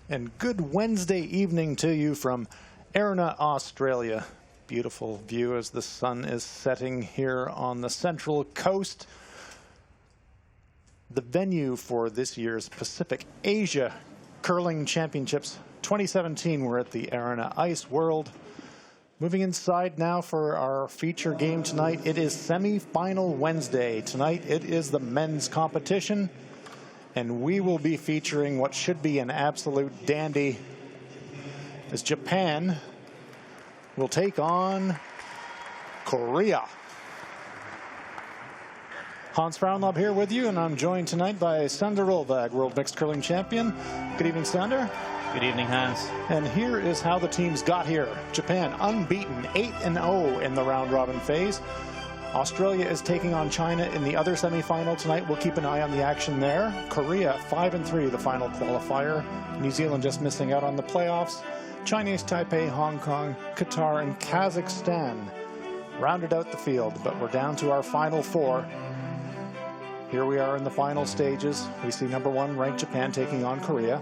And good Wednesday evening to you from Erina, Australia. Beautiful view as the sun is setting here on the Central Coast. The venue for this year's Pacific Asia Curling Championships 2017. We're at the Erina Ice World. Moving inside now for our feature game tonight. It is semi-final Wednesday. Tonight it is the men's competition. And we will be featuring what should be an absolute dandy as Japan will take on Korea. Hans Frauenlob here with you, and I'm joined tonight by Sander Rolvag, World Mixed Curling Champion. Good evening, Sander. Good evening, Hans. And here is how the teams got here. Japan unbeaten, 8-0 in the round-robin phase. Australia is taking on China in the other semi-final tonight. We'll keep an eye on the action there. Korea 5-3, the final qualifier. New Zealand just missing out on the playoffs. Chinese Taipei, Hong Kong, Qatar, and Kazakhstan rounded out the field, but we're down to our final four. Here we are in the final stages. We see number one ranked Japan taking on Korea.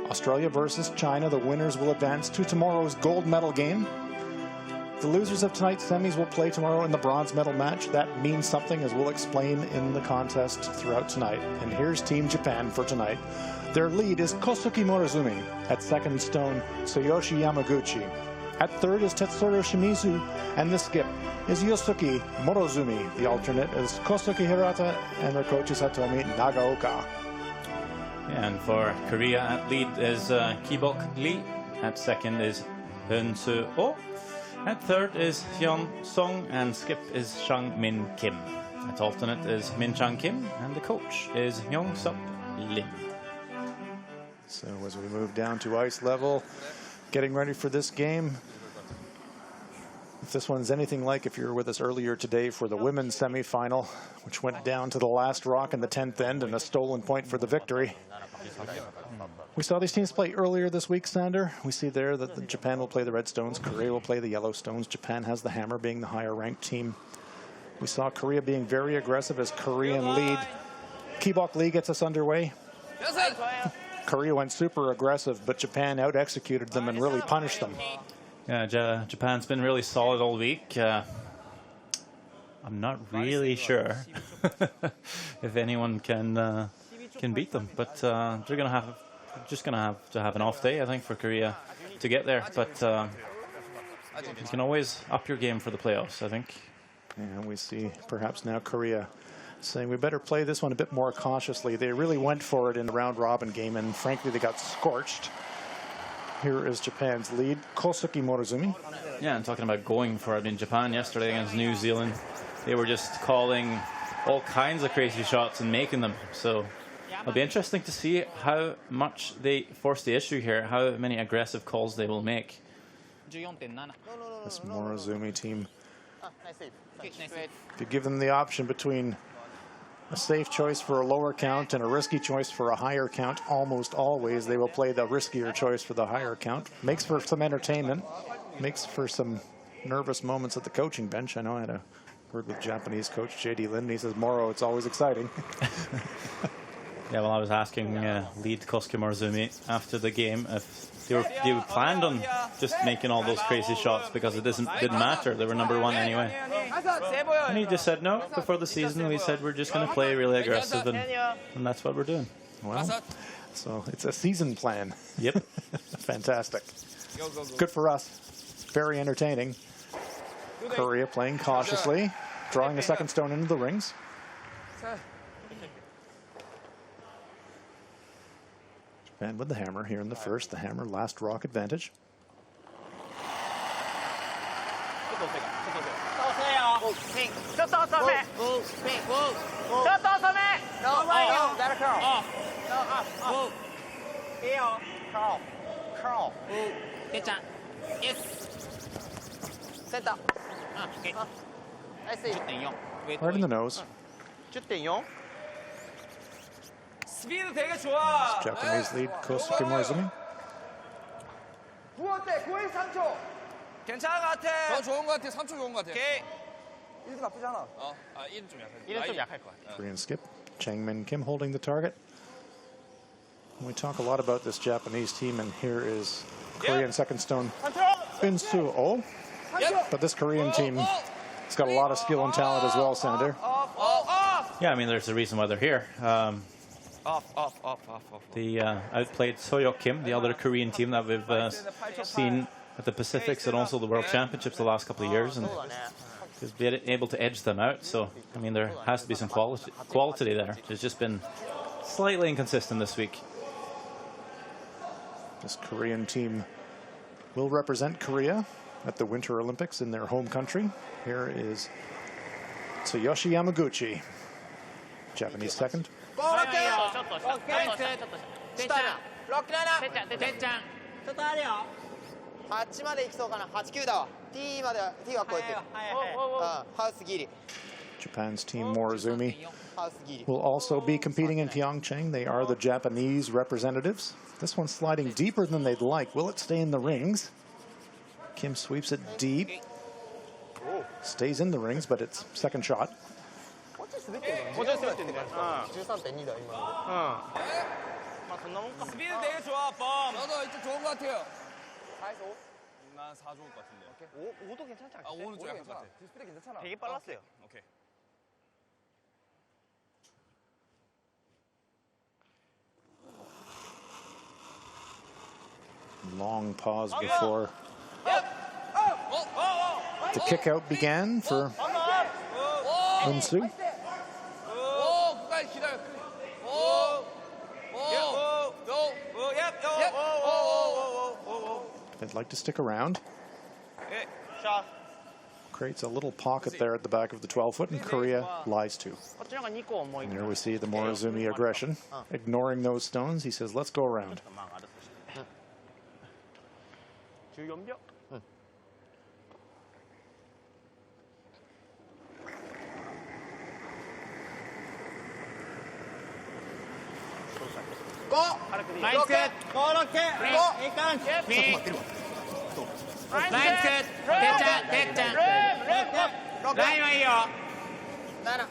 Australia versus China. The winners will advance to tomorrow's gold medal game. The losers of tonight's semis will play tomorrow in the bronze medal match. That means something, as we'll explain in the contest throughout tonight. And here's Team Japan for tonight. Their lead is Kosuke Morozumi. At second stone, Tsuyoshi Yamaguchi. At third is Tetsuro Shimizu. And the skip is Yosuke Morozumi. The alternate is Kosuke Hirata, and their coach is Hatomi Nagaoka. And for Korea, at lead is Kibok Lee. At second is Heun Soo-oh. At third is Hyun Song, and skip is Sang Min Kim. At alternate is Min Chang Kim, and the coach is Yong Sup Lim. So as we move down to ice level, getting ready for this game. If this one's anything like if you were with us earlier today for the women's semifinal, which went down to the last rock in the 10th end and a stolen point for the victory. We saw these teams play earlier this week, Sander. We see there that Japan will play the Red Stones, Korea will play the Yellow Stones. Japan has the Hammer, being the higher ranked team. We saw Korea being very aggressive as Korean lead. Kibok Lee gets us underway. Korea went super aggressive, but Japan out-executed them and really punished them. Yeah, Japan's been really solid all week. I'm not really sure if anyone can beat them, but they're just gonna have to have an off day, I think, for Korea to get there. But you can always up your game for the playoffs, I think. And we see perhaps now Korea saying we better play this one a bit more cautiously. They really went for it in the round-robin game, and frankly, they got scorched. Here is Japan's lead, Kosuke Morozumi. Yeah, and talking about going for it in Japan yesterday against New Zealand, they were just calling all kinds of crazy shots and making them. So it'll be interesting to see how much they force the issue here, how many aggressive calls they will make. This Morozumi team, if you give them the option between a safe choice for a lower count and a risky choice for a higher count, almost always they will play the riskier choice for the higher count. Makes for some entertainment, makes for some nervous moments at the coaching bench. I know I had a word with Japanese coach J.D. Lin, and he says, Moro, it's always exciting. Yeah, well, I was asking lead Kosuke Morozumi after the game if they planned on just making all those crazy shots because it didn't matter. They were number one anyway. And he just said, no, before the season we said we're just going to play really aggressive, and that's what we're doing. Well, so it's a season plan. Yep. Fantastic. Good for us. Very entertaining. Korea playing cautiously, drawing a second stone into the rings. Japan with the Hammer here in the first. The Hammer last rock advantage. Right in the nose. Japanese lead, Kosuke Morozumi. 괜찮은 것 같아. 좋은 것 같아. 3초 좋은 것 같아. 오케이. 1도 나쁘지 않아. 1은 좀 약할. 1은 좀 약할 것 같아. Korean skip. Chang Min Kim holding the target. We talk a lot about this Japanese team, and here is Korean second stone Bin-Soo Oh. But this Korean team has got a lot of skill and talent as well, Senator. Yeah, I mean, there's a reason why they're here. They outplayed Soyeok Kim, the other Korean team that we've seen at the Pacifics and also the World Championships the last couple of years, and has been able to edge them out. So, I mean, there has to be some quality there. It's just been slightly inconsistent this week. This Korean team will represent Korea at the Winter Olympics in their home country. Here is Tsuyoshi Yamaguchi, Japanese second. 8まで行きそうかな。8、9だわ。T までは T は超えてる。ハウスギリ。 Japan's team Morozumi will also be competing in Pyeongchang. They are the Japanese representatives. This one's sliding deeper than they'd like. Will it stay in the rings? Kim sweeps it deep. Stays in the rings, but it's second shot. もうちょい滑ってるの。もうちょい滑ってるんだよ。13.2 だ今ので。まあそんなもんか。 스피드 되게 좋아, 뻔. 저도 이쪽 좋은 것 같아요. 最初? 난 4 좋을 것 같은데. 5도 괜찮지 않겠어? 5는 좀 약할 것 같아. 스피드 괜찮아. 되게 빨랐어요. 오케이. Long pause before the kick out began for Bin-Soo. They'd like to stick around. Creates a little pocket there at the back of the 12-foot, and Korea lies to. And here we see the Morozumi aggression. Ignoring those stones, he says, let's go around. 14秒. Go! Nice good. Go, look it. Go. Nice good. 대장. 라인 와요. 나나.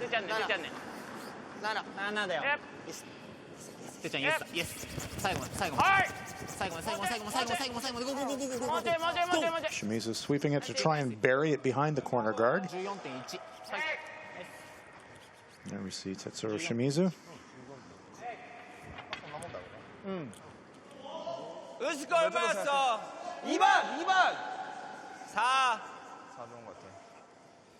늦었네. 나나다요. 대장 예스. 사이먼. Shimizu sweeping it to try and bury it behind the corner guard. There we see Tetsuro Shimizu. 의식가 얼마였어? 2번. 4 좋은 것 같아.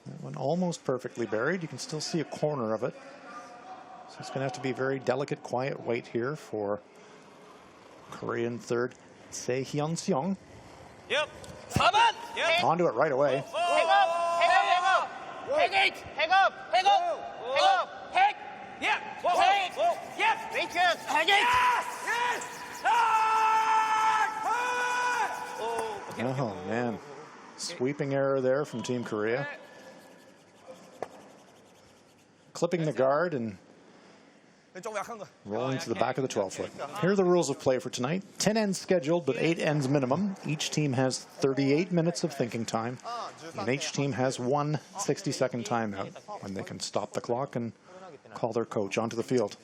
That one almost perfectly buried. You can still see a corner of it. So it's going to have to be very delicate, quiet weight here for Korean third Se Hyun-seong. Yep. 4번. Yep. Onto it right away. Hang up. Yeah. Yep. Make it. Yes. Oh, man. Sweeping error there from Team Korea. Clipping the guard and rolling to the back of the 12-foot. Here are the rules of play for tonight. 10 ends scheduled, but 8 ends minimum. Each team has 38 minutes of thinking time, and each team has one 60-second timeout when they can stop the clock and call their coach onto the field.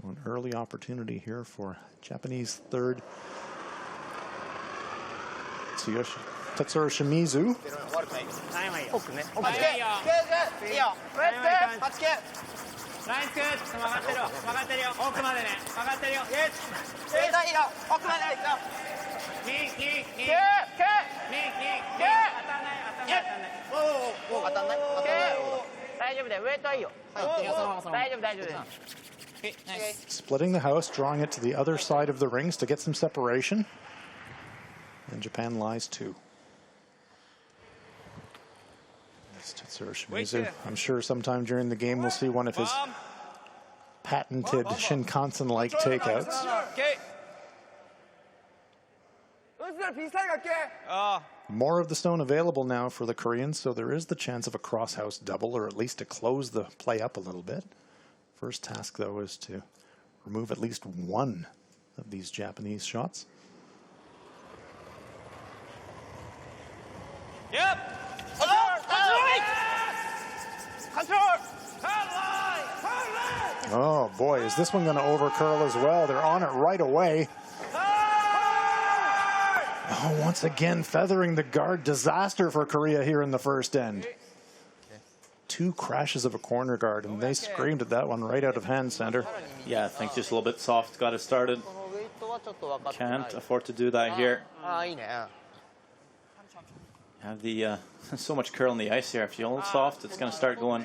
So an early opportunity here for Japanese third Tetsuro Shimizu. Splitting the house, drawing it to the other side of the rings to get some separation. And Japan lies too. That's Tetsuro Shimizu. I'm sure sometime during the game we'll see one of his patented Shinkansen-like takeouts. More of the stone available now for the Koreans, so there is the chance of a cross-house double, or at least to close the play up a little bit. First task, though, is to remove at least one of these Japanese shots. Yep. Oh boy, is this one going to overcurl as well? They're on it right away. Oh, once again, feathering the guard. Disaster for Korea here in the first end. 2 crashes of a corner guard, and they screamed at that one right out of hand, center. Yeah, I think just a little bit soft got it started. Can't afford to do that here. Have the so much curl on the ice here. If you hold soft, it's going to start going.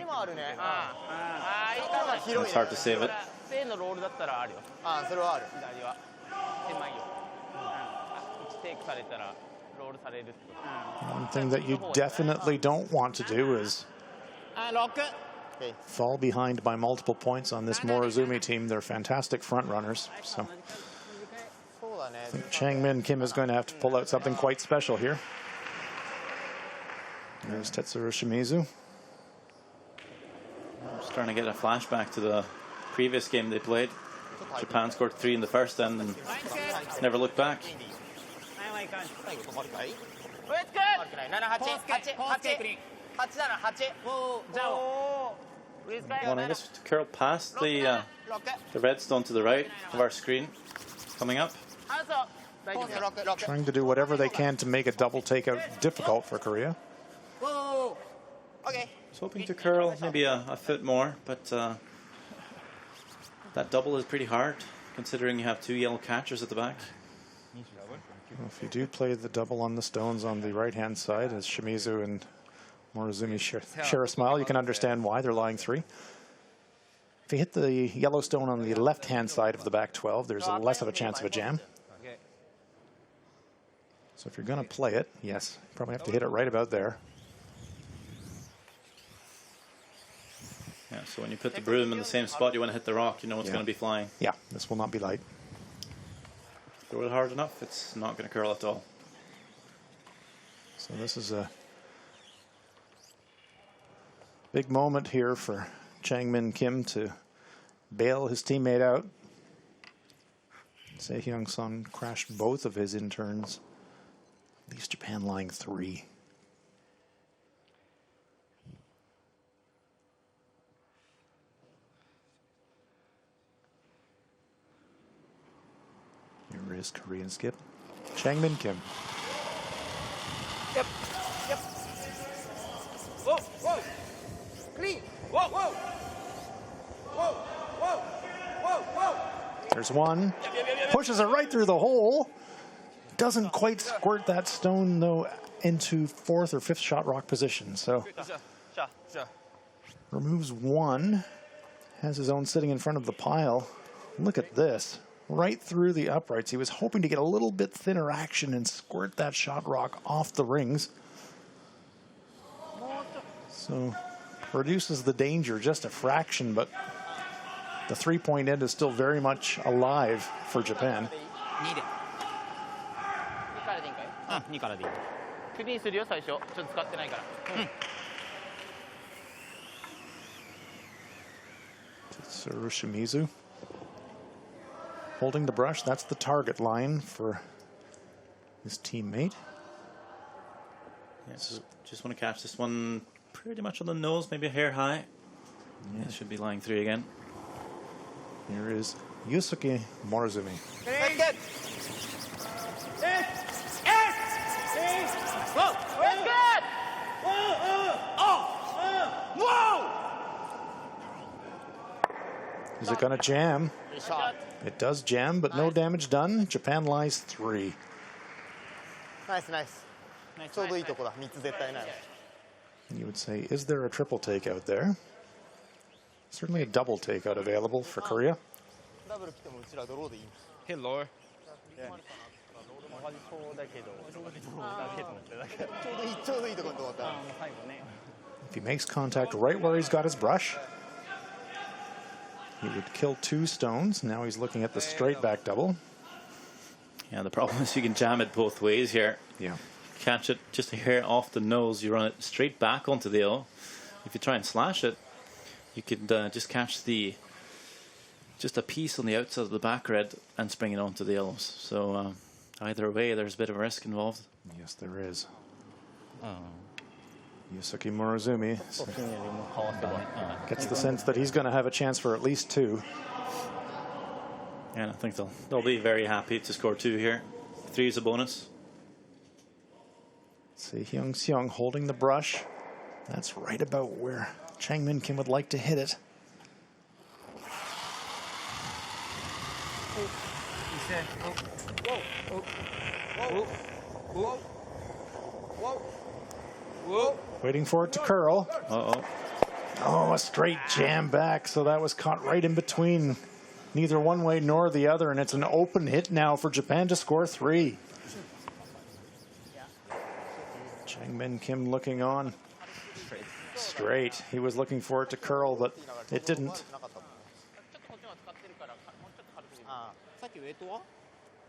It's hard to save it. One thing that you definitely don't want to do is fall behind by multiple points on this Morozumi team. They're fantastic front runners. So I think Changmin Kim is going to have to pull out something quite special here. There's Tetsuro Shimizu. I'm starting to get a flashback to the previous game they played. Japan scored 3 in the first end and never looked back. Wanting us to curl past the redstone to the right of our screen. Coming up. Trying to do whatever they can to make a double takeout difficult for Korea. I was hoping to curl maybe a foot more, but that double is pretty hard, considering you have 2 yellow catchers at the back. Well, if you do play the double on the stones on the right-hand side, as Shimizu and Morozumi share a smile, you can understand why they're lying 3. If you hit the yellow stone on the left-hand side of the back 12, there's less of a chance of a jam. So if you're going to play it, yes, you probably have to hit it right about there. Yeah, so when you put the broom in the same spot you want to hit the rock, you know it's going to be flying. Yeah, this will not be light. Throw it hard enough, it's not going to curl at all. So this is a big moment here for Changmin Kim to bail his teammate out. Se Hyung-sun crashed both of his interns. Leaves Japan lying 3. Here is Korean skip Changmin Kim. Yep. Whoa, whoa. Clean. Whoa, whoa. Whoa, whoa. Whoa, whoa. There's one. Pushes it right through the hole. Doesn't quite squirt that stone, though, into 4th or 5th shot rock position. So removes 1. Has his own sitting in front of the pile. Look at this. Right through the uprights. He was hoping to get a little bit thinner action and squirt that shot rock off the rings. So reduces the danger just a fraction, but the 3-point end is still very much alive for Japan. Tetsuro Shimizu holding the brush. That's the target line for his teammate. Yeah, so just want to catch this one pretty much on the nose, maybe a hair high. Yeah, should be lying 3 again. Here is Yusuke Morozumi. Is it going to jam? It does jam, but no damage done. Japan lies 3. Nice, nice. You would say, is there a triple takeout there? Certainly a double takeout available for Korea. Hit lower. If he makes contact right where he's got his brush, he would kill 2 stones. Now he's looking at the straight back double. Yeah, the problem is you can jam it both ways here. Yeah. Catch it just a hair off the nose, you run it straight back onto the O. If you try and slash it, you could just catch just a piece on the outside of the back red and spring it onto the yellows. So either way, there's a bit of risk involved. Yes, there is. Yusuke Morozumi gets the sense that he's going to have a chance for at least 2. And I think they'll be very happy to score 2 here. 3 is a bonus. See Hyung Seong holding the brush. That's right about where Changmin Kim would like to hit it. Waiting for it to curl. Oh, a straight jam back. So that was caught right in between, neither one way nor the other. And it's an open hit now for Japan to score 3. Changmin Kim looking on. Straight. He was looking for it to curl, but it didn't.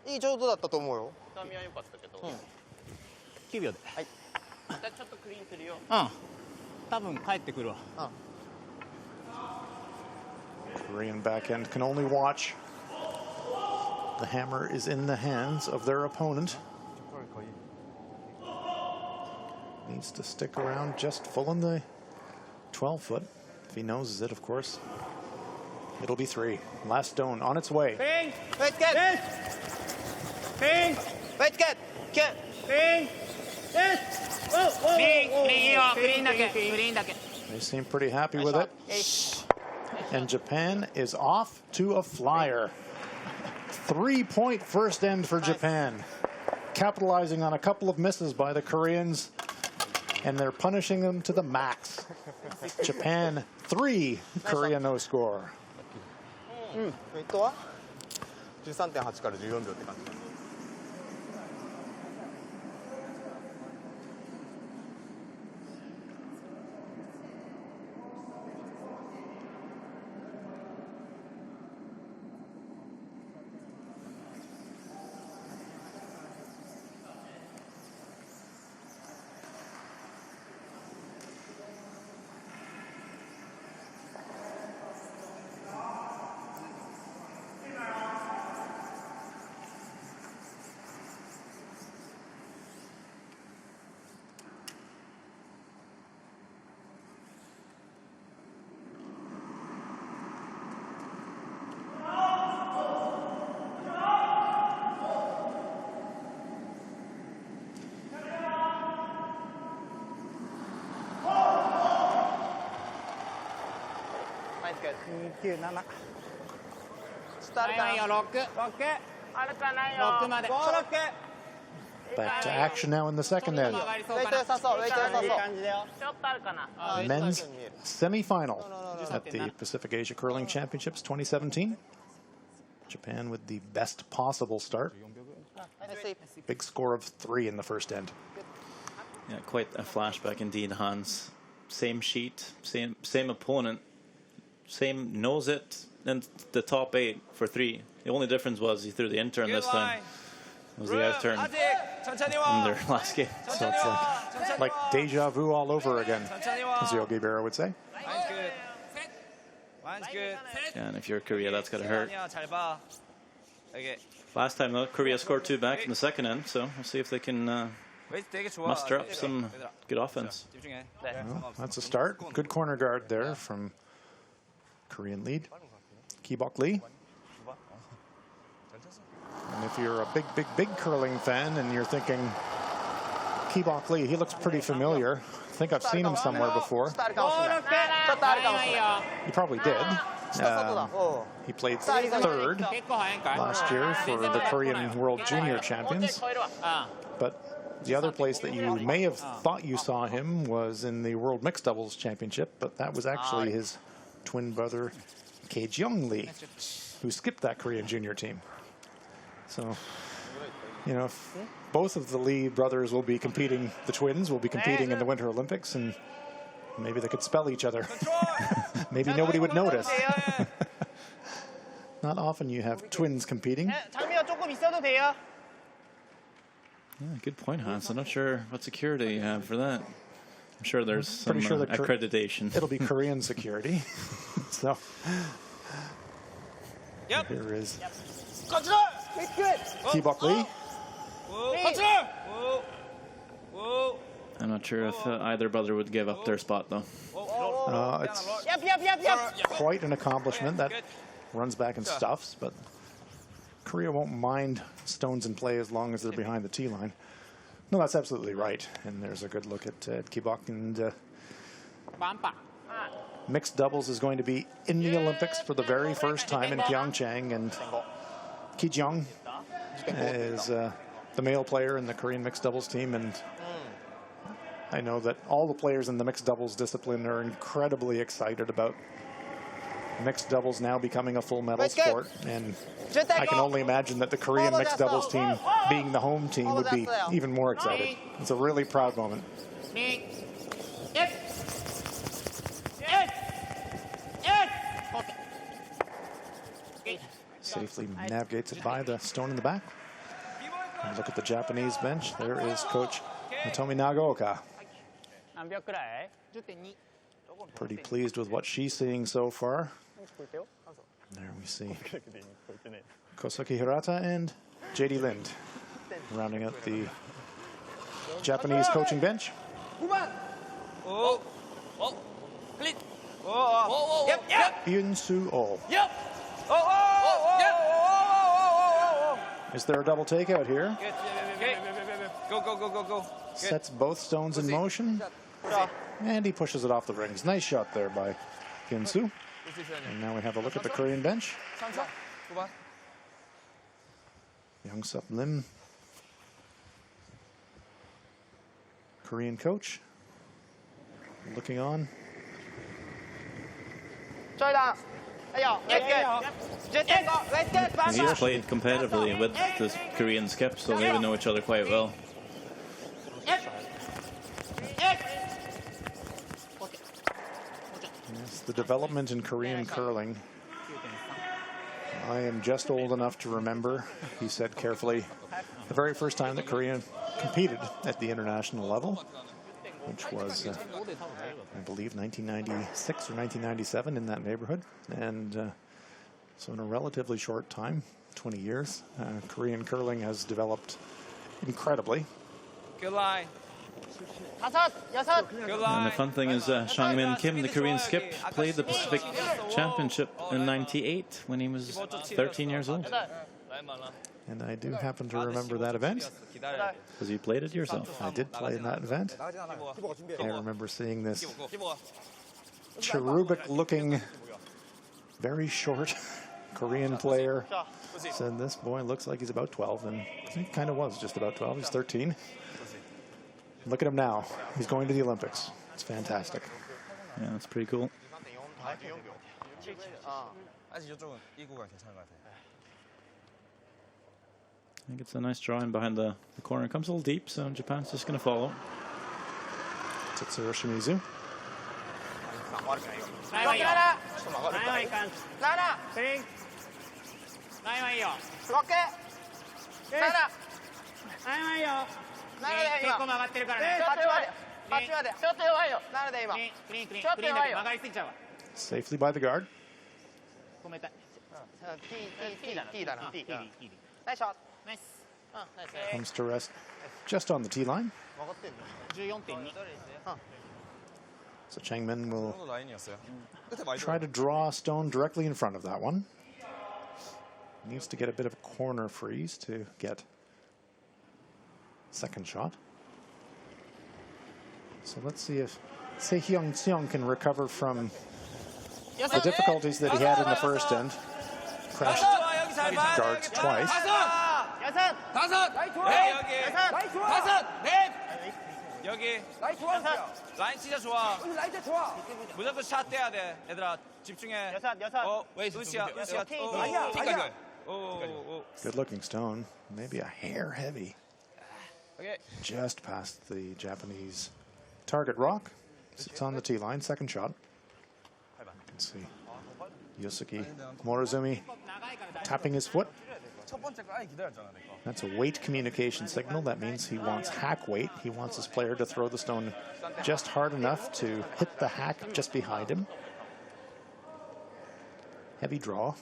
いいちょうどだったと思うよ。見は良かったけど。9秒で。はい。またちょっとクリーンするよ。多分帰ってくるわ。Korean backhand can only watch. The hammer is in the hands of their opponent. Needs to stick around just full in the 12-foot. If he noses it, of course. It'll be 3. Last stone on its way. Ping! Wait, get! Ping! Wait, get! Get! Ping! They seem pretty happy with it. And Japan is off to a flyer. 3-point first end for Japan. Capitalizing on a couple of misses by the Koreans. And they're punishing them to the max. Japan 3, Korea no score. ウェイトは 13.8 から14秒って感じ。27。スタートよ6。あるかないよ。6まで。Back to action now in the second end. ウェイト良さそう。ウェイト良さそう。ちょっとあるかな。 Men's semifinal at the Pacific Asia Curling Championships 2017. Japan with the best possible start. Big score of 3 in the first end. Yeah, quite a flashback indeed, Hans. Same sheet, same opponent, same nose it, and the top 8 for 3. The only difference was he threw the in-turn this time. It was the out-turn in their last game. So it's like deja vu all over again, as Yogi Berra would say. Yeah, and if you're Korea, that's got to hurt. Last time, though, Korea scored 2 back in the second end, so we'll see if they can muster up some good offense. Well, that's a start. Good corner guard there from Korean lead, Ki-bok Lee. And if you're a big curling fan and you're thinking, Ki-bok Lee, he looks pretty familiar. I think I've seen him somewhere before. You probably did. He played 3rd last year for the Korean World Junior Champions. But the other place that you may have thought you saw him was in the World Mixed Doubles Championship, but that was actually his twin brother, Kye-jeong Lee, who skipped that Korean junior team. So, you know, both of the Lee brothers will be competing, the twins will be competing in the Winter Olympics, and maybe they could spell each other. Maybe nobody would notice. Not often you have twins competing. Yeah, good point, Hans. I'm not sure what security you have for that. I'm sure there's some accreditation. It'll be Korean security. So here is Ki-bok Lee. I'm not sure if either brother would give up their spot, though. It's Yep. quite an accomplishment. That runs back and stuffs, but Korea won't mind stones in play as long as they're behind the tee line. No, that's absolutely right. And there's a good look at Kibok. And mixed doubles is going to be in the Olympics for the very first time in Pyeongchang. And Ki Jeong is the male player in the Korean mixed doubles team. And I know that all the players in the mixed doubles discipline are incredibly excited about mixed doubles now becoming a full medal sport. And I can only imagine that the Korean mixed doubles team, being the home team, would be even more excited. It's a really proud moment. Safely navigates it by the stone in the back. And look at the Japanese bench. There is Coach Hitomi Nagaoka. Pretty pleased with what she's seeing so far. There we see Kosaki Hirata and JD Lind rounding out the Japanese coaching bench. Yoon Soo-oh. Is there a double takeout here? Go. Sets both stones in motion. And he pushes it off the rings. Nice shot there by Yoon Soo. And now we have a look at the Korean bench. Young-sup Lim, Korean coach, looking on. He's played competitively with the Korean skip, so they would know each other quite well. Yes, the development in Korean curling. I am just old enough to remember, he said carefully, the very first time that Korea competed at the international level, which was, I believe, 1996 or 1997, in that neighborhood. And so in a relatively short time, 20 years, Korean curling has developed incredibly. Good line. And the fun thing is Sang-min Kim, the Korean skip, played the Pacific Championship in '98 when he was 13 years old. And I do happen to remember that event. Because you played it yourself. I did play in that event. I remember seeing this cherubic-looking, very short Korean player. Said, this boy looks like he's about 12, and he kind of was just about 12. He's 13. Look at him now. He's going to the Olympics. It's fantastic. Yeah, that's pretty cool. 아직 이쪽은 이 구간 괜찮은 것 같아요. I think it's a nice draw in behind the corner. It comes a little deep, so Japan's just going to follow. Tetsuro Shimizu. Safely by the guard. Comes to rest just on the tee line. So Changmin will try to draw a stone directly in front of that one. Needs to get a bit of a corner freeze to get second shot. So let's see if Se-hyung Seong can recover from the difficulties that he had in the first end. Crashed guards twice. 여기 라인 진짜 좋아. 무조건 샷 떼야 돼. 얘들아 집중해. 으쌰. Good looking stone. Maybe a hair heavy. Just past the Japanese target rock. Sits on the tee line. Second shot. Let's see. Yosuke Morozumi tapping his foot. That's a weight communication signal. That means he wants hack weight. He wants his player to throw the stone just hard enough to hit the hack just behind him. Heavy draw.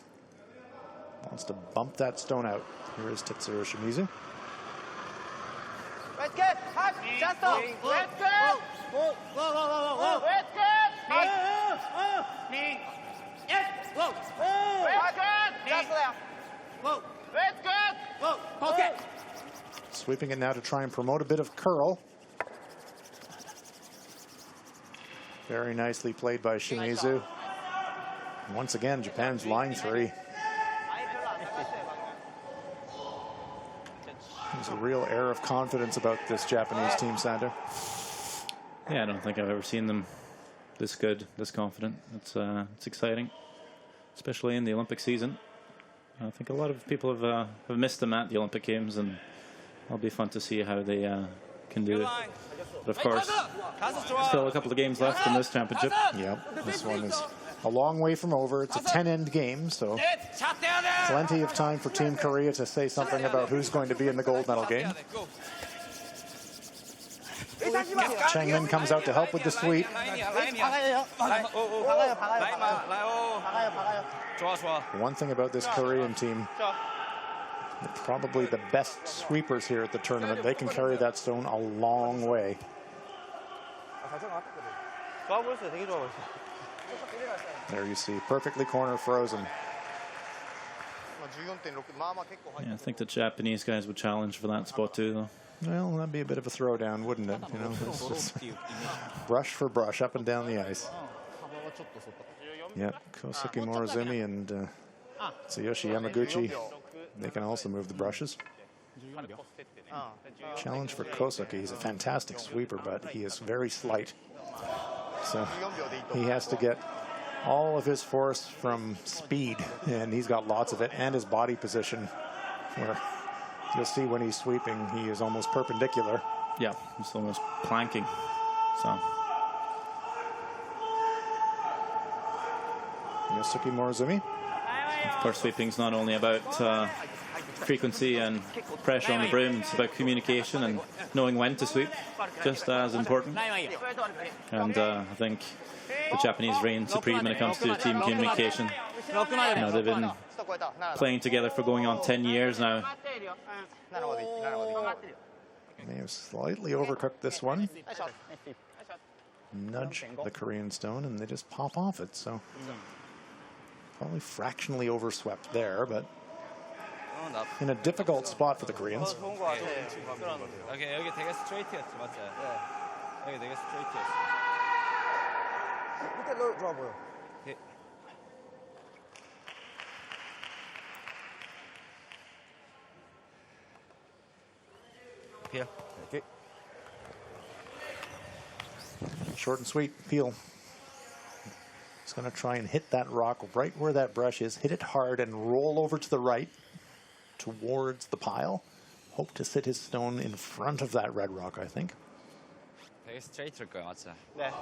Wants to bump that stone out. Here is Tetsuro Shimizu. 오케이. 잤어. 웨스트! 웨스트! Sweeping it now to try and promote a bit of curl. Very nicely played by Shimizu. Once again, Japan's line three. There's a real air of confidence about this Japanese team, Sander. Yeah, I don't think I've ever seen them this good, this confident. It's exciting, especially in the Olympic season. I think a lot of people have missed them at the Olympic Games, and it'll be fun to see how they can do it. But of course, still a couple of games left in this championship. Yep, this one is a long way from over. It's a 10-end game, so plenty of time for Team Korea to say something about who's going to be in the gold medal game. Changmin comes out to help with the sweep. One thing about this Korean team, they're probably the best sweepers here at the tournament. They can carry that stone a long way. There you see, perfectly corner frozen. Yeah, I think the Japanese guys would challenge for that spot too, though. Well, that'd be a bit of a throwdown, wouldn't it? You know, it's just brush for brush up and down the ice. Yep, Kosuke Morozumi and Tsuyoshi Yamaguchi, they can also move the brushes. Challenge for Kosuke. He's a fantastic sweeper, but he is very slight. So he has to get all of his force from speed, and he's got lots of it, and his body position, where you'll see when he's sweeping, he is almost perpendicular. Yeah, he's almost planking. So Yosuke Morozumi. of course, sweeping's not only about frequency and pressure on the brim, it's about communication and knowing when to sweep, just as important. And I think the Japanese reign supreme when it comes to team communication. You know, they've been playing together for going on 10 years now. May have slightly overcooked this one. Nudge the Korean stone and they just pop off it. So probably fractionally overswept there, but in a difficult spot for the Koreans. 여기 되게 스트레이트였지, 맞지? 여기 되게 스트레이트였어. 밑에 너 좋아 보여. Here. Okay. Short and sweet, Peel. He's going to try and hit that rock right where that brush is, hit it hard and roll over to the right towards the pile. Hope to sit his stone in front of that red rock, I think. 되게 스트레이트일 거야, 맞지? 네.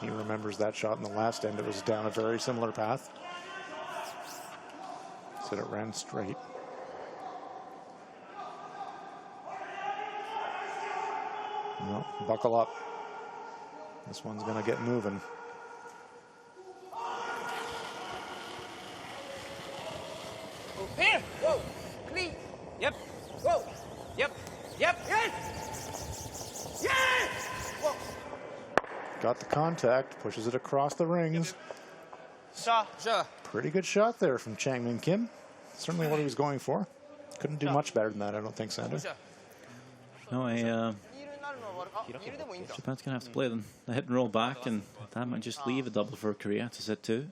He remembers that shot in the last end. It was down a very similar path. Said it ran straight. Well, buckle up. This one's going to get moving. Here! Whoa! Clean! Yep! Whoa! Yep! Yep! Yes! Yes! Whoa! Got the contact, pushes it across the rings. Sure. Pretty good shot there from Changmin Kim. Certainly what he was going for. Couldn't do much better than that, I don't think, Sander. No, Japan's going to have to play them. The hit and roll back, and that might just leave a double for Korea to sit two.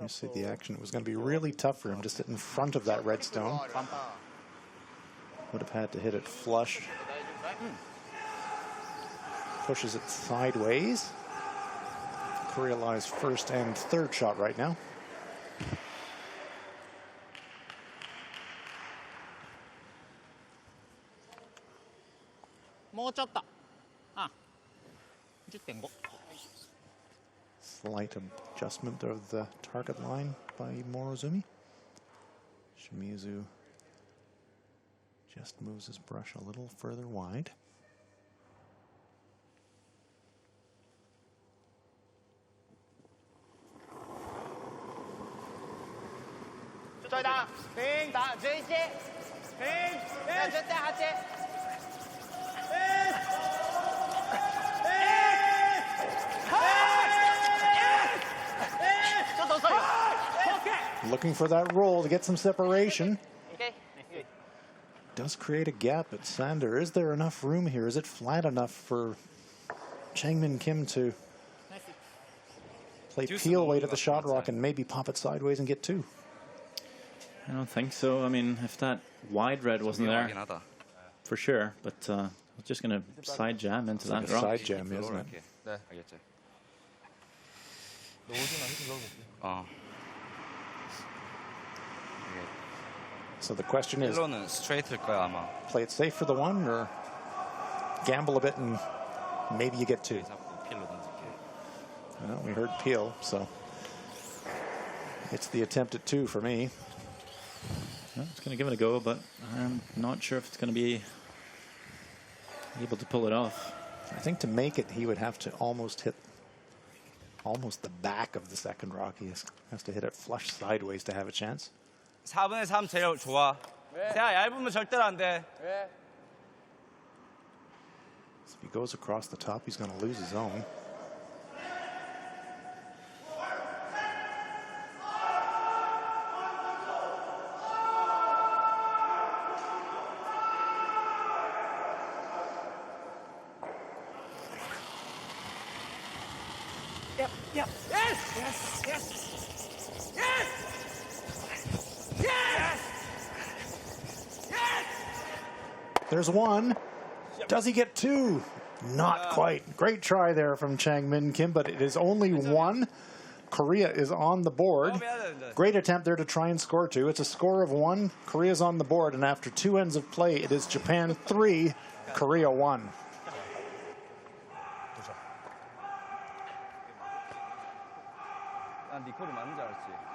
You see the action. It was going to be really tough for him to sit in front of that red stone. Would have had to hit it flush. Pushes it sideways. Korea lies first and third shot right now. Slight adjustment of the target line by Morozumi. Shimizu just moves his brush a little further wide. Looking for that roll to get some separation. Okay. Does create a gap at Sander. Is there enough room here? Is it flat enough for Changmin Kim to play peel weight at the shot rock and maybe pop it sideways and get two? I don't think so. I mean, if that wide red wasn't there, for sure. But I'm just going to side jam into that rock. Side jam, isn't it? 네, 알겠지. So the question is, 힐러는 스트레이트일 거야 아마. play it safe for the one or gamble a bit and maybe you get two? Well, we heard peel, so it's the attempt at two for me. Well, it's going to give it a go, but I'm not sure if it's going to be able to pull it off. I think to make it, he would have to almost hit the back of the second rock. He has to hit it flush sideways to have a chance. 4분의 3 제일 좋아. 야, 얇으면 절대로 안 돼. So if he goes across the top, he's going to lose his own. Yes! Yes! Yes! Yes! Yes! Yes! There's one. Does he get two? Not quite. Great try there from Changmin Kim, but it is only one. Korea is on the board. Great attempt there to try and score two. It's a score of one. Korea's on the board, and after two ends of play, it is Japan 3, Korea 1. 난 니콜이 맞는 줄 알았지.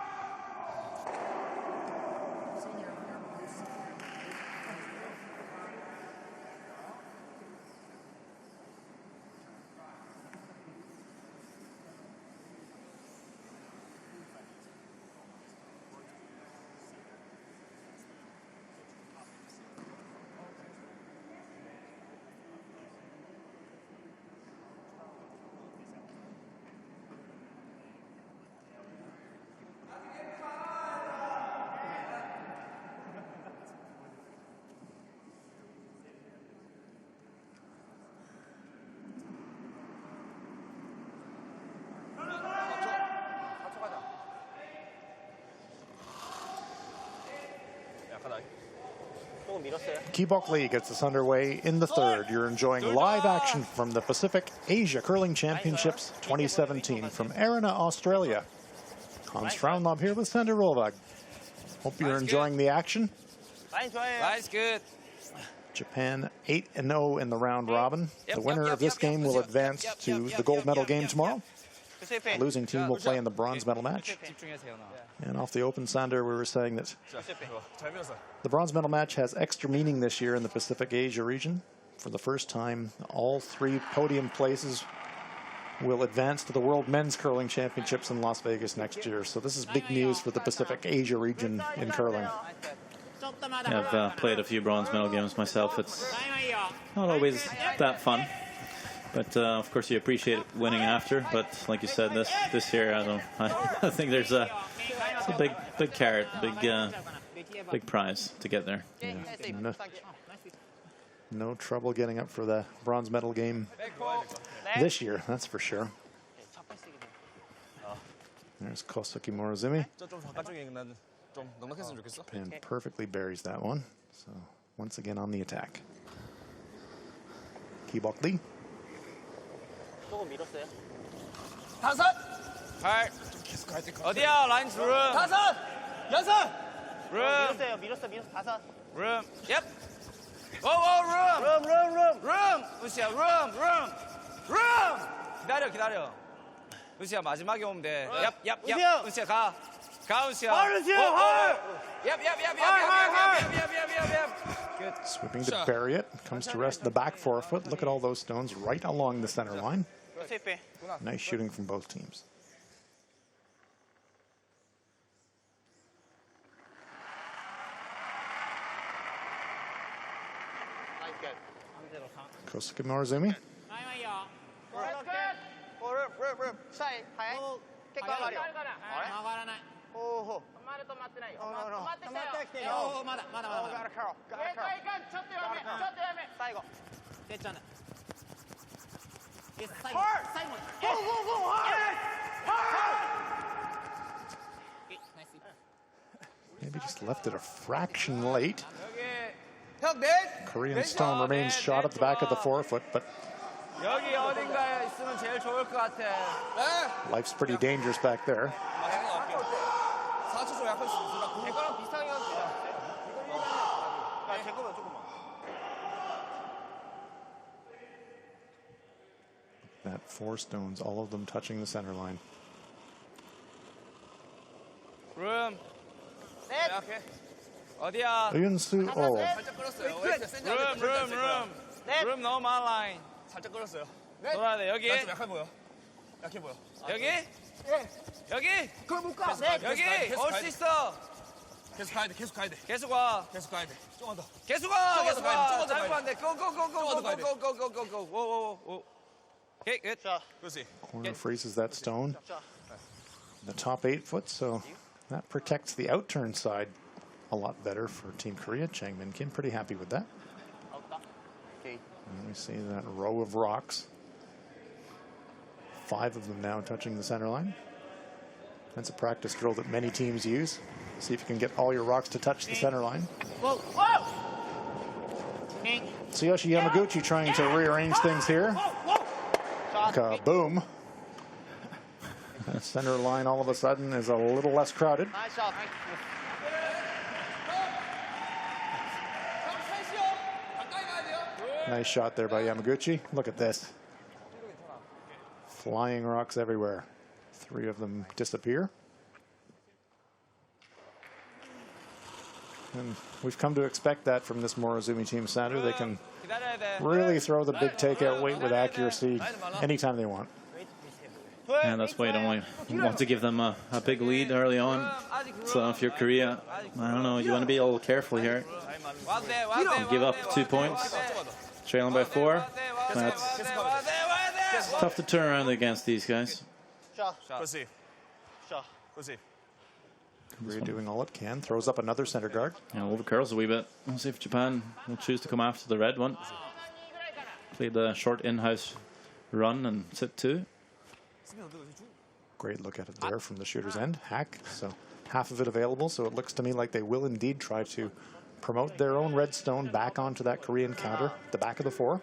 Kibok Lee gets us underway in the third. You're enjoying live action from the Pacific Asia Curling Championships 2017 from Erina, Australia. Hans Fraunlob here with Sander Rolvag. Hope you're enjoying the action. Nice, good. Japan 8-0 in the round robin. The winner of this game will advance to the gold medal game tomorrow. The losing team will play in the bronze medal match. And off the open, Sander, we were saying that the bronze medal match has extra meaning this year in the Pacific Asia region. For the first time, all three podium places will advance to the World Men's Curling Championships in Las Vegas next year. So this is big news for the Pacific Asia region in curling. I've played a few bronze medal games myself. It's not always that fun. But of course, you appreciate winning after. But like you said, this year, I think there's a big carrot, big prize to get there. Yeah. No trouble getting up for the bronze medal game this year, that's for sure. There's Kosuke Morozumi. Japan perfectly buries that one. So once again on the attack. Kibok Lee. 다섯! 팔! 어디야? 라인 룸! 다섯! 여섯! 룸! 밀었어, 다섯. 룸! 얍! 룸! 룸! 우시야, 룸! 기다려. 우시야, 마지막에 오면 돼. 얍! 우시야, 가, 우시야. 우시야! 얍! Good. Sweeping to bury it. Comes to rest the back forefoot. Look at all those stones right along the center line. Nice shooting from both teams. Kosuke Morozumi. おお止まる止まってないよ。止まってきたよ。おおまだまだまだまだ。いかんちょっとやめちょっとやめ。最後。てっちゃんだ。最後最後。Maybe just left it a fraction late. 형 넷. Korean stone remains shot at the back of the forefoot, but 여기 어딘가에 있으면 제일 좋을 것 같아. 네. life's pretty dangerous back there. 4초 약할 수 있으니까. 제 거랑 비슷하게 해도 돼요. 야, 제 거보다 조금만. That 4 stones, all of them touching the center line. 룸. 넷. 약해. 어디야? Eun-soo Oh. 살짝 끌었어요. 룸 너무 많아 라인. 살짝 끌었어요. 돌아야 돼. 여기. 좀 약해 보여. 약해 보여. 여기? 여기? 그걸 못 가. 여기. 올 수 있어. 계속 가야 돼. 계속 가야 돼. 계속 와. 계속 가야 돼. 조금 더. 계속 와. 계속 와. 조금 더 가야 돼. 안 돼. 고고고고고고고고고고고. 오케이, 끝. 그렇지. Corner freezes that stone. The top 8 foot, so that protects the outturn side a lot better for Team Korea. Chang Min Kim pretty happy with that. Okay. And we see that row of rocks. 5 of them now touching the center line. That's a practice drill that many teams use. See if you can get all your rocks to touch the center line. Whoa. Tsuyoshi Yamaguchi trying to rearrange things here. Kaboom. That center line all of a sudden is a little less crowded. Nice shot. Nice shot there by Yamaguchi. Look at this. Flying rocks everywhere. 3 of them disappear. And we've come to expect that from this Morozumi team, Sandra. They can really throw the big takeout weight with accuracy anytime they want. And that's why you don't want to give them a big lead early on. So if you're Korea, I don't know, you want to be a little careful here. Give up 2 points, trailing by 4. That's tough to turn around against these guys. Korea doing all it can, throws up another center guard. Yeah, over curls a wee bit. We'll see if Japan will choose to come after the red one. Play the short in-house run and sit 2. Great look at it there from the shooter's end. Hack, so half of it available, so it looks to me like they will indeed try to promote their own red stone back onto that Korean counter, the back of the 4.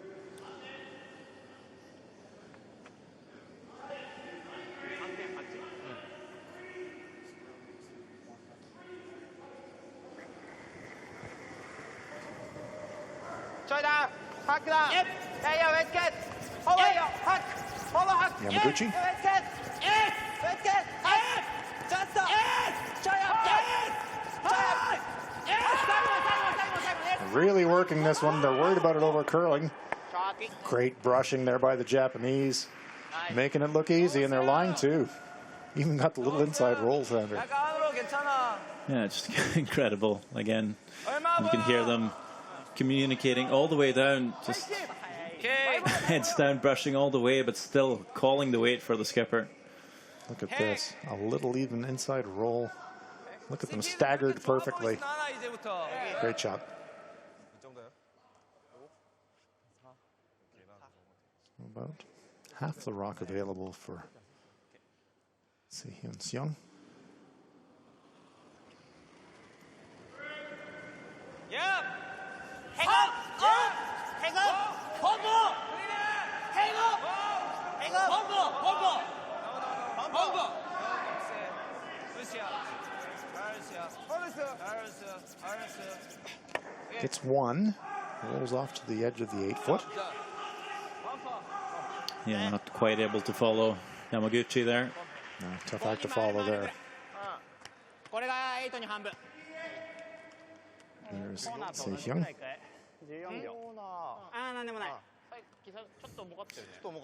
Yamaguchi. Really working this one. They're worried about it over curling. Great brushing there by the Japanese. Making it look easy, and they're lying too. Even got the little inside rolls under. Yeah, just incredible. Again, you can hear them communicating all the way down, just heads down, brushing all the way, but still calling the weight for the skipper. Look at this. A little even inside roll. Look at them staggered perfectly. Great shot. About half the rock available for Hyun Seong. Yeah. Hang up! Hang up! Bumble! Hang up! Hang up! Bumble! Gets 1. Rolls off to the edge of the 8 foot. Yeah, not quite able to follow Yamaguchi there. No, tough act to follow there. There's Hyun. You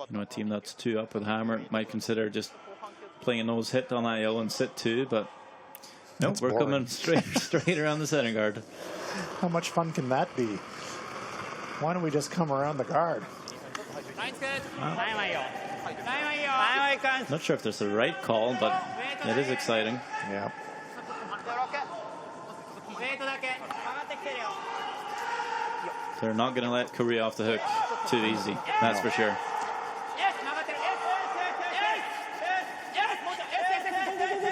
know, a team that's 2 up with hammer might consider just playing a nose hit on that yellow and sit 2, but nope, we're coming straight around the center guard. How much fun can that be? Why don't we just come around the guard? Not sure if there's the right call, but it is exciting. Yeah. They're not going to let Korea off the hook too easy, that's for sure.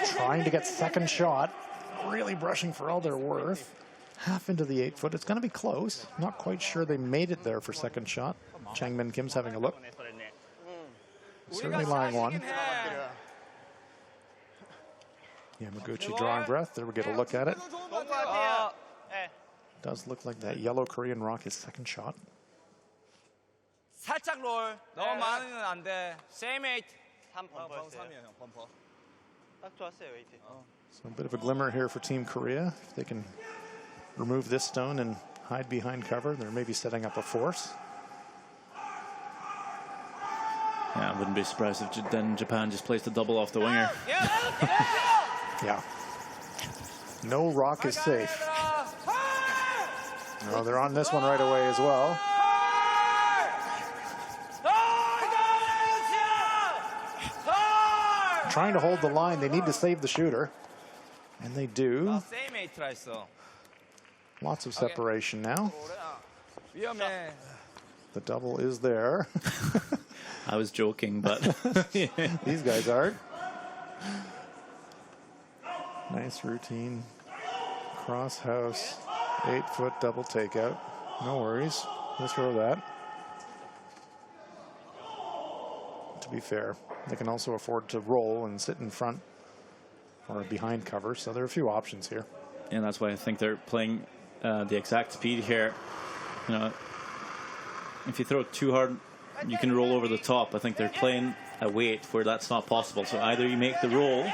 Trying to get second shot. Really brushing for all they're worth. Half into the 8 foot. It's going to be close. Not quite sure they made it there for second shot. Changmin Kim's having a look. Certainly lying one. Yamaguchi drawing breath. There we get a look at it. Does look like that yellow Korean rock is second shot. 살짝 롤. 너무 많으면 안 돼. Same 8. 3이에요, 형. 범퍼. 딱 좋았어요, 웨이트. So a bit of a glimmer here for Team Korea. If they can remove this stone and hide behind cover, they're maybe setting up a force. Yeah, I wouldn't be surprised if then Japan just plays the double off the winger. Yeah. No rock is safe. No, they're on this one right away as well. Trying to hold the line. They need to save the shooter. And they do. Lots of separation now. The double is there. I was joking, but these guys aren't. Nice routine. Cross house. 8 foot double takeout. No worries. Let's throw that. To be fair, they can also afford to roll and sit in front or behind cover. So there are a few options here. And that's why I think they're playing the exact speed here. You know, if you throw it too hard, you can roll over the top. I think they're playing a weight where that's not possible. So either you make the roll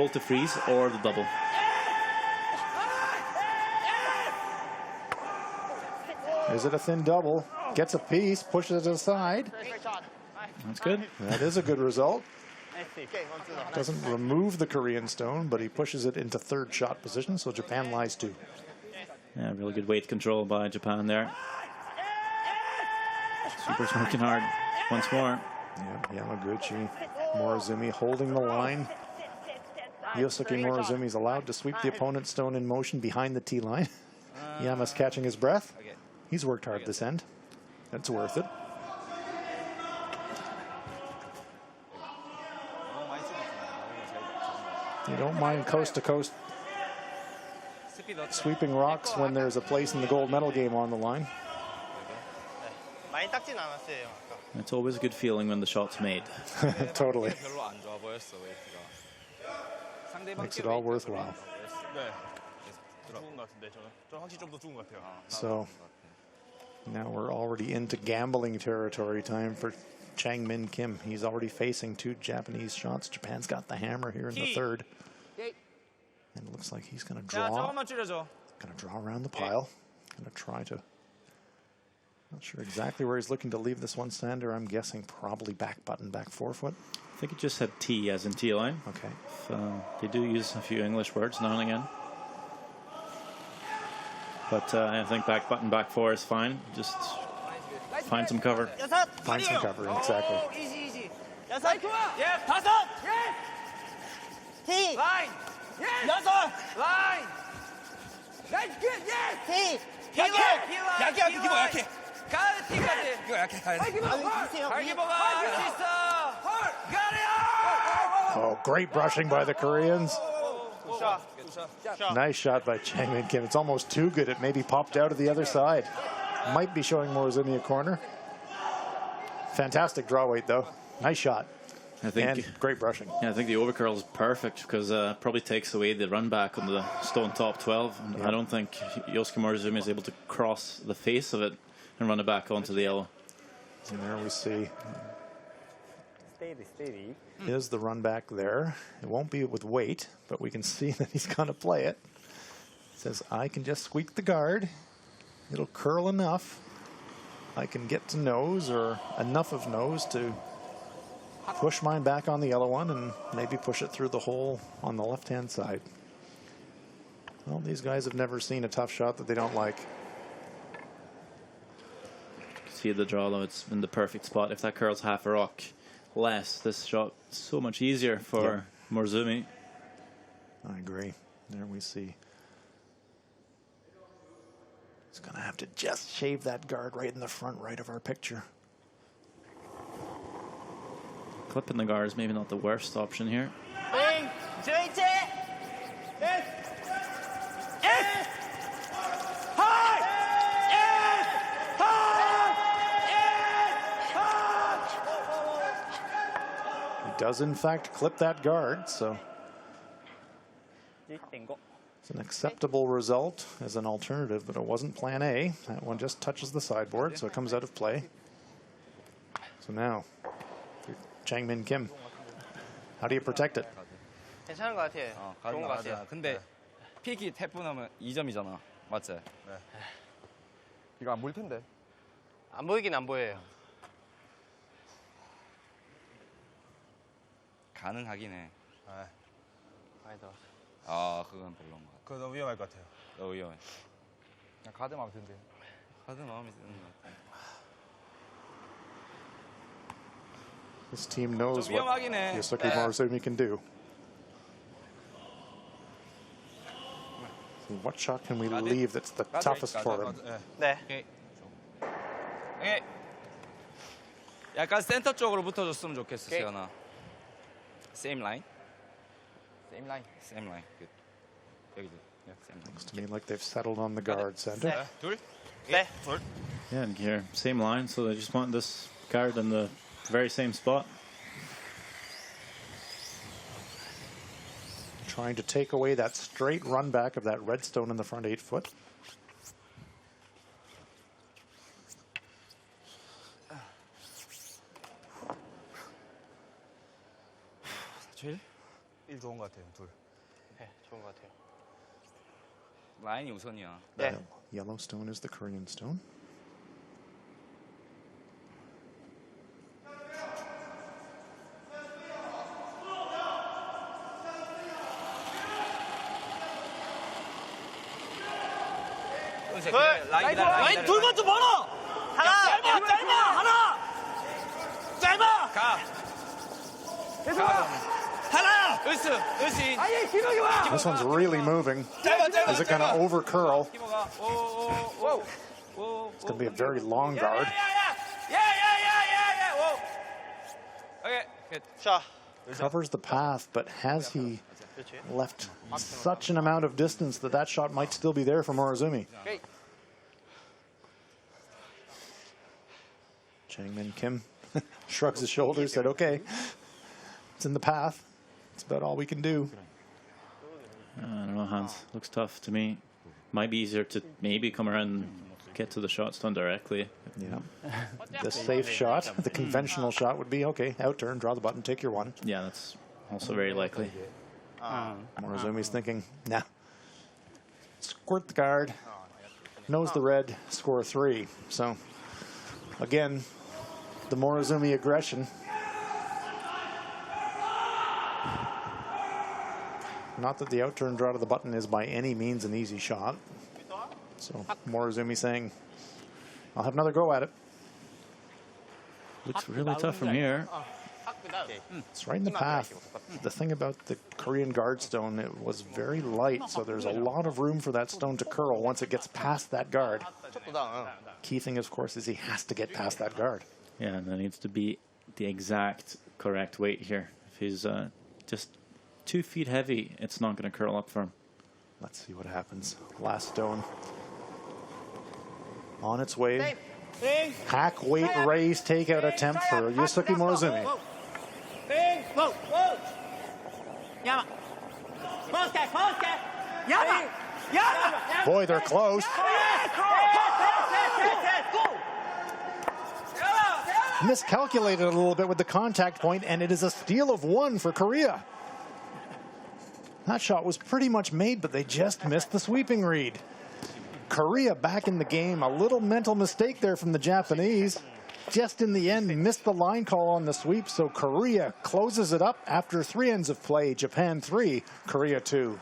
to freeze, or the double. Is it a thin double? Gets a piece, pushes it aside. That's good. That is a good result. Doesn't remove the Korean stone, but he pushes it into third shot position, so Japan lies 2. Yeah, really good weight control by Japan there. Super's working hard once more. Yeah, Yamaguchi, Morozumi holding the line. Yosuke Morozumi is allowed to sweep the opponent's stone in motion behind the tee line. Yama's catching his breath. He's worked hard this end. That's worth it. You don't mind coast-to-coast sweeping rocks when there's a place in the gold medal game on the line. It's always a good feeling when the shot's made. Totally. Makes it all worthwhile. So now we're already into gambling territory time for Changmin Kim. He's already facing 2 Japanese shots. Japan's got the hammer here in the third. And it looks like he's going to draw. Going to draw around the pile. Going to try to. Not sure exactly where he's looking to leave this one stander. I'm guessing probably back button, back 4 foot. I think it just said T as in T-line. Okay. They do use a few English words now and again. But I think back button, back 4 is fine. Just find some cover. Find some cover, exactly. Easy. Yeah, pass up. T. Line. Yes. Line. That's good. Yes. T. 약해. 기본 약해. 가야 돼, T까지. 이거 약해, 가야 돼. 갈기보가 할 수 있어. Oh, great brushing by the Koreans. Nice shot by Changmin Kim. It's almost too good. It maybe popped out of the other side. Might be showing Morozumi a corner. Fantastic draw weight, though. Nice shot. And great brushing. Yeah, I think the overcurl is perfect because probably takes away the run back on the stone top 12. And I don't think Yosuke Morozumi is able to cross the face of it and run it back onto the yellow. And there we see. Is the run back there. It won't be with weight, but we can see that he's going to play it. Says, I can just squeak the guard. It'll curl enough. I can get to nose or enough of nose to push mine back on the yellow one and maybe push it through the hole on the left-hand side. Well, these guys have never seen a tough shot that they don't like. See the draw, though. It's in the perfect spot. If that curls half a rock less, this shot is so much easier for Morozumi. I agree. There we see He's going to have to just shave that guard right in the front right of our picture. Clipping the guard is maybe not the worst option here. He does, in fact, clip that guard, so it's an acceptable result as an alternative, but it wasn't plan A. That one just touches the sideboard, so it comes out of play. So now, Changmin Kim, how do you protect it? 괜찮은 것 같아. 좋은 것 같아요. 맞아. 근데 픽이 태풍하면 2점이잖아. 맞지? 네. 이거 안 보일 텐데. 안 보이긴 안 보여요. 가능하긴 해. 아, 많이 들어. 아, 그건 별로인 것 같아. 그거 너무 위험할 것 같아요. 너무 위험해. 그냥 가드 마음 드는데. 하드 마음이 드는 것 같아. This team knows what 위험하긴 해. Yosuke Morozumi can do. So what shot can we leave that's the toughest for him? 네. 오케이. 약간 센터 쪽으로 붙어줬으면 좋겠어, 오케이. 세연아. Same line? 세임 라인. Same line. Good. 여기도. Yeah, same line. Looks to me like they've settled on the guard center. 둘? 네. 둘? Yeah, and here, same line, so they just want this guard in the very same spot. Trying to take away that straight run back of that redstone in the front 8 foot. 제일? 1 좋은 것 같아요. 둘. 네, 좋은 것 같아요. 라인이 우선이야. 네. Yellowstone is the Korean stone. 라인 둘만 좀 멀어! 하나! 하나! 짧아! 가! 하나! 으스! 아예 기록이 와! This one's really moving. 짧아! Is it going to over curl? 기모가 오! It's going to be a very long guard. 야야야야야야! 오! 오케이. 굿. 자. Covers the path, but has he left such an amount of distance that that shot might still be there for Morozumi? 오케이. Changmin Kim shrugs his shoulders, said, okay, it's in the path. It's about all we can do. I don't know, Hans. Looks tough to me. Might be easier to maybe come around and get to the shot stone directly. Yeah. The safe shot, the conventional shot would be, okay, out turn, draw the button, take your one. Yeah, that's also very likely. Morozumi's thinking, nah. Squirt the guard, nose the red, score 3. So, again, the Morozumi aggression. Not that the out turn draw to the button is by any means an easy shot. So Morozumi saying, I'll have another go at it. Looks really tough from here. It's right in the path. The thing about the Korean guard stone, it was very light, so there's a lot of room for that stone to curl once it gets past that guard. Key thing, of course, is he has to get past that guard. Yeah, and that needs to be the exact correct weight here. If he's just 2 feet heavy, it's not going to curl up for him. Let's see what happens. Last stone on its way. Hack weight raise takeout attempt for Yosuke Morozumi. Boy, they're close. Miscalculated a little bit with the contact point, and it is a steal of 1 for Korea. That shot was pretty much made, but they just missed the sweeping read. Korea back in the game. A little mental mistake there from the Japanese. Just in the end, missed the line call on the sweep, so Korea closes it up after 3 ends of play. Japan 3, Korea 2.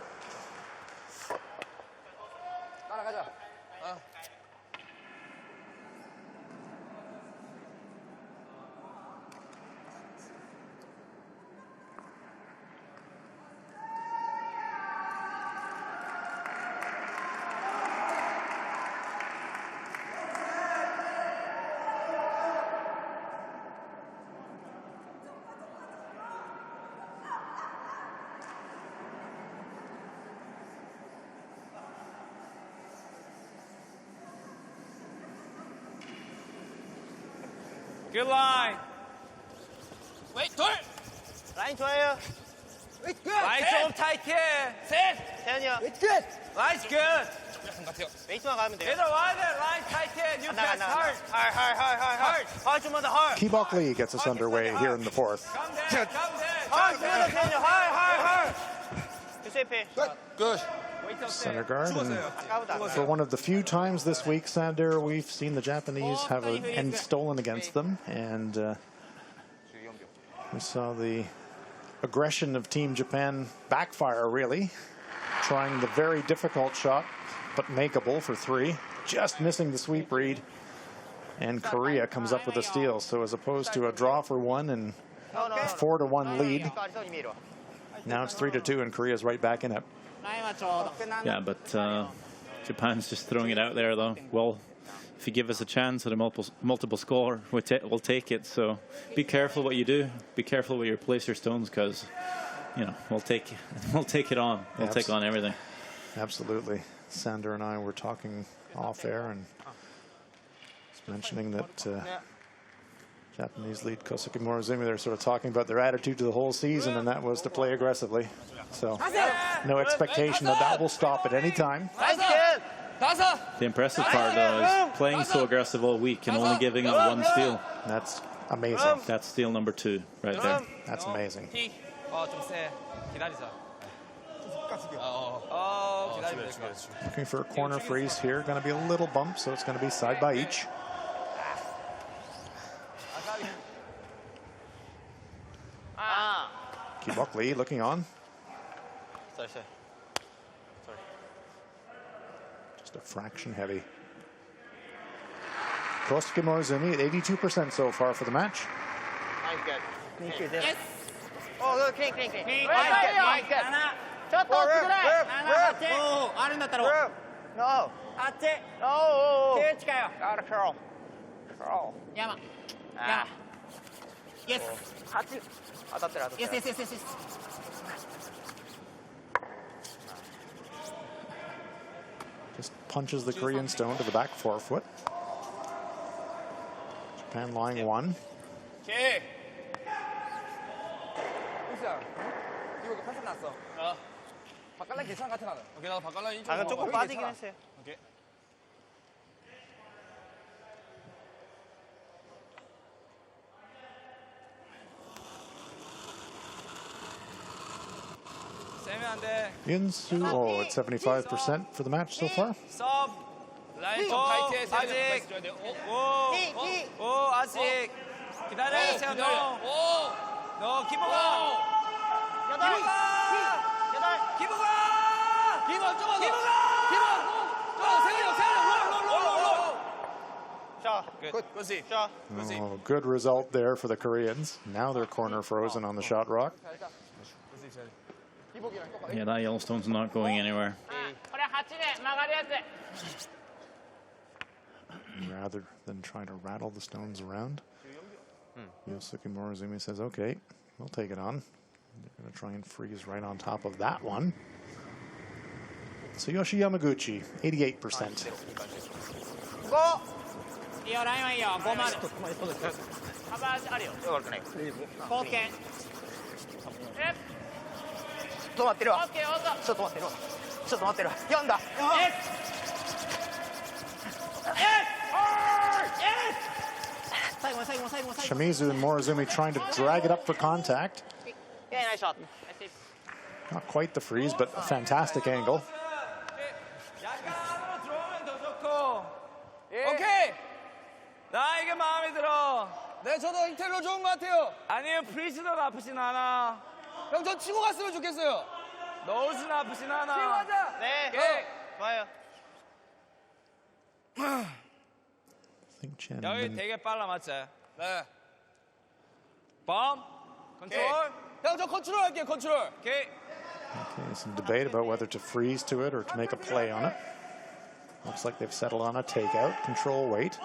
Good line. Wait, 둘. 라인 좋아요. Wait, good. 라인 좀 타이트해. 셋. 태현이 형. Wait, good. 라인's good. 웨이트만 가면 돼요. 얘들아 와야 돼. 라인 타이트해. New pass hard. 할 좀만 더 할. Kibok Lee gets us underway here in the fourth. Come there. Come there. 할 좀만 더 태현이 형. 할. 유세피. Good. Center guard. And 아까보다. for one of the few times this week, Sander, we've seen the Japanese have an end stolen against them. And we saw the aggression of Team Japan backfire, really. Trying the very difficult shot, but makeable for 3. Just missing the sweep read. And Korea comes up with a steal. So as opposed to a draw for 1 and a 4-1 lead, now it's 3-2 and Korea's right back in it. Yeah, but Japan's just throwing it out there, though. Well, if you give us a chance at a multiple score, we'll take it. So be careful what you do. Be careful where you place your stones, because we'll take it on. We'll take on everything. Absolutely. Sander and I were talking off air and mentioning that Japanese lead Kosuke Morozumi, they're sort of talking about their attitude to the whole season, and that was to play aggressively. So no expectation that will stop at any time. The impressive part, though, is playing so aggressive all week and only giving up 1 steal. That's amazing. That's steal number 2 right there. That's amazing. 좀 세. 기다리자. 기다리면 될 거야. Looking for a corner freeze here. Going to be a little bump, so it's going to be side by each. Kibok Lee looking on. Just a fraction heavy. Kosuke Morozumi at 82% so far for the match. Yes. Oh, good, clean. ちょっと少ないあるんだったら No. あっち No. 手近いよ Gotta curl. 山 Yes 当たってる。 Yes Just punches the Korean stone to the back forefoot. Japan lying 1. 오케이. 호수야, 이거 판단 났어. 바깥라인 괜찮은 것 같아 나는. 오케이, 나도 바깥라인 인정. 방금 조금 빠지긴 했어요. 오케이. 세면 안 돼. Yunsu, oh, at 75% for the match so far. 썸. 라인 좀 타이트해. 아직. 오, 아직. 기다려, 세현 너. 너 기모가. 기모 좀 Oh, good result there for the Koreans. Now they're corner frozen on the shot rock. Yeah, that Yellowstone's not going anywhere. これ8で曲がるやつ Rather than trying to rattle the stones around, Yosuke Morozumi says, okay, we'll take it on. They're going to try and freeze right on top of that one. Tsuyoshi Yamaguchi, 88%. いいよラインはいいよ5まで幅あるよ貢献ちょっと待ってるわ。 オッケーオートちょっと待ってるわ。ちょっと待ってるわ。読んだ。Shimizu and Morozumi trying to drag it up for contact. Yeah, nice shot. Not quite the freeze, but a fantastic angle. 오케이. 나 이게 마음에 들어. 네, 저도 인텔로 좋은 것 같아요. 아니요, 프리즈너가 아프진 않아. 형, 저 치고 갔으면 좋겠어요. 노즈는 아프진 않아. 치고 가자. 네. 오케이. 좋아요. I think Chen 여기 되게 빨라, 맞지? 네. 범. 컨트롤. 형, 저 컨트롤 할게요, 컨트롤. 오케이. Okay, some debate about whether to freeze to it or to make a play on it. Looks like they've settled on a takeout. Control weight.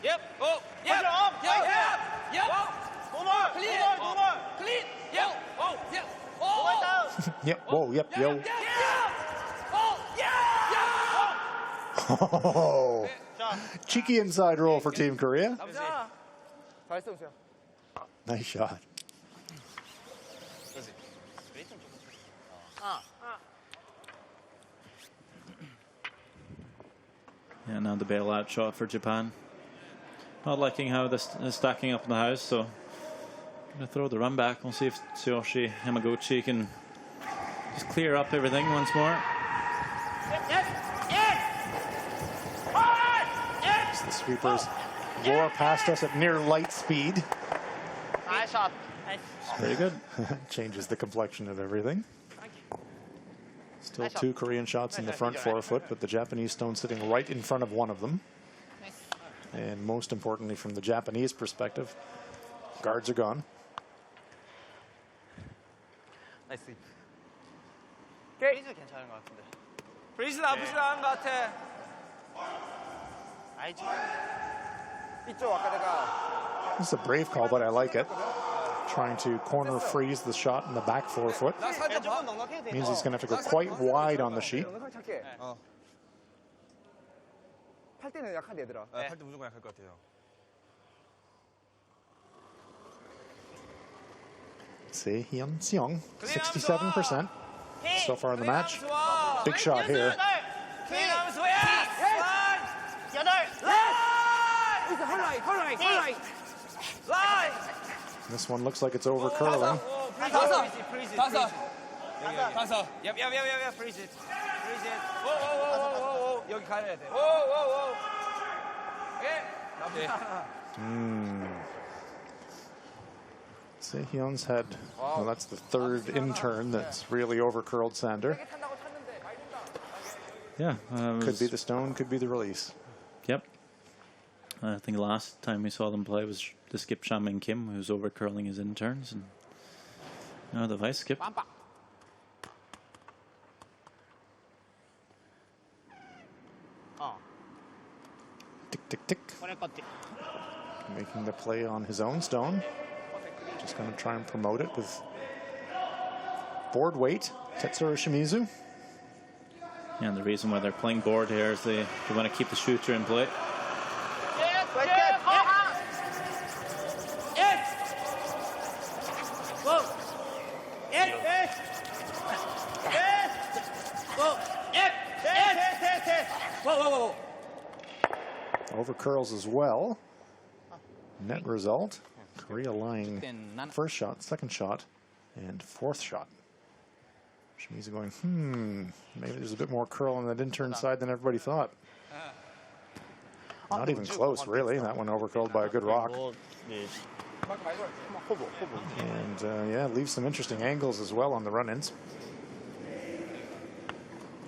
Yep. Oh. Yep. Yep. Yep. Yep. Clean. Clean. Yep. Oh. Yep. Yep. Whoa. Yep. Yo. Oh, cheeky inside roll for Team Korea. 잘했어, 우수야. Nice shot. Yeah, now the bailout shot for Japan. Not liking how this is stacking up in the house, so gonna throw the run back. We'll see if Tsuyoshi Hamaguchi can just clear up everything once more. As the sweepers roar past us at near light speed. Nice shot. Very good. Changes the complexion of everything. Still 2 Korean shots in the front forefoot, but the Japanese stone sitting right in front of one of them. And most importantly, from the Japanese perspective, guards are gone. 나이스. 프리즈 괜찮은 것 같은데. 프리즈 나쁘지 않은 것 같아. 알지. 이쪽 아까 내가 This is a brave call, but I like it. Trying to corner freeze the shot in the back forefoot. 나 살짝 봐. 조금 넉넉해도 돼. Means he's going to have to go quite wide on the sheet. 영상 찾게. 팔 때는 약한데 얘들아. 팔때 무조건 약할 것 같아요. Hyun Seong, 67% so far in the match. Big shot here. This one looks like it's over curling. 다섯. 얍. 프리즈. 오. 여기 가야 돼. 오. 예. Hyun's had, well, that's the third intern that's really over curled Sander. Yeah. Could be the stone, could be the release. Yep. I think last time we saw them play was the skip Shamin Kim, who was over curling his interns, and now the vice skip. Tick, tick. Making the play on his own stone. Just going to try and promote it with board weight. Tetsuro Shimizu. Yeah, and the reason why they're playing board here is they want to keep the shooter in play. Over curls as well. Net result, Korea lying first shot, second shot, and fourth shot. Shimizu going, maybe there's a bit more curl on that intern side than everybody thought. Not even close, really. That one over curled by a good rock. And yeah, leaves some interesting angles as well on the run-ins.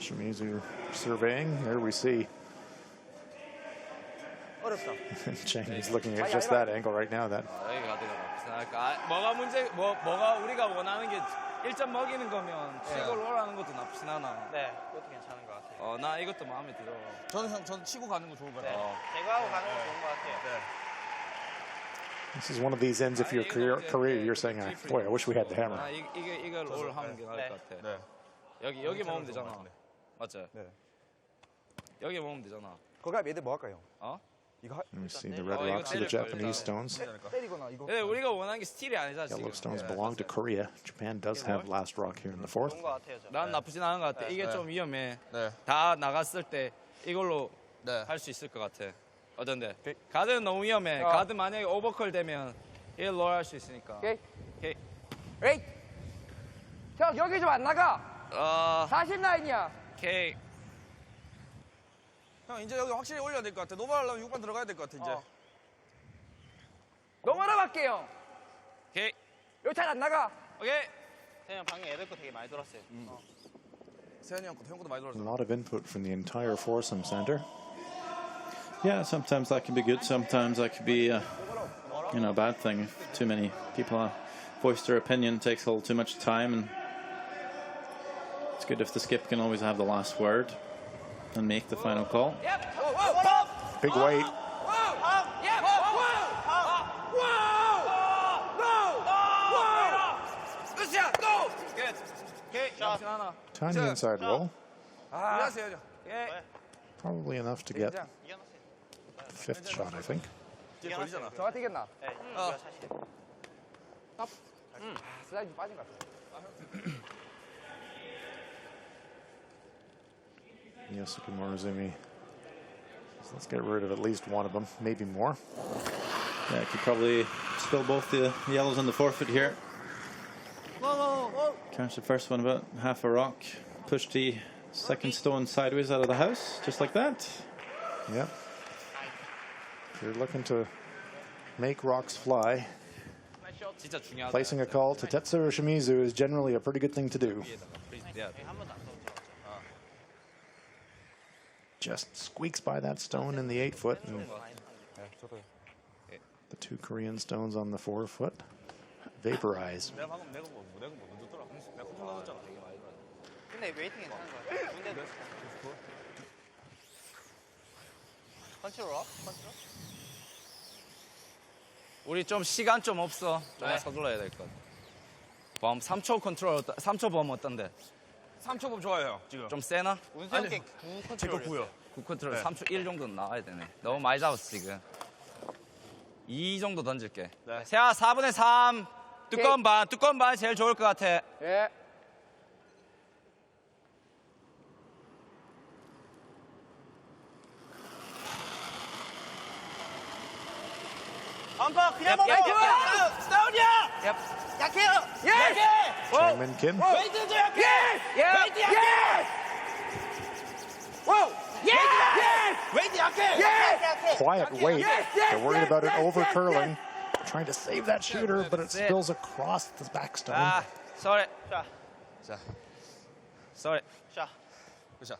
Shimizu surveying, there we see. Chang is looking at just that angle right now. That 뭐가 우리가 원하는 게 1점 먹이는 거면 치고 롤하는 것도 나쁘진 않아. 네, 그것도 괜찮은 것 같아요. 나 이것도 마음에 들어. 저는 치고 가는 거 좋을 것 같아요. 제거하고 가는 건 좋은 것 같아요. this is one of these ends. If you're Korea, you're saying, boy, I wish we had the hammer. 이게 롤 하는 게 나을 것 같아. 네. 여기 먹으면 되잖아. 맞지? 네. 여기 먹으면 되잖아. 거기 얘들 뭐 할까요? 이거 Let me see the red rocks are the Japanese stones. 때리거나 이거. 네, 우리가 원하는 게 스틸이 아니잖아 지금. Yellow stones belong to Korea. Japan does have last rock here in the fourth. 좋은 것 같아요, 저. 난 나쁘진 않은 것 같아. 이게 좀 위험해. 네. 다 나갔을 때 이걸로 네. 할 수 있을 것 같아. 어떤데? 가드는 너무 위험해. 가드 만약에 오버컬 되면 이걸 롤 할 수 있으니까. 오케이. 오케이. 에이. 형 여기 좀 안 나가. 40 라인이야. 오케이. 형 이제 여기 확실히 올려야 될 것 같아. 노발하려면 6번 들어가야 될 것 같아 이제. 넘어라 갈게요. 오케이. 여기 잘 안 나가. 오케이. 그냥 방금 애들 거 되게 많이 들었어요. 세현이 형 것도 많이 A 들어왔어. lot of input from the entire foursome center. Yeah, sometimes that can be good. Sometimes that could be, a bad thing. If too many people voice their opinion, takes a little too much time, and it's good if the skip can always have the last word and make the final call. Big weight. 끝이야. 고! Tiny inside roll. 일어나세요. Probably enough to get fifth shot, I think. 뒤에 걸리잖아. 저가 뛰겠나? 어. 슬라이드 빠진 것 같아. Yosuke Morozumi. So let's get rid of at least one of them, maybe more. Yeah, could probably spill both the yellows and the forfeit here. Catch the first one about half a rock. Push the second stone sideways out of the house, just like that. Yep. If you're looking to make rocks fly, 진짜 중요하다. placing a call to Tetsuro Shimizu is generally a pretty good thing to do. Just squeaks by that stone in the 8-foot, and the 2 Korean stones on the 4-foot vaporize. 내가 방금 내가 먼저 줬더라. 내가 컨트롤 넣었잖아. 근데 웨이팅 괜찮은 것 같아. 문제도 컨트롤 업? 컨트롤? 우리 좀 시간 좀 없어. 좀만 서둘러야 될 것 같아. 범 3초 컨트롤 3초 범 어떤데? 3초 범 좋아요. 지금. 좀 세나? 운수 형께 9 컨트롤. 제거 9요. 9 컨트롤 3초 1 정도는 나와야 되네. 너무 많이 잡았어 지금. 2 정도 던질게. 네. 자, 4분의 3. 두꺼운 반 제일 좋을 것 같아. 예. 벙커 그냥 벙커. 다운이야. 약해요. 약해. Changmin Kim. 웨이트 좀 약해. 웨이트 약해. 웨이트 약해. Quiet weight. They're worried about it over curling. Trying to save that shooter, but it spills across the back stone. 아, sorry. 자. 자. sorry. 자. 그렇죠.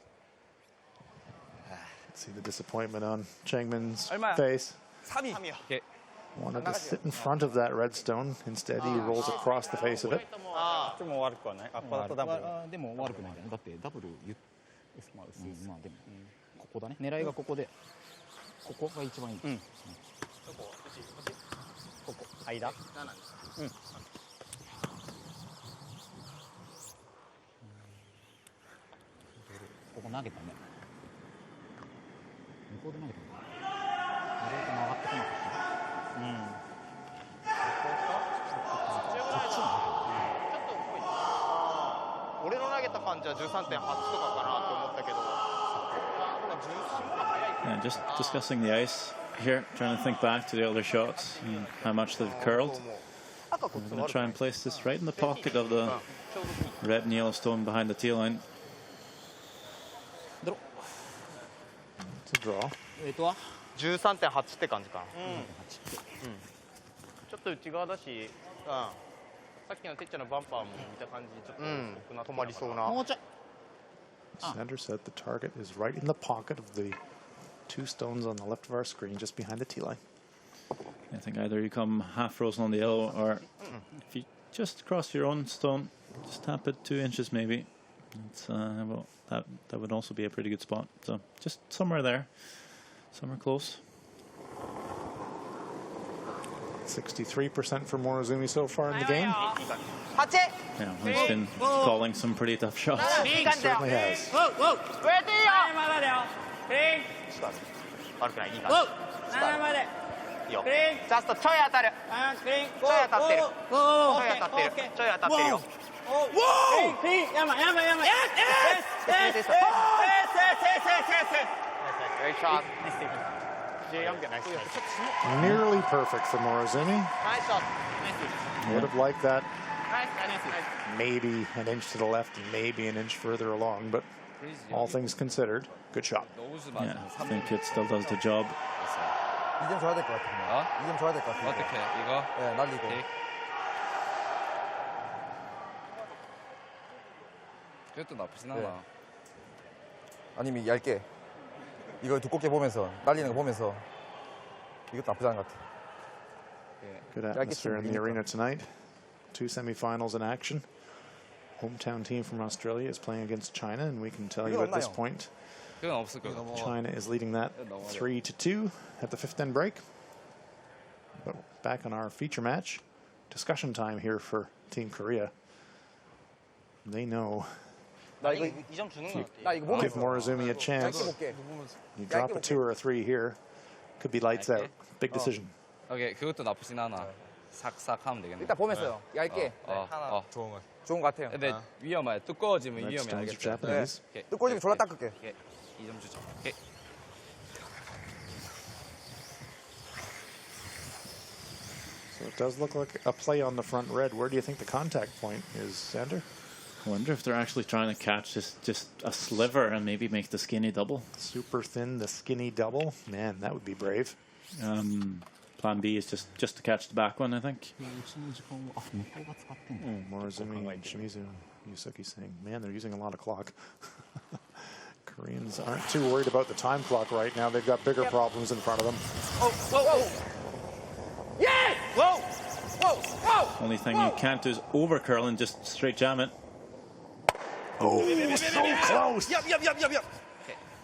See the disappointment on Changmin's 얼마야? face. 3위. 오케이. Wanted to sit in front of that red stone. Instead, he rolls across the face of it. でも悪くはない。アッパーとダブル。でも悪くないんじゃない。だってダブルまあ薄いまあでもここだね。狙いがここでここが一番いい。ここ間。ここ投げたね。向こうで投げたね。意外と曲がってこなかった。俺の投げた感じは 13.8 とかかなと思ったけど。Yeah, just discussing the ice here, trying to think back to the other shots and how much they've curled. I'm going to try and place this right in the pocket of the red and yellow stone behind the tee line. It's a draw. 13.8 って感じかな。ちょっと内側だし、さっきのてっちゃんのバンパーも見た感じちょっと奥な止まりそうな。もうちょい。 Sander said the target is right in the pocket of the 2 stones on the left of our screen, just behind the tee line. I think either you come half frozen on the yellow, or if you just cross your own stone, just tap it 2 inches maybe. It's, well, that would also be a pretty good spot. So just somewhere there, somewhere close. 63% for Morozumi so far in the game. Yeah, he's been calling some pretty tough shots. He certainly has. まだだよ。クリーン。悪くない、いい感斜めまで。じ。いいよ。クリーン。ジャストちょい当たる。クリーン。ちょい当たってる。ちょい当たってる。ちょい当たってるよ。クリーン。やばい。Great shot. Nearly perfect for Morozumi. Nice shot. Would have liked that maybe an inch to the left and maybe an inch further along, but all things considered, good shot. Yeah, I think it still does the job. 2점 줘야 될 것 같아. 2점 줘야 될 것 같아. 어떻게 이거? 네, 날리고. 그것도 나쁘진 않아. 네. 아니면 얇게. 이거 두껍게 보면서 날리는 거 보면서 이것도 나쁘지 않은 것 같아. Good atmosphere in the arena tonight. 2 semifinals in action. Hometown team from Australia is playing against China, and we can tell you at this point, 그건 없을 거야. China is leading that 3-2 at the 5th end break. But back on our feature match, discussion time here for Team Korea. They know 나 이거 2점 주는 거 같아. 나 이거 보면서. Give Morozumi a 얇게 chance. 볼게. You drop a 2 or a 3 here. Could be lights out. Big decision. 오케이, 그것도 나쁘진 않아. 싹싹 하면 되겠네. 일단 보면서요. 얇게. 하나. 좋은 것 같아요. 근데 위험해. 두꺼워지면 Next 위험해. stones are 알겠죠? Japanese. 오케이. 뚜껑 졸라 닦을게. 오케이. 2점 주죠. 오케이. So it does look like a play on the front red. Where do you think the contact point is, Sander? I wonder if they're actually trying to catch just a sliver and maybe make the skinny double. Super thin, the skinny double. Man, that would be brave. Plan B is just to catch the back one, I think. Morozumi and Shimizu Yusuke saying, man, they're using a lot of clock. Koreans aren't too worried about the time clock right now. They've got bigger problems in front of them. Yes! Whoa! Whoa! Whoa! Only thing you can't do is over curl and just straight jam it. Oh, so close. Yep.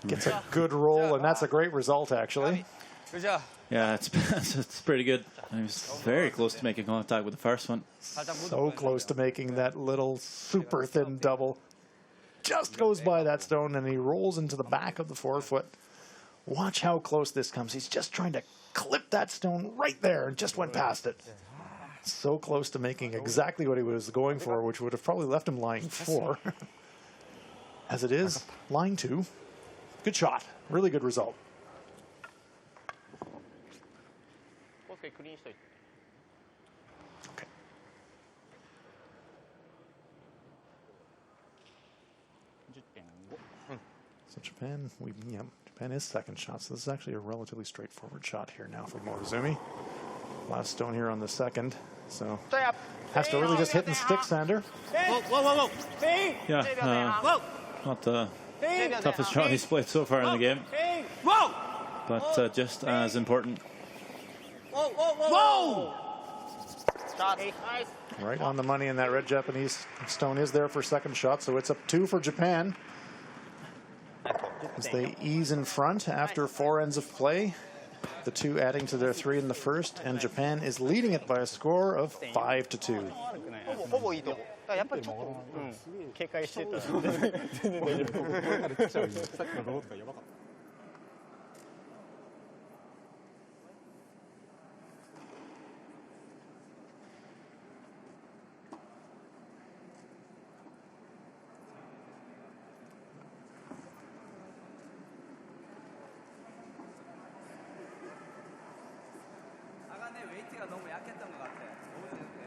Gets a good roll, and that's a great result, actually. Good job. Yeah, it's pretty good. He was very close to making contact with the first one. So close to making that little super thin double. Just goes by that stone, and he rolls into the back of the forefoot. Watch how close this comes. He's just trying to clip that stone right there and just went past it. So close to making exactly what he was going for, which would have probably left him lying 4. As it is, lying 2. Good shot. Really good result. Okay. So Japan, Japan is second shot. So this is actually a relatively straightforward shot here now for Morozumi. Last stone here on the second. So has to really just hit and stick, Sander. Whoa. Yeah, not the toughest shot he's played so far in the game, but just as important. Whoa! Right on the money, and that red Japanese stone is there for second shot. So it's up 2 for Japan as they ease in front after 4 ends of play. The 2 adding to their 3 in the first, and Japan is leading it by a score of 5-2. ほぼいいとこ。だからやっぱりちょっと、警戒してた。웨이트가 너무 약했던 것 같아. 너무 좋은데.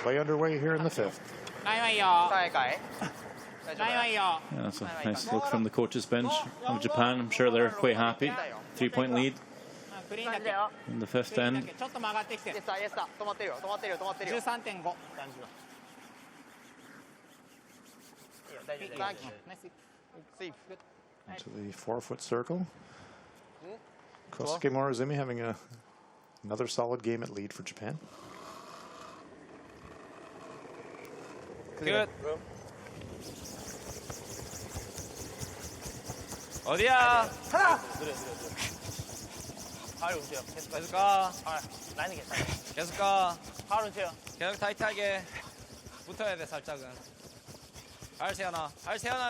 Play underway here in the 5th. Yeah, that's a nice look from the coach's bench of Japan. I'm sure they're quite happy. 3-point lead in the 5th end. 止まってるよ。13.5。Into the 4-foot circle. Kosuke Morozumi having another solid game at lead for Japan. Good. 어디야? 하나. 계속 가. 라인은 괜찮아. 계속 가. 바로 주세요. 계속 타이트하게 붙어야 돼 살짝은.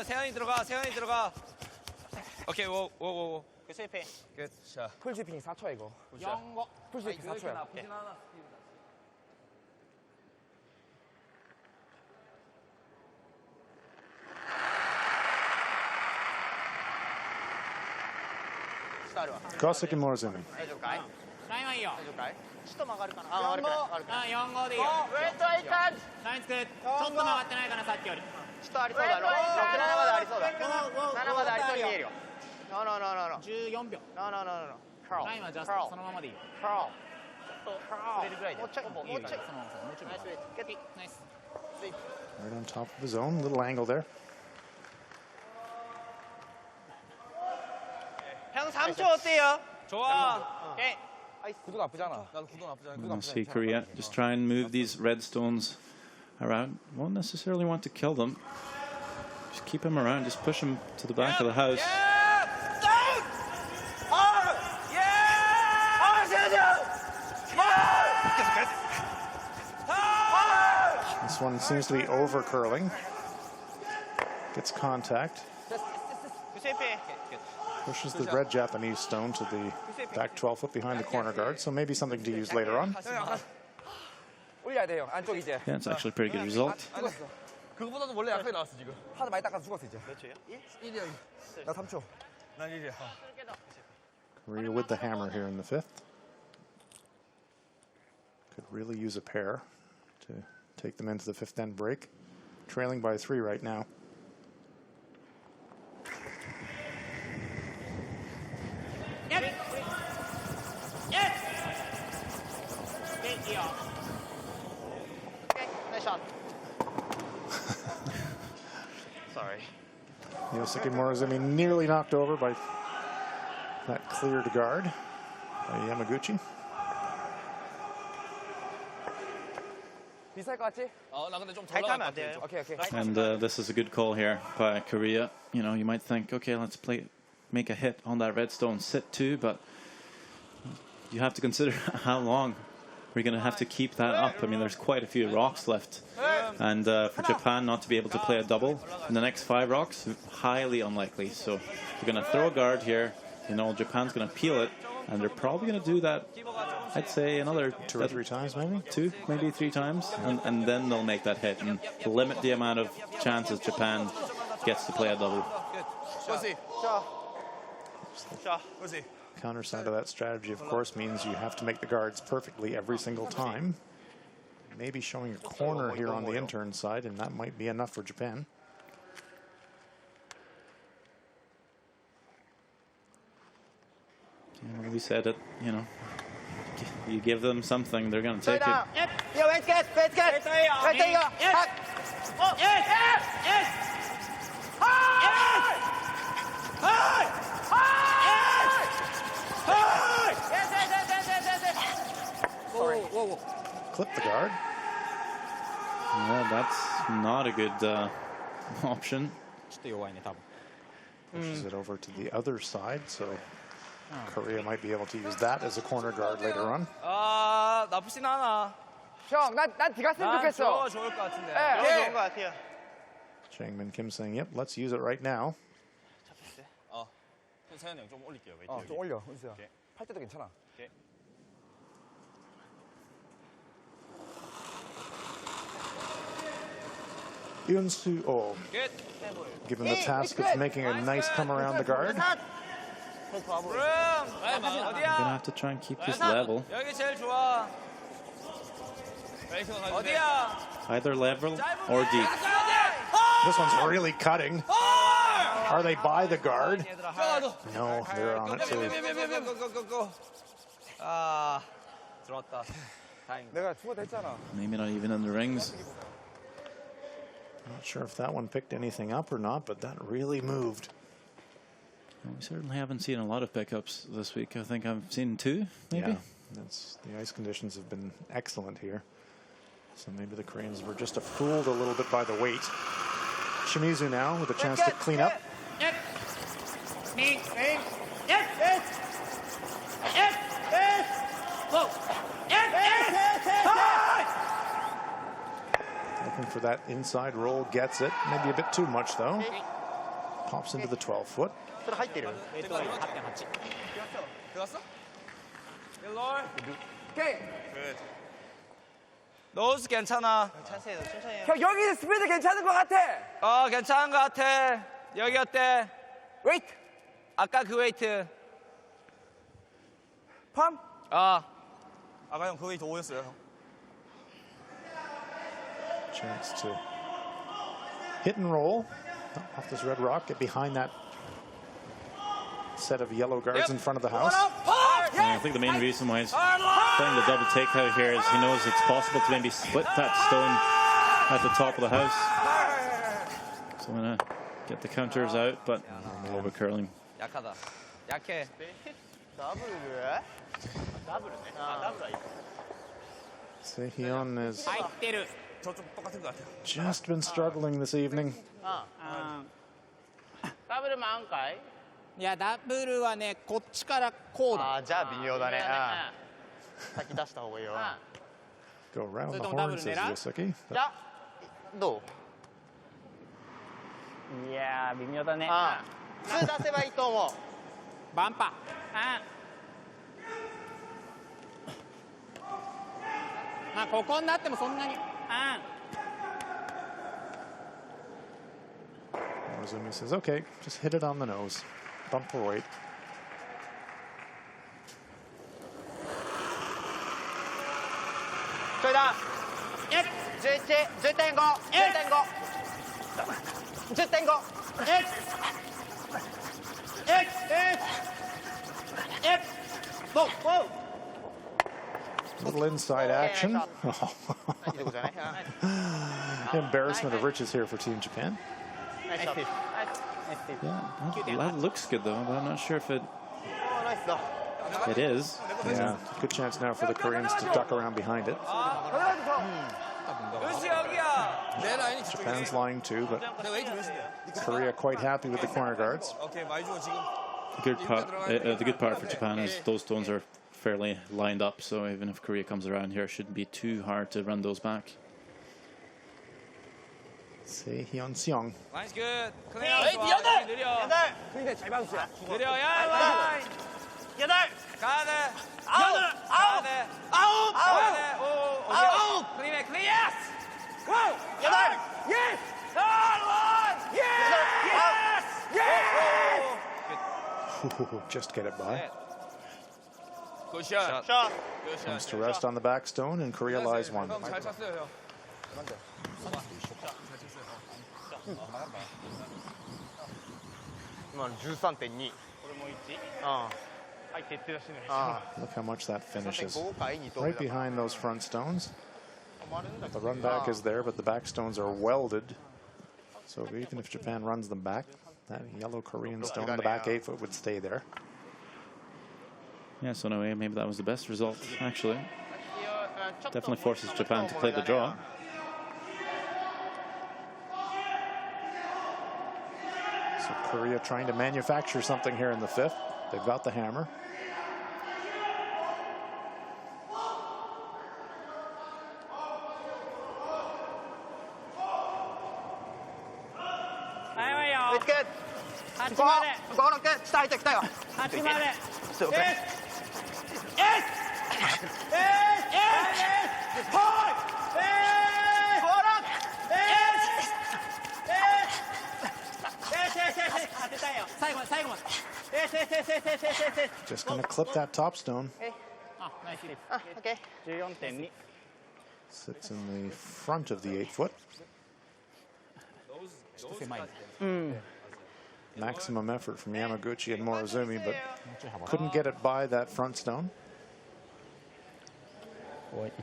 세현이 들어가. 오케이 오. 그 스위핑. 끝. 자. 풀 스위핑 4초야 이거. 영거. 풀 스위핑 4초야. 나쁘진 않아. Kosuke Morozumi. 大丈夫かい？ラインはいいよ。大丈夫かい？ちょっと曲がるかな。あ、悪くない。悪くない。 4号でいいよ。ウェイトイタッチ。ライン作る。ちょっと曲がってないかな、さっきより。ちょっとありそうだろ。6、7までありそうだ。7までありそうに見えるよ。No. 14秒。 No. ラインはジャストそのままでいいよ。触れるぐらいで。もうちょい。そのままもうちょい。ナイス。ゲッティ。ナイス。 Right on top of his own. Little angle there. 3초 어때요? 좋아. 오케이. 구도 나쁘지 않아. 나도 구도 나쁘지 않아. 구도 We'll 나쁘지 see 않아. Korea just try and move these red stones around. Won't necessarily want to kill them. Just keep them around. Just push them to the back of the house. This one seems to be over curling. Gets contact. Pushes the red Japanese stone to the back 12 foot behind the corner guard. So maybe something to use later on. 올려야 돼, 형. 안쪽 이제. Yeah, it's actually a pretty good result. 그거보다도 원래 약하게 나왔어, 지금. 하도 많이 닦아서 죽었어, 이제. 몇 초요? 1이야. 나 3초. 난 1이야. Korea with the hammer here in the 5th. Could really use a pair to take them into the 5th end break. Trailing by 3 right now. Nice shot. Sorry. Yosuke Morozumi nearly knocked over by that cleared guard by Yamaguchi. 비쌀 것 같지? 나 근데 좀 잘 타면 안 돼요. 오케이, 오케이. And this is a good call here by Korea. You know, you might think, okay, let's make a hit on that redstone sit too, but you have to consider how long we're going to have to keep that up. I mean, there's quite a few rocks left. And for Japan not to be able to play a double in the next 5 rocks, highly unlikely. So you're going to throw a guard here. You know, Japan's going to peel it. And they're probably going to do that, I'd say, another 2 or 3 times, maybe? 2, maybe 3 times. And then they'll make that hit and limit the amount of chances Japan gets to play a double. Counterside of that strategy, of course, means you have to make the guards perfectly every single time. Maybe showing a corner here on the intern side, and that might be enough for Japan. Yeah, we said it, you know, you give them something, they're going to take it. Yo, let's get. Let's take it. Clip the guard. Yeah, that's not a good option. ちょっと弱いね、多分。 Pushes it over to the other side, so Korea might be able to use that as a corner guard later on. 나쁘진 않아. 형, 난 들어갔으면 좋겠어. 좋을 것 같은데. 좋은 것 같아요. Changmin Kim saying, yep, let's use it right now. 세현이 형 좀 올릴게요. 좀 올려, 은수야. 팔 때도 괜찮아. Yoon-soo Oh, given the task of making a nice come around the guard. You're going to have to try and keep this level. 여기 제일 좋아. 어디야? Either level or deep. This one's really cutting. Are they by the guard? No, they're on it too. 들어왔다. 내가 죽어도 했잖아. Maybe not even in the rings. Not sure if that one picked anything up or not, but that really moved. Well, we certainly haven't seen a lot of pickups this week. I think I've seen 2, maybe. Yeah, the ice conditions have been excellent here. So maybe the Koreans were just fooled a little bit by the weight. Shimizu now with a chance to clean up. Looking for that inside roll, gets it. Maybe a bit too much though. Pops into the 12 foot. それ入ってる。8.8. 들어갔어? 오케이. 노즈 괜찮아. 찬스해요. 천천히 해요. 형, 여기는 스피드 괜찮은 것 같아. 괜찮은 것 같아. 여기 어때? 웨이트. 아까 그 웨이트. 팜. 아까 형 그 웨이트 5였어요. Chance to hit and roll off this red rock, get behind that set of yellow guards in front of the house. Yeah, I think the main reason why he's playing the double takeout here is he knows it's possible to maybe split that stone at the top of the house. So I'm going to get the counters out, but over curling. 약하다. 약해. 더블? 더블네. 더블 아이. Sehyun has 入ってる 저쪽 똑같은 것 같아요. just been struggling this evening. ダブルもあんかいいやダブルはねこっちからこうだあーじゃあ微妙だね。先出した方がいいよ。 Go around the それとも horn, ダブル says 狙う Yosaki. じゃあどう？いやー微妙だね普通出せばいいと思う。バンパまあここになってもそんなに Morozumi says, okay, just hit it on the nose. Bump for weight. ちょいだ。11、10.5、10.5、10.5。Little inside action. Embarrassment of riches here for Team Japan. Yeah, that looks good though, but I'm not sure if it is. Yeah, good chance now for the Koreans to duck around behind it. 내 라인이 Japan's lying too, but 내 웨이트 몇인데? Korea quite happy with the corner guards. 오케이 많이 주고 지금. The good part for Japan is those stones are fairly lined up, so even if Korea comes around here, it shouldn't be too hard to run those back. Sehyun Seong. 라인's good. 클리어. 웨이트 여덟! 느려. 근데 잘 받으세요. 느려. 야 라인. 여덟! 가야 돼. 아홉! 가야 돼. 아홉! 가야 돼. 오. 아홉! 클리어. 클리어. 고! 여덟! 예스. 원. 예스. Just get it by. 굿샷. 샷! Comes to rest on the back stone, and Korea lies one. 잘 찼어요, 형.今の13.2。はい徹底だしね Look how much that finishes. 5回2投 Right behind those front stones. The run back is there, but the back stones are welded. So even if Japan runs them back, that yellow Korean stone in the back 8 foot would stay there. Yeah, so in a way, maybe that was the best result, actually. Definitely forces Japan to play the draw. So Korea trying to manufacture something here in the 5th. They've got the hammer. It's good. 8まで5、6、下入ってきたよ。 8までちょっと待って当てたいよ最後まで最後まで Just going to clip that top stone. あナイスリーあ、オッケー。 14.2 Sits in the front of the 8 foot. Maximum effort from Yamaguchi and Morozumi, but couldn't get it by that front stone.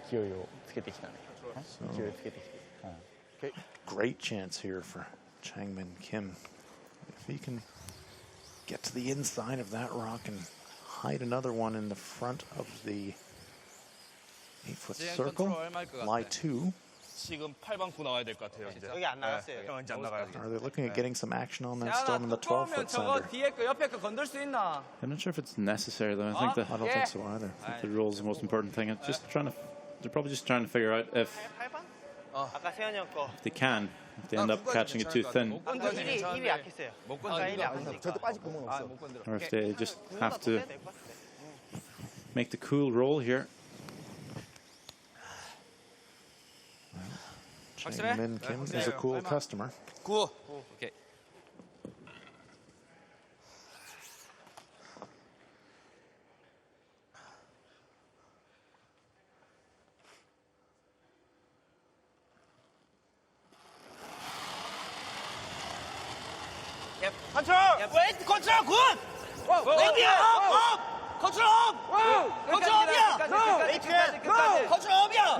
勢いをつけてきたね。勢いつけてきて。 Great chance here for Changmin Kim. If he can get to the inside of that rock and hide another one in the front of the 8-foot circle, lie 2. 지금 8번 9 나와야 될 것 같아요. 이제. 여기 안 나갔어요. 형 이제 안 나가요. Are they looking at getting some action on that 야, stone in the 12-foot 저거 center? 뒤에 거 옆에 거 건들 수 있나? I'm not sure if it's necessary, though. I think I don't think so either. I think the rule is the most important thing. It's just trying to, they're probably just trying to figure out if 赤セヨニョン거. they can, if they end up catching it too thin, 입이 약했어요. 못 건드려. 절대 빠질 구멍은 없어. 못 건드려. or if they just have to make the cool roll here. Changmin Kim is a cool customer. 9. 오케이. 컨트롤! 웨이트 컨트롤 굿! 웨이트야 업! 컨트롤 업! 컨트롤 업이야! 웨이트까지 끝까지. 컨트롤 업이야!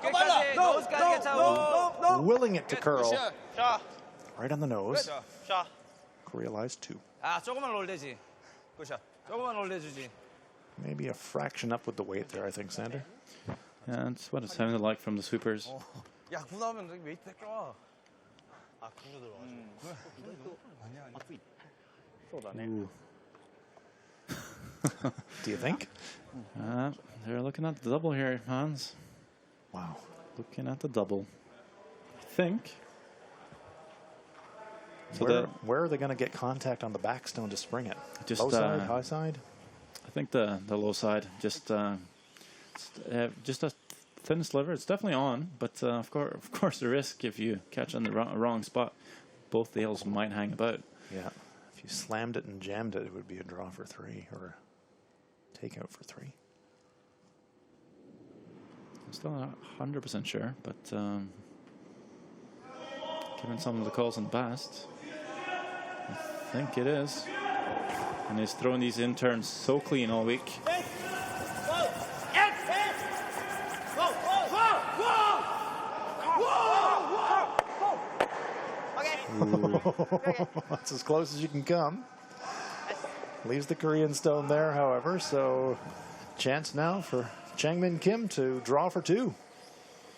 더 빨라! 노스까지 괜찮고. Willing it to curl. 자, Right on the nose. 자. Korea lies 2. 아 조금만 롤 되지. 굿샷. 조금만 올려주지. Maybe a fraction up with the weight there, I think, Sander. Yeah, that's what it sounded like from the sweepers. 야, 구 나오면 여기 웨이트 껴. 아, 강조 들어가지고. 아니야. そうだね。 Ooh. Do you think? They're looking at the double here, Hans. Wow. Looking at the double. I think. So Where are they going to get contact on the backstone to spring it? Just, Low side, high side? I think the low side, just a thin sliver. It's definitely on, but of course the risk if you catch on the wrong spot, both nails might hang about. Yeah. If you slammed it and jammed it, it would be a draw for 3 or a takeout for 3. I'm still not 100% sure, but given some of the calls in the past, I think it is. And he's throwing these in turns so clean all week. That's as close as you can come. Leaves the Korean stone there, however, so chance now for Changmin Kim to draw for 2.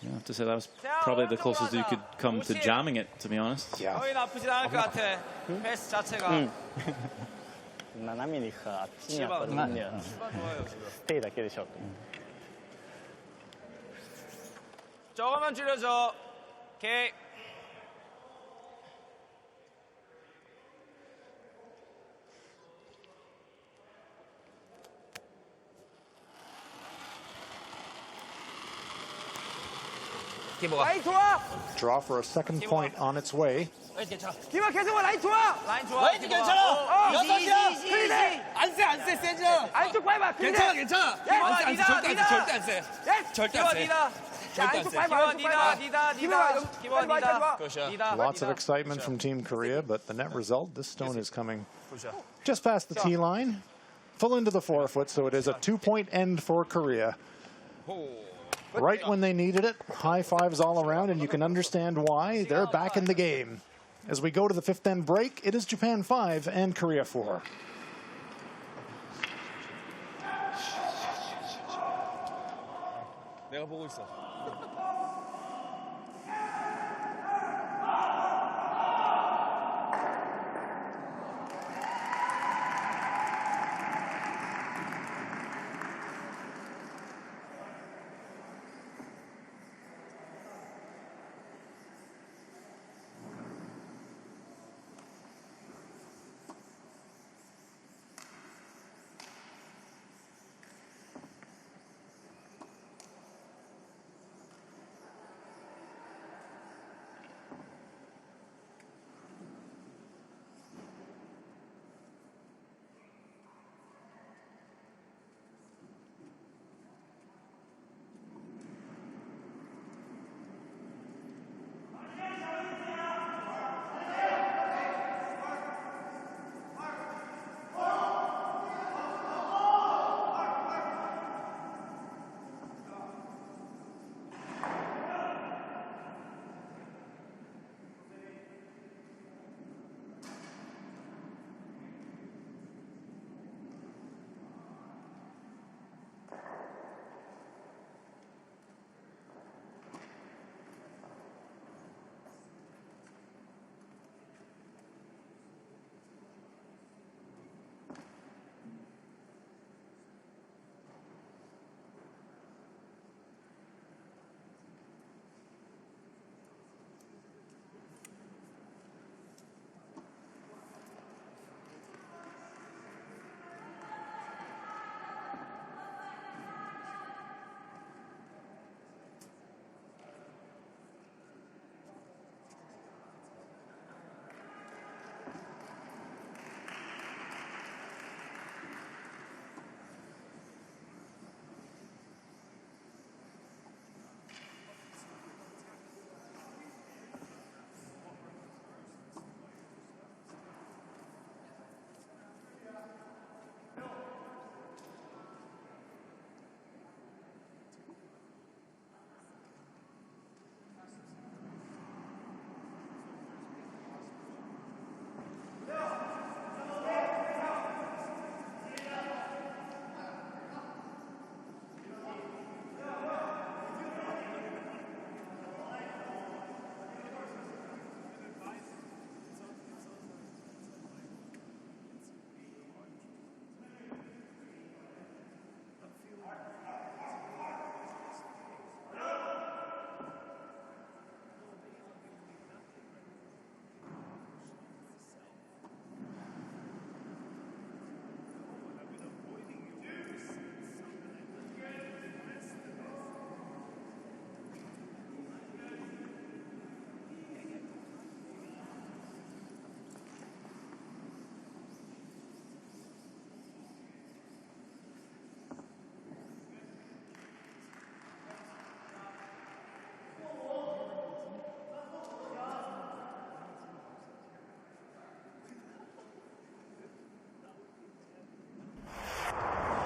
Yeah, I have to say that was probably the closest you could come to jamming it, to be honest. Yeah. 거의 나쁘진 않을 것 같아. 패스 자체가. 7ミリかあっちに当たる分にはステイだけでしょう。 조금만 줄여줘. 오케이. 라인 좋아. Draw for a second point on its way. 기마 계속 와. 라인 좋아. 라인 좋아. 라인 괜찮아. 여섯이야. 클리네. 안세 세죠. 안쪽 밟아. 괜찮아. 안세 절대 안 세. 절대 안 세. 안쪽 밟아. 니다. Lots of excitement from Team Korea, but the net result, this stone is coming just past the tee line, full into the 4-foot, so it is a 2-point end for Korea. Right when they needed it, high fives all around, and you can understand why. They're back in the game. As we go to the 5th end break, it is Japan 5 and Korea 4. 내가 보고 있어.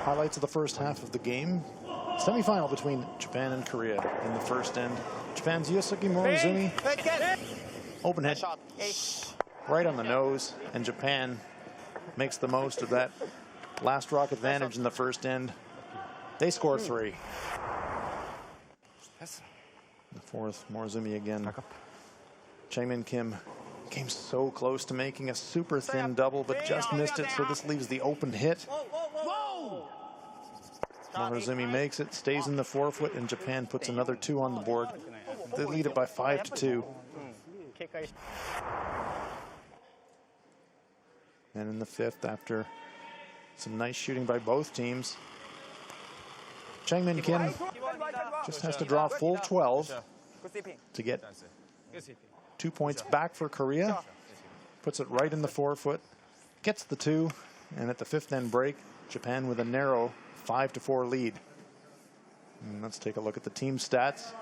Highlights of the first half of the game. Semi-final between Japan and Korea in the first end. Japan's Yosuke Morozumi. Open hit. Right on the nose. And Japan makes the most of that last rock advantage in the first end. They score 3. The fourth, Morozumi again. Jaemin Kim came so close to making a super thin double, but just missed it, so this leaves the open hit. Morozumi makes it, stays in the forefoot, and Japan puts another 2 on the board. They lead it by 5-2. And in the fifth, after some nice shooting by both teams, Jaemin Kim just has to draw full 12 to get 2 points back for Korea. Puts it right in the forefoot, gets the 2, and at the fifth end break, Japan with a narrow 5-4 lead. And let's take a look at the team stats.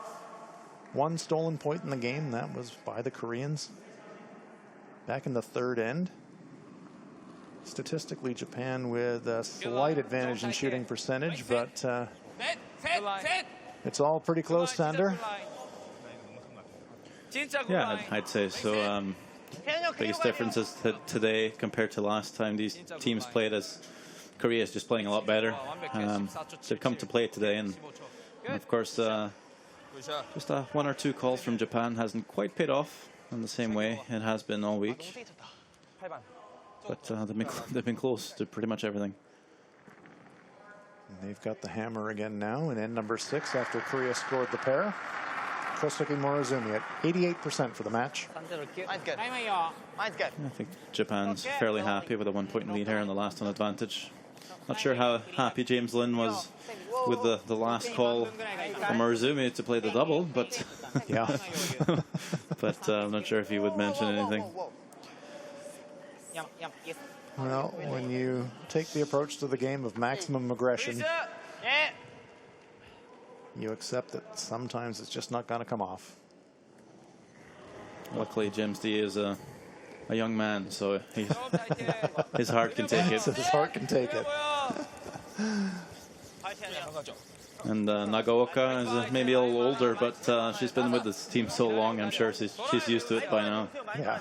1 stolen point in the game, that was by the Koreans. Back in the third end. Statistically, Japan with a slight advantage in shooting percentage, but it's all pretty close, Sander. Yeah, I'd say so. Biggest difference is that today compared to last time these teams played, as Korea is just playing a lot better. They've come to play today, and of course just 1 or 2 calls from Japan hasn't quite paid off in the same way it has been all week. But they've been close to pretty much everything. And they've got the hammer again now in end number 6 after Korea scored the pair. Kosuke Morozumi at 88% for the match. Mine's good. Mine's good. I think Japan's fairly happy with a 1-point lead here in the last on advantage. Not sure how happy James Lin was with the last call for Morozumi to play the double, but yeah. But I'm not sure if he would mention anything. Well, when you take the approach to the game of maximum aggression, you accept that sometimes it's just not going to come off. Luckily, James D is a young man, so his heart can take it. His heart can take it. And Nagaoka is maybe a little older, but she's been with this team so long, I'm sure she's used to it by now. Yeah.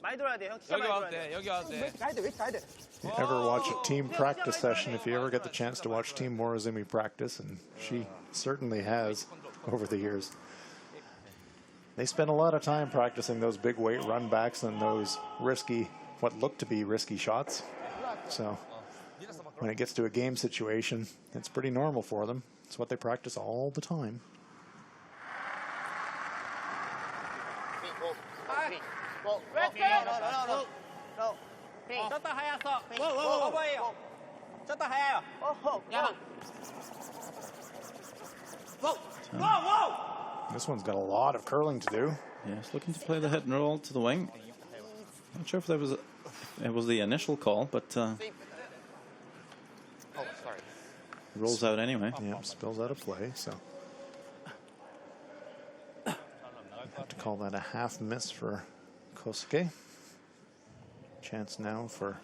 If you ever watch a team practice session, if you ever get the chance to watch Team Morozumi practice, and she certainly has over the years, they spend a lot of time practicing those big weight run backs and those risky, what look to be risky shots. So when it gets to a game situation, it's pretty normal for them. It's what they practice all the time. This one's got a lot of curling to do. Yes, looking to play the hit and roll to the wing. Not sure if that was it was the initial call, but rolls out anyway. Yeah, spills out of play, so have to call that a half miss for Kosuke. Chance now for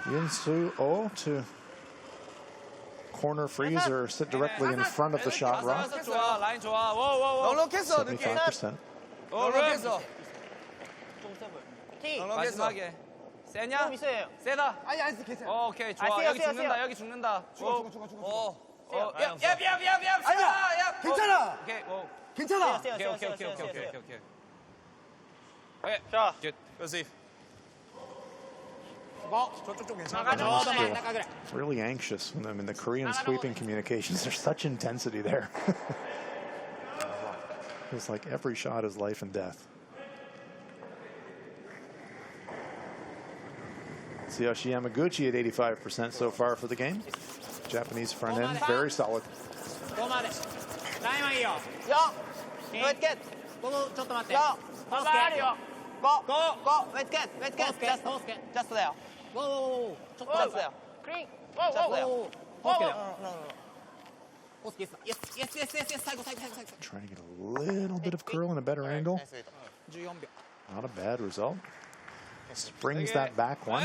Yun-Soo Oh to corner freeze or sit directly in front of the shot rock. 75%. 마지막에 세냐? 세다. 오케이 좋아. 여기 죽는다. 여기 죽는다. 야. 괜찮아. 오케이. 괜찮아. 오케이. 자. Receive. 저쪽 괜찮아. Really anxious when I'm in the Korean sweeping communications. There's such intensity there. It's like every shot is life and death. Tsuyoshi Yamaguchi at 85% so far for the game. Japanese front end, very solid. Just there. Just there. Green. Just there. Trying to get a little bit of curl and a better angle. Not a bad result. Springs that back one.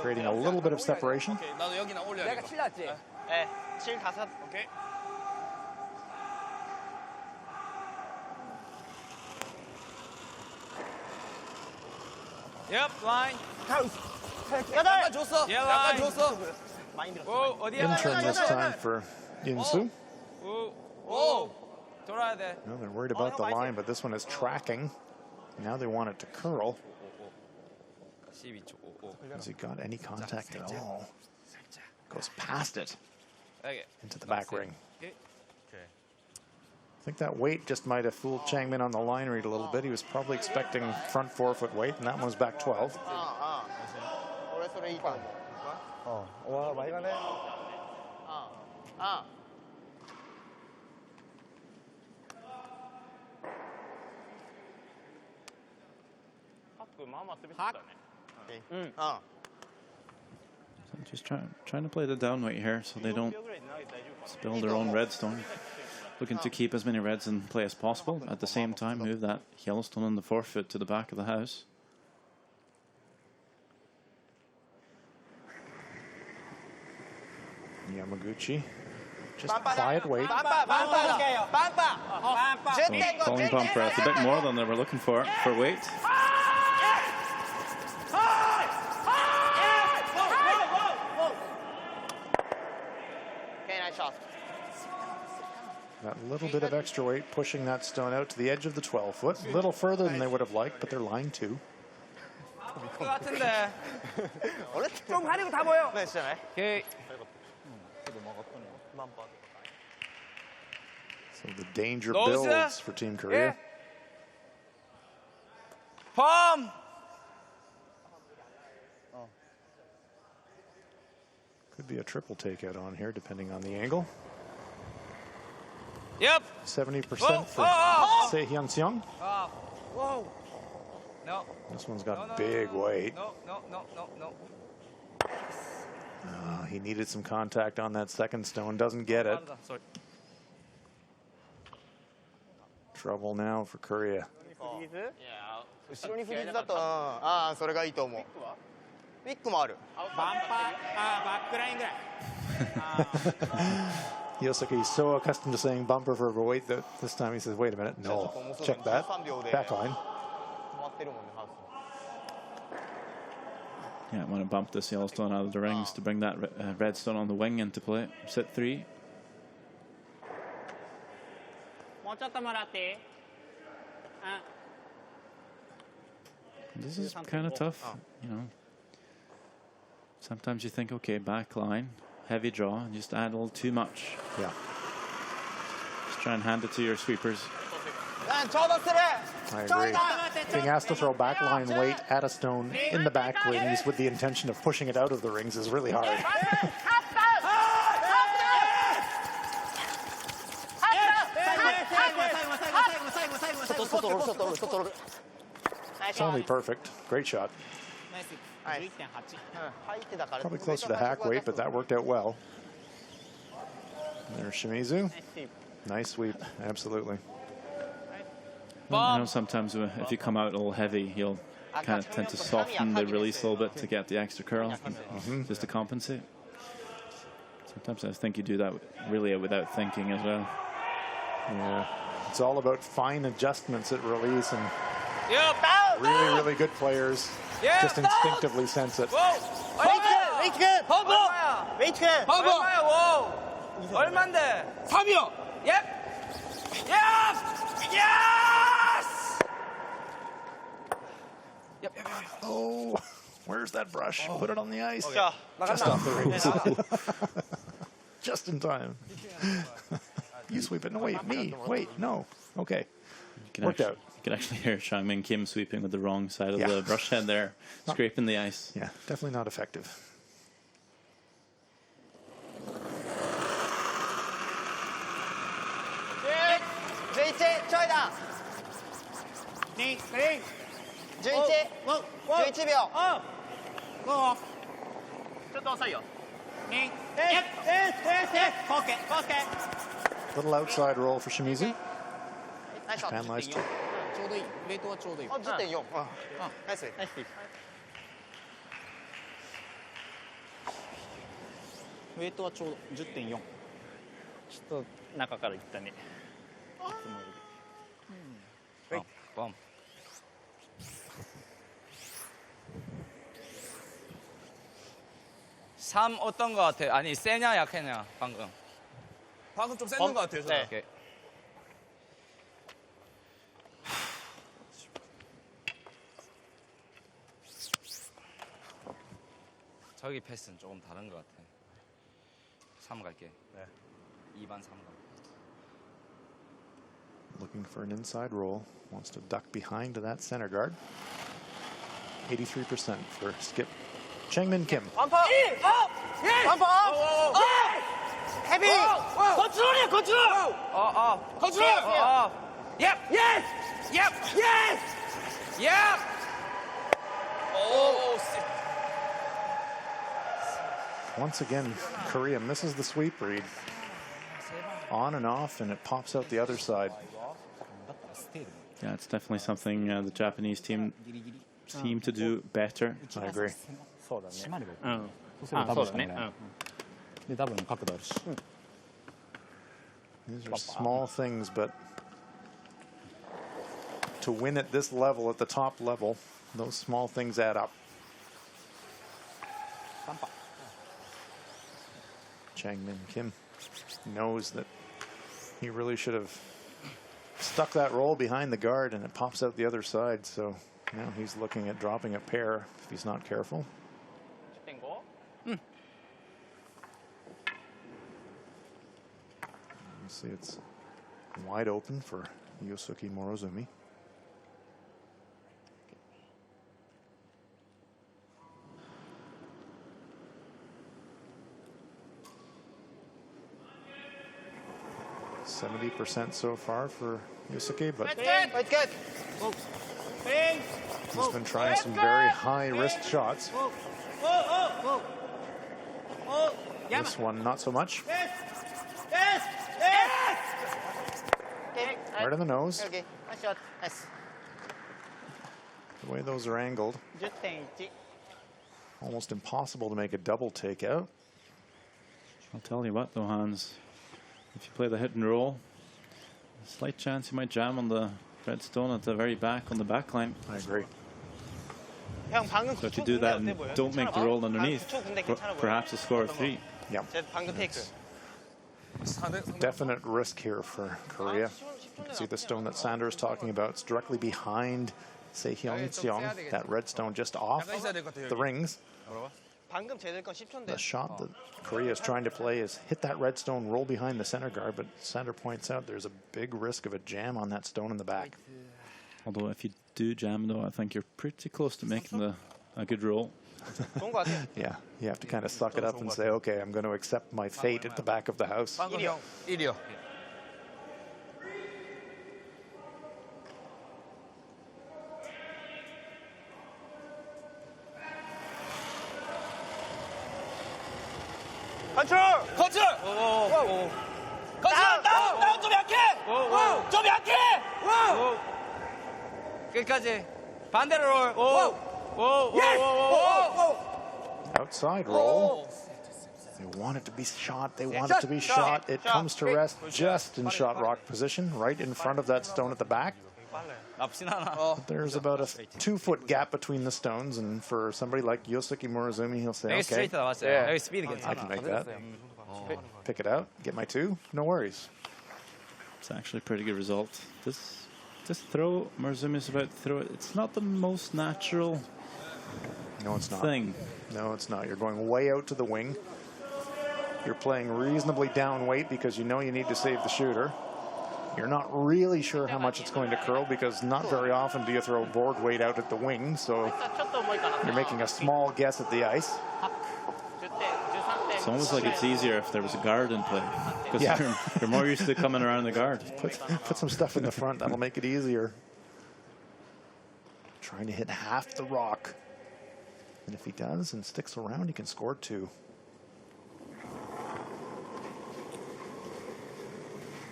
creating a little bit of separation. 오케이, 나도 여기나 올려. 내가 7 났지? 네, 7 5. 오케이. Yep, line. 약간 줬어. 예, 약간 라인. 줬어. 많이 들었어. 오, 어디야? In-turn this time for Yinsu. 오, 돌아야 돼. No, they're worried about the line, but this one is tracking. Now they want it to curl. 12초. 오. Has he got any contact at all? Goes past it 여기. into the back ring. 오케이. I think that weight just might have fooled Changmin on the line read a little bit. He was probably expecting front forefoot weight, and that one's back 12. 俺それいいかも。 와, 많이 가네. パックまあまあ滑ってたね。うん。 So just trying to play the down weight here so they don't spill their own redstone. Looking to keep as many reds in play as possible. At the same time, move that Yellowstone on the forefoot to the back of the house. Yamaguchi, just quiet weight. So calling bumper out a bit more than they were looking for weight. Okay, nice shot. That little bit of extra weight pushing that stone out to the edge of the 12 foot. A little further than they would have liked, but they're line 2. 것 같은데. 좀 가리고 다 보여. 네, 진짜 네. 오케이. So the danger Those, builds for Team Korea. 펌. Could be a triple takeout on here, depending on the angle. Yep. 70% for Sehyeon Seong. Whoa. No. This one's got big weight. No. He needed some contact on that second stone. Doesn't get it. Sorry. Trouble now for Korea. 後ろにフリーズだと、それがいいと思う。ピックもある。バンパー、バックラインぐらい。Yosuke is so accustomed to saying bumper for weight that this time he says, wait a minute, no, check that, back line. Yeah, I want to bump this Yellowstone out of the rings to bring that redstone on the wing into play. Sit 3. もうちょっともらっていい？ This is kind of tough, you know. Sometimes you think, okay, back line, heavy draw, and just add a little too much. Yeah. Just try and hand it to your sweepers. I agree. Being asked to throw backline weight at a stone in the back rings with the intention of pushing it out of the rings is really hard. It's only perfect. Great shot. Probably closer to hack weight, but that worked out well. There's Shimizu. Nice sweep, absolutely. Well, you know, sometimes if you come out a little heavy, you'll kind of tend to soften the release a little bit to get the extra curl, just to compensate. Sometimes I think you do that really without thinking as well. Yeah, it's all about fine adjustments at release, and Yep. really good players just instinctively sense it. 웨이트 펌버. 얼마야? 워. 얼마인데? 3이요. Yep. Yes. Yep. Oh, where's that brush? Put it on the ice. 자, Just off the rings. Just in time. You sweep it. No, wait, me. Wait, no. Okay. Worked out. You can actually hear Changmin Kim sweeping with the wrong side of the brush head there, scraping the ice. Yeah, definitely not effective. 링. 11秒。ちょっと遅いよ。링. 오케이. Little outside roll for Shimizu. Japan lies 2. ちょうどいい。ウェイトはちょうどいい。10.4。ナイス。ウェイトはちょうど 10.4。ちょっと中からいったね。빰. 삼 어떤 거 같아? 아니 세냐 약했냐 방금? 방금 좀 셌는 것 같아요. 저는. 오케이. 저기 패스는 조금 다른 것 같아. 3 갈게. 네. 2반 3 가. Looking for an inside roll. Wants to duck behind to that center guard. 83% for Skip. Changmin Kim. 완파! 완파! 헤비! 컨트롤이야, 컨트롤! 컨트롤! Yep! Yes! Yep! Yes! Yep! Oh, Once again, Korea misses the sweep read. On and off, and it pops out the other side. Yeah, it's definitely something the Japanese team seem to do better. I agree. そうだね。閉まればいい。うん。そうすればダブルしかそうだね。ない。で、ダブルの角度あるし。 These are small things, but to win at this level, at the top level, those small things add up. Changmin Kim knows that he really should have stuck that roll behind the guard, and it pops out the other side. So now he's looking at dropping a pair if he's not careful. 10.5? You see it's wide open for Yosuke Morozumi. %70 so far for Yosuke, but Wait, good. he's been trying some very high-risk shots. This one, not so much. Right in the nose. Okay, nice shot. Nice. The way those are angled, 10.1. almost impossible to make a double takeout. I'll tell you what, though, Hans. If you play the hit and roll, a slight chance you might jam on the red stone at the very back on the back line. I agree. 형 방금 So if you do that and don't make the roll underneath, perhaps a score of 3. Yeah. 방금 테이크. Definite risk here for Korea. You can see the stone that Sander is talking about. It's directly behind Sehyung Seong, that red stone just off the rings. 방금 제대로 건 10초인데. The shot that Korea is trying to play is hit that red stone, roll behind the center guard, but Sander points out there's a big risk of a jam on that stone in the back. Although if you do jam, though, I think you're pretty close to making a good roll. 좋은 거 같아요. Yeah, you have to kind of suck it up and say, okay, I'm going to accept my fate at the back of the house. 1이요. 컨트롤! 컨트롤! 컨트롤! 다운 좀 약해! 좀 약해! 끝까지 반대로 롤. Outside roll. They want it to be shot. They want it to be shot. It comes to rest just in shot rock position, right in front of that stone at the back. There's about a 2-foot gap between the stones, and for somebody like Yosuke Morozumi, he'll say, okay, I can make that. Pick it out, get my 2, no worries. It's actually a pretty good result. This throw, Murazumi's about to throw it. It's not the most natural No, it's not. thing. No, it's not. You're going way out to the wing. You're playing reasonably down weight because you know you need to save the shooter. You're not really sure how much it's going to curl because not very often do you throw board weight out at the wing, so you're making a small guess at the ice. It's almost like it's easier if there was a guard in play, because Yeah. you're more used to coming around the guard. Put some stuff in the front, that'll make it easier. Trying to hit half the rock. And if he does and sticks around, he can score 2.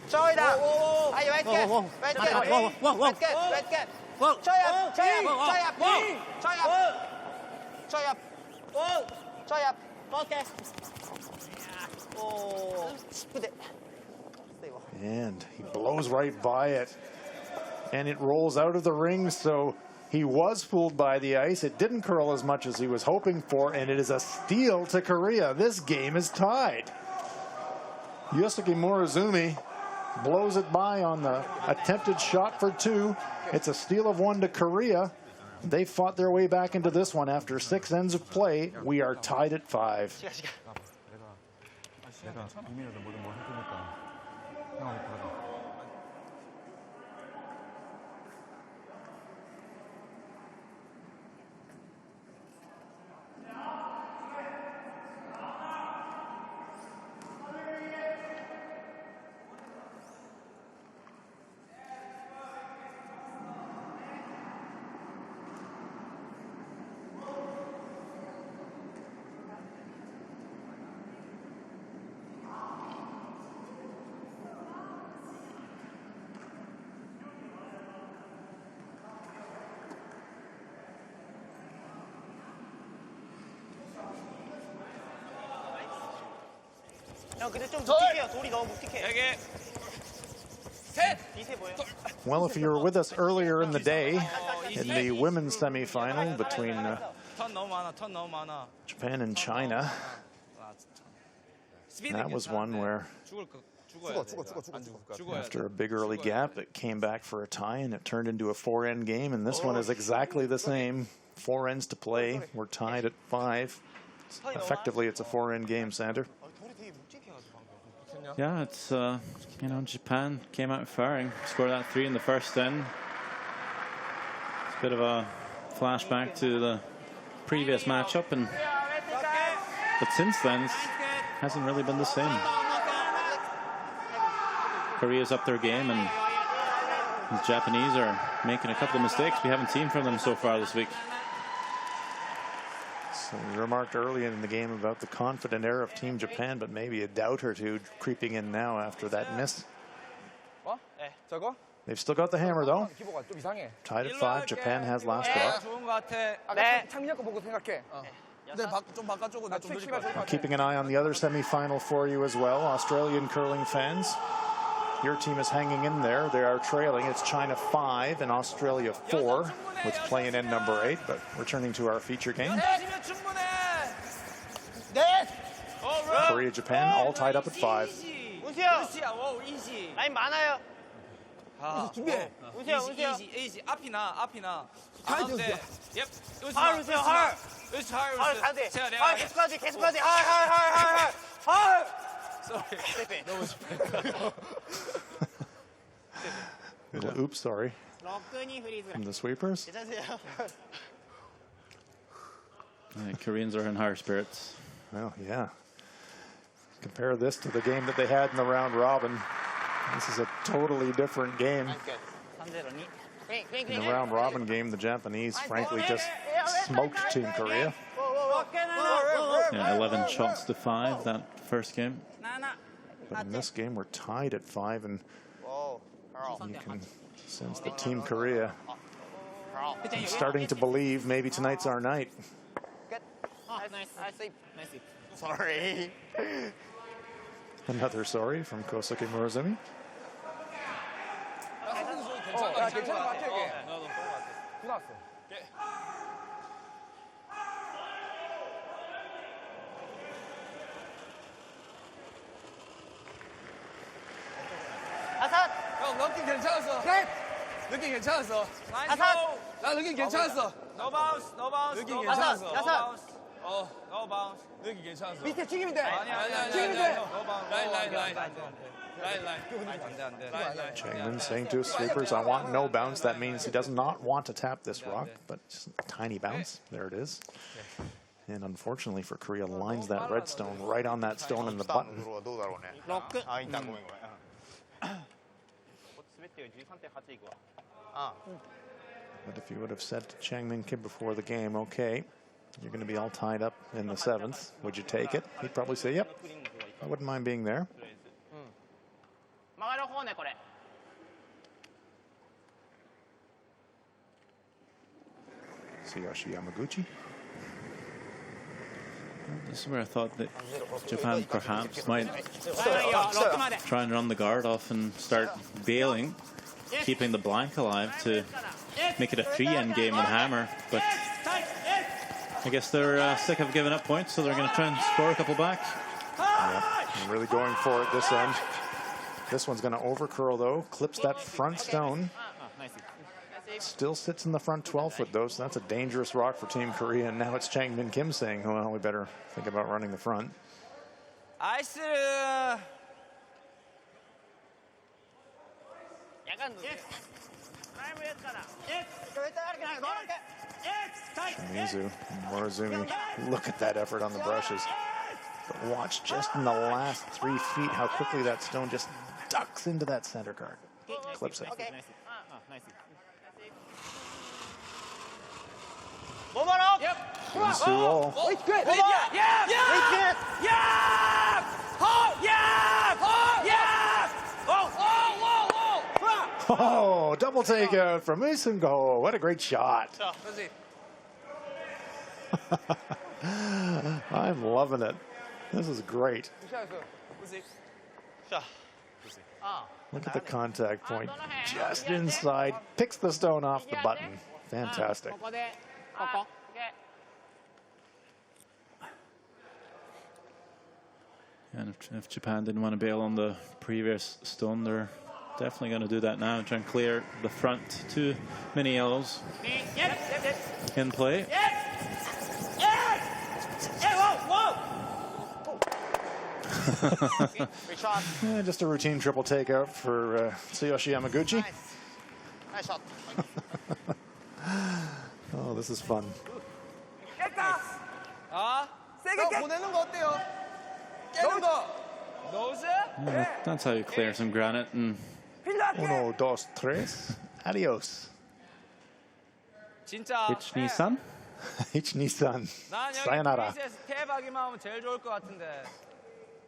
저이다. 아이 왼쪽. 저야. And he blows right by it. And it rolls out of the ring, so he was fooled by the ice. It didn't curl as much as he was hoping for, and it is a steal to Korea. This game is tied. Yosuke Morozumi blows it by on the attempted shot for 2. It's a steal of 1 to Korea. They fought their way back into this one after 6 ends of play. We are tied at 5. 형 근데 좀 묵직해요. 돌이 너무 묵직해. Well, if you were with us earlier in the day in the women's semifinal between Japan and China, that was one where after a big early gap, it came back for a tie and it turned into a 4-end game. And this one is exactly the same. 4 ends to play. We're tied at 5. Effectively, it's a 4-end game, Sander. Yeah, it's, you know, Japan came out firing, scored that 3 in the first end. It's a bit of a flashback to the previous matchup, but since then, it hasn't really been the same. Korea's up their game, and the Japanese are making a couple of mistakes we haven't seen from them so far this week. So we remarked early in the game about the confident air of Team Japan, but maybe a doubt or two creeping in now after that miss. They've still got the hammer, though. Tied at 5. Japan has last draw. Keeping an eye on the other semi-final for you as well, Australian curling fans. Your team is hanging in there. They are trailing. It's China 5 and Australia 4 with play in end number 8. But returning to our feature game. Korea, Japan, all tied up at 5. 라인 많아요. easy. 앞이나. 가운데. Yep. 할 우세요, 할. 할 가도 돼. 계속하지. 할. Little oops, sorry. From the sweepers. Koreans are in higher spirits. Well, yeah. Compare this to the game that they had in the round robin. This is a totally different game. In the round robin game, the Japanese frankly just smoked Team Korea. Yeah, 11 shots to 5 that first game. But in this game, we're tied at 5, and you can sense that Team Korea is starting to believe maybe tonight's our night. Sorry. Another sorry from Kosuke Morozumi. 형 느낌 괜찮았어. 느낌 괜찮았어. 나 느낌 괜찮았어. No bounce. 느낌 No 괜찮았어. bounce. No bounce. 느낌 괜찮았어. 밑에 튀기면 돼. 아니야. 튀기면 돼. 라인. Changman saying to his sweepers, I want no bounce. That means he does not want to tap this rock, but just a tiny bounce. There it is. And unfortunately for Korea, lines that red stone right on that stone in the button. But if you would have said to Changmin Kim before the game, okay, you're going to be all tied up in the 7th, would you take it? He'd probably say, yep, I wouldn't mind being there. Tsuyoshi Yamaguchi. This is where I thought that Japan perhaps might いいよ6まで try and run the guard off and start bailing, keeping the blank alive to make it a 3-end game with Hammer. But I guess they're sick of giving up points, so they're going to try and score a couple back. Yeah, and really going for it this end. This one's going to overcurl, though. Clips that front stone. Still sits in the front 12-foot, though, so that's a dangerous rock for Team Korea. And now it's Changmin Kim saying, well, we better think about running the front. 아이스. Shimizu, Morozumi, look at that effort on the brushes. But watch just in the last 3 feet how quickly that stone just ducks into that center card. Clips it. Insu roll. good. Yeah. Oh, double takeout from Isungo. What a great shot. I'm loving it. This is great. Look at the contact point. Just inside. Picks the stone off the button. Fantastic. And if Japan didn't want to bail on the previous stone, they're definitely going to do that now and try and clear the front. Too many yellows in play. Yeah, just a routine triple takeout for Tsuyoshi Yamaguchi. Nice shot. Oh, this is fun. 보내는 거 어때요? 깨는 거. Yeah, that's how you clear some granite. And Uno, dos, tres. Adios. 진짜. Ichi-ni-san. Ichi-ni-san. 난 여기 Sayonara. 프린세스 대박이만 하면 제일 좋을 것 같은데.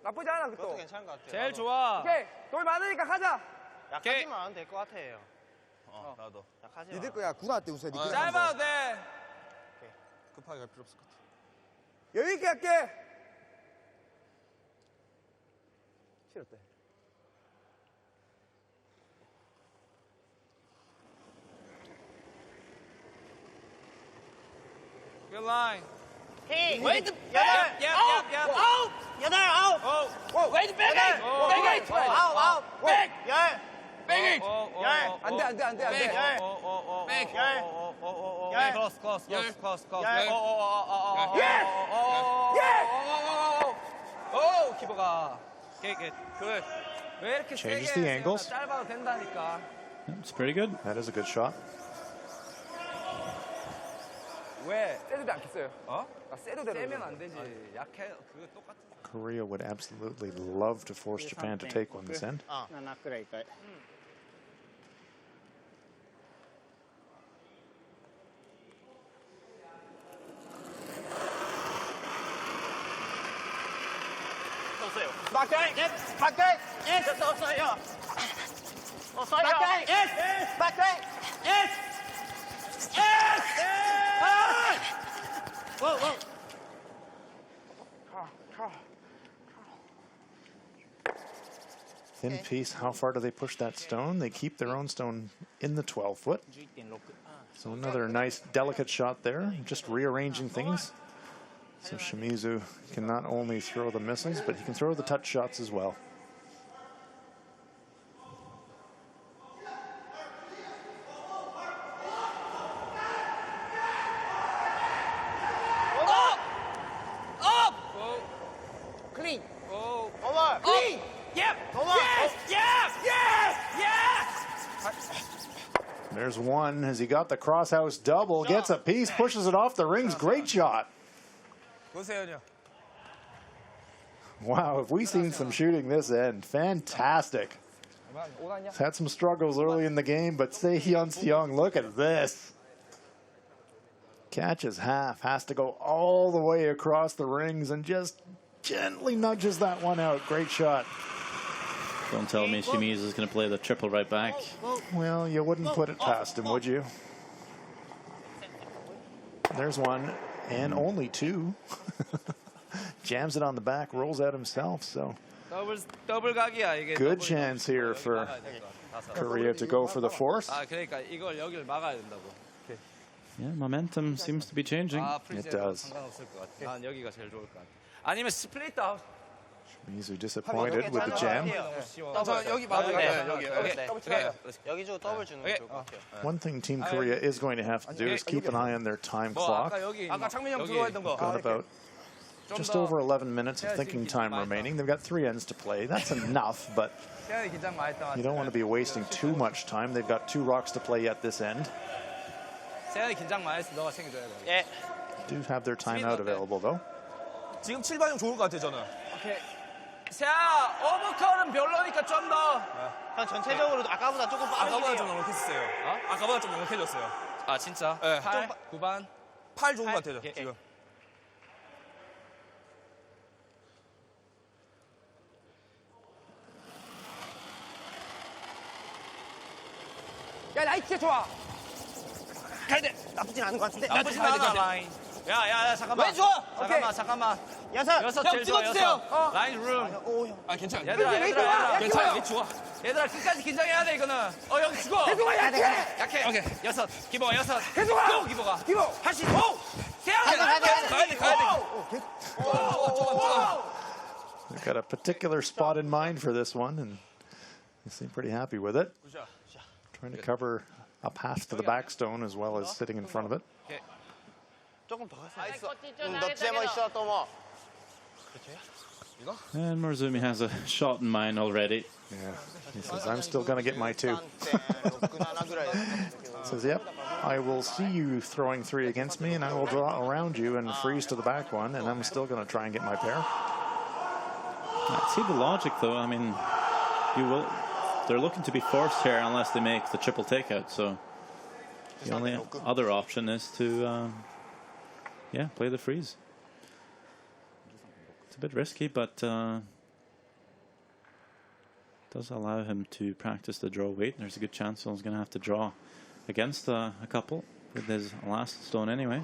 나쁘지 않아 그것도. 그것도 괜찮은 것 같아요. 제일 좋아. 오케이. 돌 많으니까 가자. 약하지만 안 될 것 같아요. 나도. 약하지만. 니들 거야 구나 때 우세. 짧아도 돼. 급하게 갈 필요 없을 것 같아. 여유 있게 할게. 싫었대. Good line. Hey. Wait. 여덟. Yep. 아홉. 여덟 아홉. Oh. Wait, bang. 아홉. Bang. 열. Bang. 안돼 안돼 안돼 안돼. Bang. 열. Close. 열. 오, 키퍼가. Good. 왜 이렇게 Changes 세게 the 해요? angles. 짧아도 된다니까. it's pretty good. That is a good shot. 왜? 세도 않겠어요? 세도 되는. 세면 안 되지. 약해. 그거 똑같은. Korea would absolutely love to force Japan to take one this end. 7くらいかい。バックアイ。バックアイ。ちょっと遅いよ。遅いよ。バックアイ。バックアイ。Thin piece, how far do they push that stone? They keep their own stone in the 12-foot. So another nice, delicate shot there, just rearranging things. So Shimizu can not only throw the missiles, but he can throw the touch shots as well. 클린. 오버. 클린. There's one as he got the crosshouse double, gets a piece, pushes it off the rings. Great shot. 보세요. Wow, have we seen some shooting this end? Fantastic. He's had some struggles early in the game, but Seihyun Seong, look at this. Catches half, has to go all the way across the rings and just gently nudges that one out. Great shot. Don't tell me Shimizu is going to play the triple right back. Well, you wouldn't put it past him, would you? There's one, and only two. Jams it on the back, rolls out himself. So 더블 각이야 이게. good chance here for Korea to go for the fourth. 아 그러니까 이걸 여기를 막아야 된다고. Yeah, momentum seems to be changing. It does. 상관없을 것 같아. 난 여기가 제일 좋을 것 같아. 아니면 스플릿 아웃. Shimizu disappointed with the jam. 여기 맞아요. 여기. 여기 주고 더블 주는 게 좋을 것 같아요. One thing Team Korea is going to have to do is keep an eye on their time clock. 아까 창민이 형 들어와 있던 거. Got about just over 11 minutes of thinking time remaining. They've got 3 ends to play. That's enough, but you don't want to be wasting too much time. They've got 2 rocks to play at this end. 세현이 긴장 많이 했어. 너가 챙겨줘야 돼. 예. Do have their timeout available though. 지금 7반영 좋을 것 같아 저는. 오케이. 세아 오버컬은 별로니까 좀 더. 형 전체적으로 아까보다 조금 빠르게. 아까보다 좀 넉넉했어요. 아까보다 좀 넉넉해졌어요. 아 진짜? 네. 8, 9반. 8 좋은 것 같아요 지금. 야 라이트 진짜 좋아. 가야 돼. 나쁘진 않은 것 같은데. 나쁘진 않아 라인. 야 잠깐만. 왼쪽. 잠깐만. 여섯 제일 좋아. 여섯. 라인 룸. 오 형. 아 괜찮아. 얘들아. 괜찮아. 얘 좋아. 얘들아 끝까지 긴장해야 돼 이거는. 여기 죽어. 계속아 약해. 오케이. 6. 기봉아 6. 계속아. 기봉아. 할 수 있어. 세야. 가야 돼. They've got a particular spot in mind for this one, and they seem pretty happy with it. Trying to cover a path to the backstone as well as sitting in front of it. 조금 더 갔어. 너 제모 있어 또 뭐. And Morozumi has a shot in mind already. Yeah, he says, I'm still going to get my 2. Says, yep, I will see you throwing 3 against me, and I will draw around you and freeze to the back one, and I'm still going to try and get my pair. I see the logic, though. I mean, they're looking to be forced here unless they make the triple takeout. So the only other option is to, play the freeze. It's a bit risky, but does allow him to practice the draw weight. There's a good chance he's going to have to draw against a couple with his last stone anyway.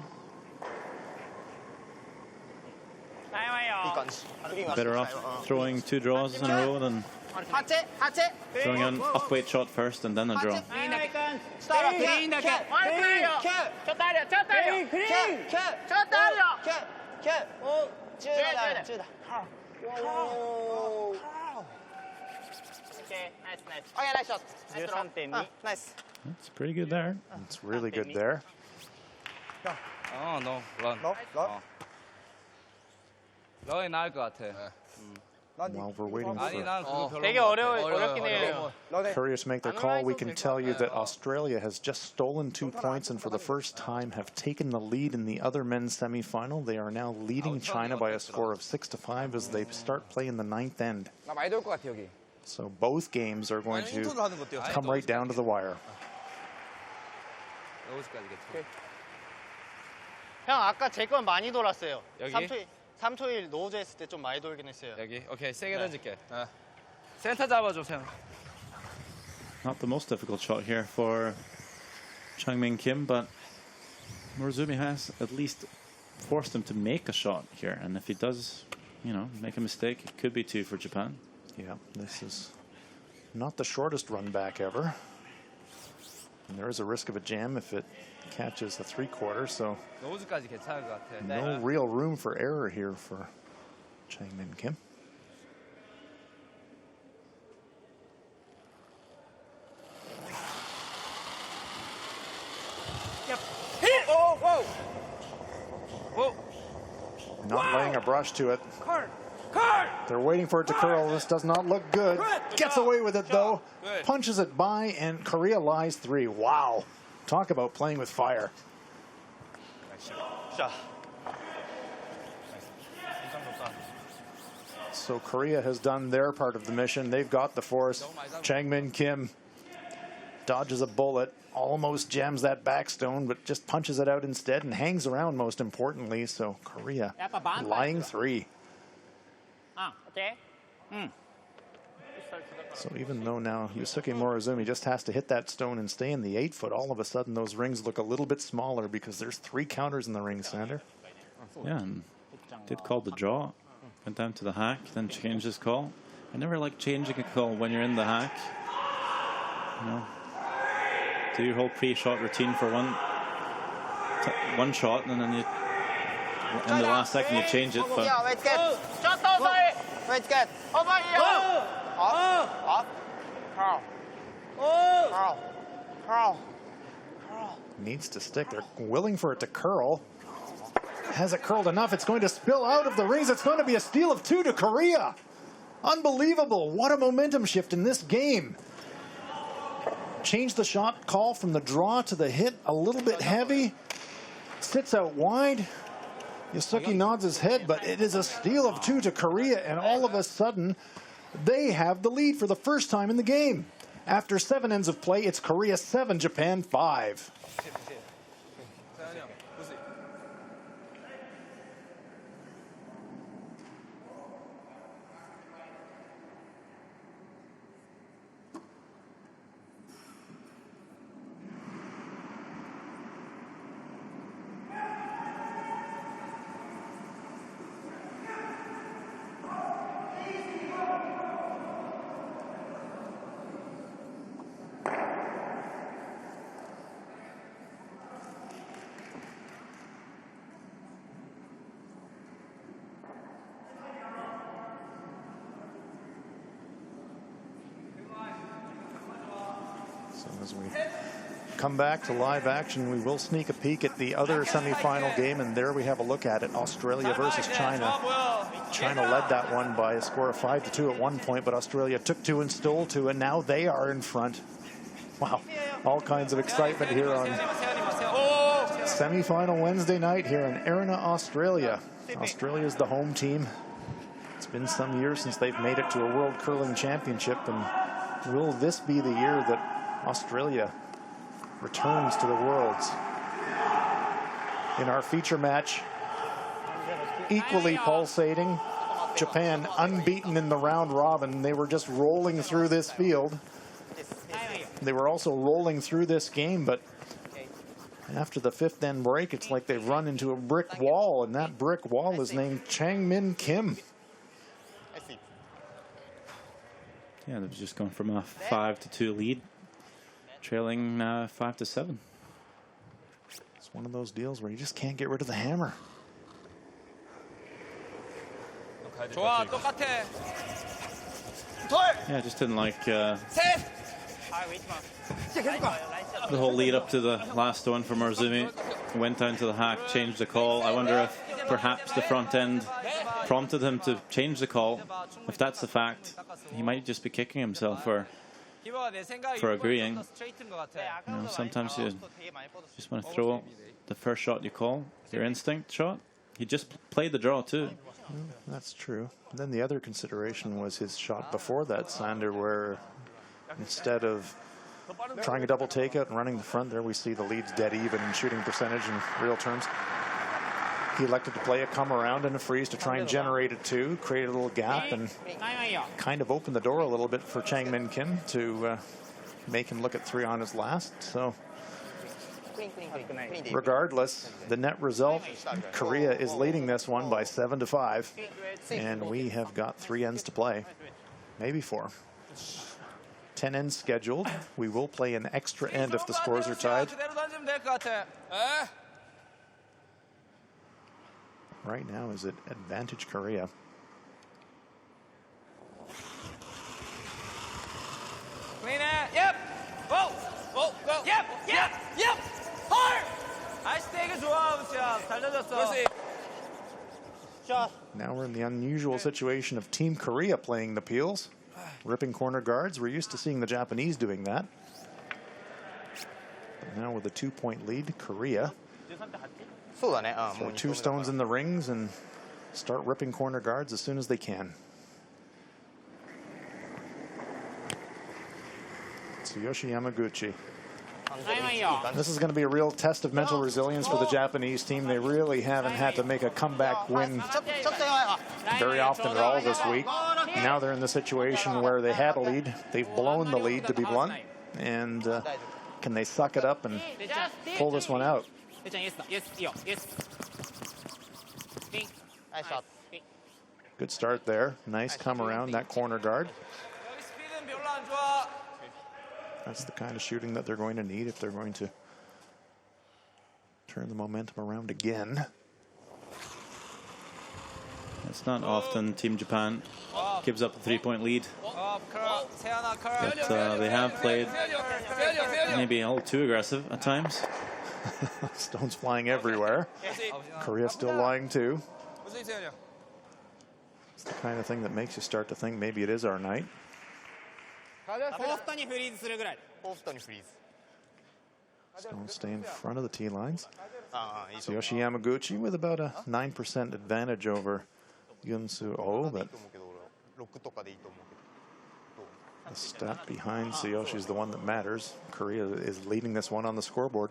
Better off throwing 2 draws in a row than throwing an up-weight shot first and then a draw. That's pretty good there. It's really good there. no. 런. 런이 나을 것 같아. While we're waiting 아니 for 난 그거 별로. 되게 어렵긴 해요. Korea to make their call, we can tell you that Australia has just stolen 2 points and for the first time have taken the lead in the other men's semi-final. They are now leading China by a score of 6-5 as they start playing the 9th end. 나 많이 돌 것 같아 여기. So both games are going to come right down to the wire. 형 아까 제 건 많이 돌았어요. 여기? 3초일 노즈 했을 때 좀 많이 돌긴 했어요. 여기 오케이 세게 던질게. 센터 잡아줘 세현. Not the most difficult shot here for Changmin Kim, but Morozumi has at least forced him to make a shot here, and if he does, make a mistake, it could be 2 for Japan. Yeah, this is not the shortest run back ever. And there is a risk of a jam if it catches the 3/4, so 노즈까지 괜찮을 것 같아. no real room for error here for Changmin Kim. Not laying a brush to it. They're waiting for it to curl. This does not look good. Gets away with it, though. Punches it by, and Korea lies 3. Wow. Talk about playing with fire. So Korea has done their part of the mission. They've got the force. Changmin Kim dodges a bullet, almost jams that backstone, but just punches it out instead and hangs around, most importantly. So Korea lying 3. So even though now Yusuke Morozumi just has to hit that stone and stay in the 8-foot, all of a sudden those rings look a little bit smaller because there's 3 counters in the ring, Sander. Yeah, and Did call the draw. Went down to the hack, then changed his call. I never like changing a call when you're in the hack. You know, do your whole pre-shot routine for one shot, and then you, in the last second, you change it. But Yeah, wait, good. Just outside. Wait, good. Over here. Off. Curl. Curl. Curl. Curl. Needs to stick. They're willing for it to curl. Has it curled enough? It's going to spill out of the rings. It's going to be a steal of 2 to Korea. Unbelievable. What a momentum shift in this game. Change the shot call from the draw to the hit. A little bit heavy. Sits out wide. Yasuki nods his head, but it is a steal of 2 to Korea, and all of a sudden, they have the lead for the first time in the game. After 7 ends of play, it's Korea 7, Japan 5. As we come back to live action, we will sneak a peek at the other semifinal game, and there we have a look at it. Australia versus China. China led that one by a score of 5-2 at one point, but Australia took 2 and stole 2, and now they are in front. Wow, all kinds of excitement here on semifinal Wednesday night here in Erina, Australia. Australia is the home team. It's been some years since they've made it to a World Curling Championship, and will this be the year that Australia returns to the Worlds? In our feature match, equally pulsating, Japan unbeaten in the round robin. They were just rolling through this field. They were also rolling through this game, but after the 5th end break, it's like they've run into a brick wall, and that brick wall is named Changmin Kim. yeah, they've just gone from a 5-2 lead, trailing 5-7. It's one of those deals where you just can't get rid of the hammer. 좋아, 똑같아. Yeah, I just didn't like the whole lead up to the last one from Marzumi. Went down to the hack, changed the call. I wonder if perhaps the front end prompted him to change the call. If that's the fact, he might just be kicking himself for agreeing. You know, sometimes you just want to throw the first shot you call, your instinct shot. He just played the draw too. Well, that's true. And then the other consideration was his shot before that, Sander, where instead of trying a double takeout and running the front there, we see the lead's dead even in shooting percentage in real terms. He elected to play a come around and a freeze to try and generate a 2, create a little gap, and kind of open the door a little bit for Changmin Kim to make him look at 3 on his last. So regardless, the net result, Korea is leading this one by 7-5, and we have got 3 ends to play, maybe 4. 10 ends scheduled. We will play an extra end if the scores are tied. Right now is it advantage Korea. Clean it. Yep. Go. Go. Go. Yep. Yep. Yep. 헐. 아이스 테이크 좋아, 우시야. 잘 던졌어. Now we're in the unusual situation of Team Korea playing the peels. Ripping corner guards. We're used to seeing the Japanese doing that. But now with a 2-point lead, Korea. Throw 2 stones in the rings and start ripping corner guards as soon as they can. Tsuyoshi Yamaguchi. This is going to be a real test of mental resilience for the Japanese team. They really haven't had to make a comeback win very often at all this week. Now they're in the situation where they had a lead. They've blown the lead, to be blunt. And can they suck it up and pull this one out? Nice shot. Good start there. Nice come around that corner guard. 여기 스피드는 별로 안 좋아. That's the kind of shooting that they're going to need if they're going to turn the momentum around again. It's not often Team Japan gives up a 3-point lead, 세연아 컬. but they have played maybe a little too aggressive at times. Stones flying everywhere. Korea still lying too. It's the kind of thing that makes you start to think maybe it is our night. フォーフトにフリーズするぐらい。フォーフトにフリーズ。 Stones stay in front of the tee lines. ああ、いいと Tsuyoshi Yamaguchi with about a 9% advantage over Yunsu Oh, but 思うけど、俺6とかでいいと思うけど。 the step behind Tsuyoshi is the one that matters. Korea is leading this one on the scoreboard.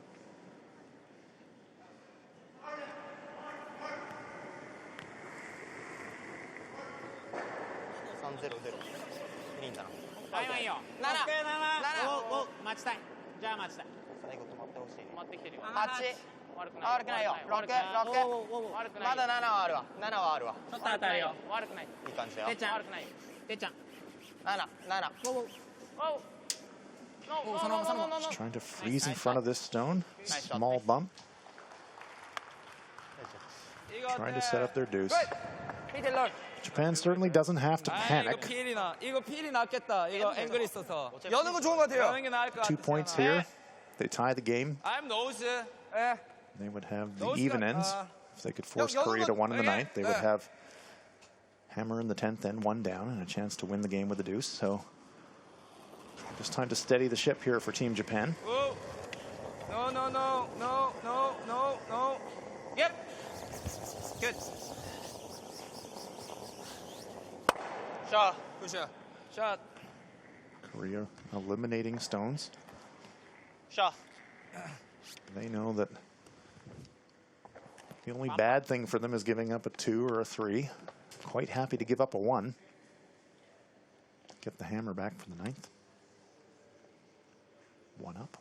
いいよ。7。お待ちたい。じゃあ待ちたい。最後止まってほしい。止まってきてるよ。8。悪くない。悪くないよ。6。悪くない。まだ7はあるわ。7はあるわ。ちょっと当たるよ。悪くない。いい感じだよ。てっちゃん悪くない。てっちゃん。7。Just trying to freeze in front of this stone. Small bump. Trying to set up their deuce. Japan certainly doesn't have to panic. 이거 필이 낫겠다. 이거 앵글 있어서. 여는 거 좋은 것 같아요. 여는 게 나을 것 같아. 2 points here. They tie the game. I'm nose. They would have the even ends. If they could force Korea to 1 in the 9th, they would have hammer in the 10th and 1 down and a chance to win the game with the deuce. So just time to steady the ship here for Team Japan. No. Yep. Good. 샷. 굿샷. Shot. Korea eliminating Stones. 샷. They know that the only bad thing for them is giving up a 2 or a 3. Quite happy to give up a 1. Get the hammer back for the 9th. 1 up.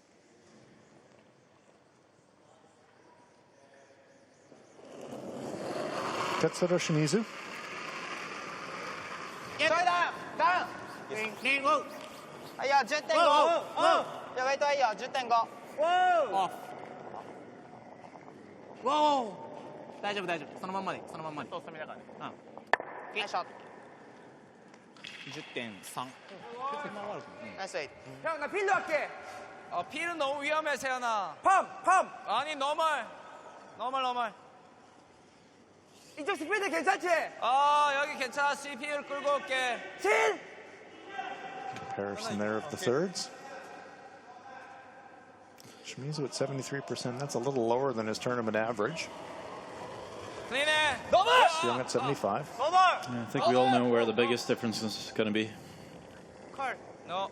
Tetsuro Shimizu.いや、10.5。いや、ウェイトはいいよ、10.5。大丈夫大丈夫。そのまんまでそのまんまで。そうだからね。ナイスショット。 10.3. 나이스 웨이트. 형, 나 필도 할게. 필은 너무 위험해, 세연아. 펌. 아니, 노멀. 이쪽 스피드 괜찮지? 여기 괜찮아. CPU를 끌고 올게. Comparison there of the thirds. Shimizu at 73%. That's a little lower than his tournament average. 클린해. Young at 75. I think we all know where the biggest difference is going to be. 컬. 너.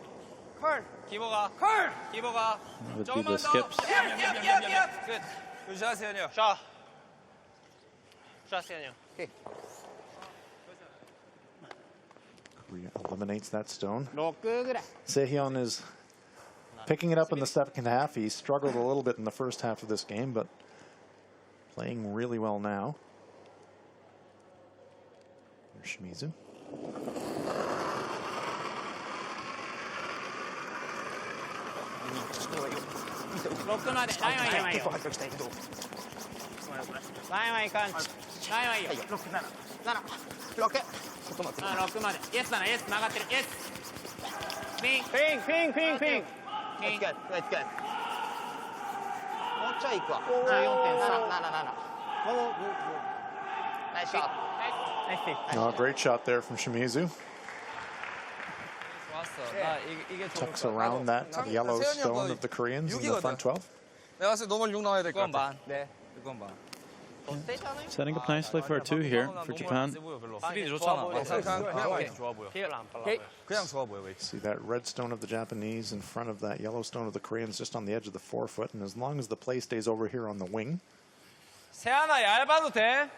컬. 기보가. 기보가. It would be the skips. 예. Good. 굿샷, 세연이요. 샷. 샷 세연이 형. Korea eliminates that stone. 6ぐらい。 Sehyun is picking it up in the second half. He struggled a little bit in the first half of this game, but playing really well now. There's Shimizu.6まで。ラインはいいよ。ラインはいかん。ラインはいいよ。6まで。イエスだな、イエス曲がってる。イエス。ピン。That's good. That's good. もうちょいいくわ。 14.3。 ナイスショット。 Oh, great shot there from Shimizu. Tucks around that yellow stone of the Koreans in the front 12. 내가 봤을 때 노멀 6 나와야 될 것 그건 같아. 반. 네. 그건 반. Setting up nicely for a 2 here for Japan. 스피드 좋잖아. 그냥 좋아 보여. 웨이트. See that red stone of the Japanese in front of that yellow stone of the Koreans just on the edge of the forefoot. And as long as the play stays over here on the wing, 세연아, 얇아도 돼?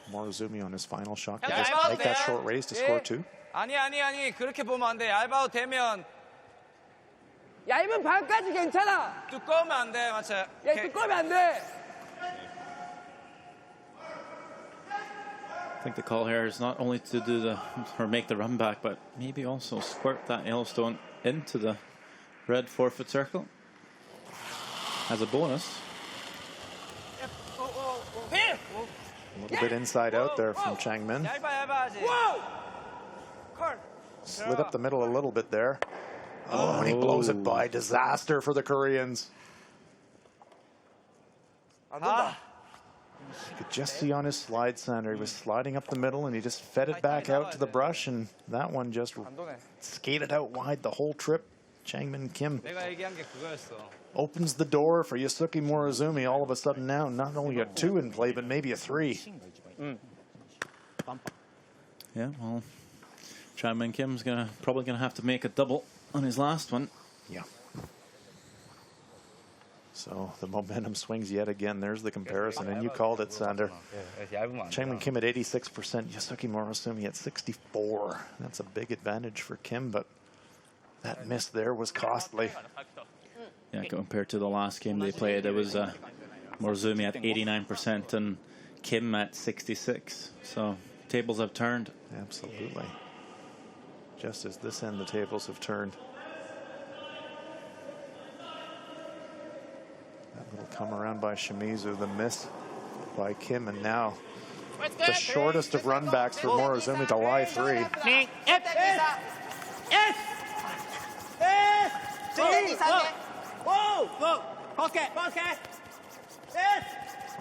Morozumi on his final shot to Yeah, just 얇아도 make that 돼? short raise to score 2. 아니. 그렇게 보면 안 돼. 얇아도 되면. 얇은 반까지 괜찮아. 두꺼우면 안 돼, 맞지? 두꺼우면 안 돼. I think the call here is not only to do the or make the run back, but maybe also squirt that Yellowstone into the red forfeit circle as a bonus. A little bit inside out there from Changmin. Slid up the middle a little bit there. Oh, and he blows it by. Disaster for the Koreans. You could just see on his slide, Sander, he was sliding up the middle and he just fed it back out to the brush, and that one just skated out wide the whole trip. Changmin Kim opens the door for Yusuke Morozumi. All of a sudden now, not only a 2 in play, but maybe a 3. Yeah, well, Changmin Kim's probably gonna have to make a double on his last one. Yeah. So the momentum swings yet again. There's the comparison, and you called it, Sander. Changmin Kim at 86%, Yusuke Morozumi at 64%. That's a big advantage for Kim, but that miss there was costly. Yeah, compared to the last game they played, it was Morozumi at 89% and Kim at 66%. So tables have turned. Absolutely. Just as this end, the tables have turned. That little come around by Shimizu, the miss by Kim, and now the shortest of run backs for Morozumi to lie 3.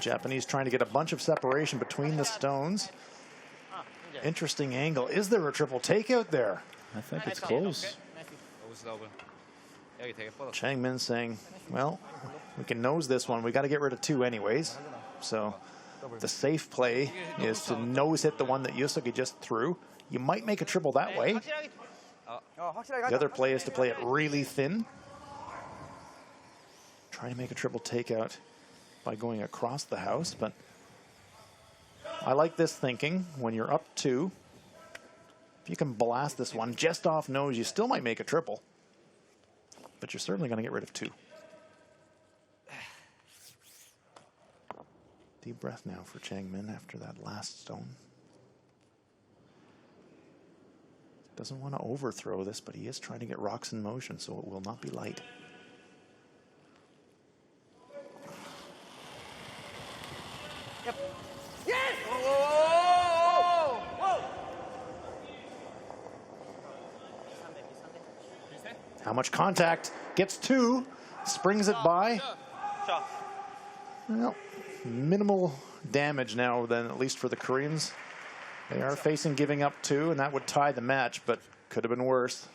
Japanese trying to get a bunch of separation between the stones. Interesting angle. Is there a triple takeout there? I think it's close. Changmin saying, well, we can nose this one. We got to get rid of 2 anyways. So the safe play is to nose hit the one that Yusuke just threw. You might make a triple that way. The other play is to play it really thin. Try to make a triple takeout by going across the house, but I like this thinking. When you're up 2, if you can blast this one just off nose, you still might make a triple, but you're certainly going to get rid of 2. Deep breath now for Changmin after that last stone. Doesn't want to overthrow this, but he is trying to get rocks in motion, so it will not be light. How much contact? Gets 2, springs it by. Well, minimal damage now then, at least for the Koreans. They are facing giving up 2, and that would tie the match, but could have been worse.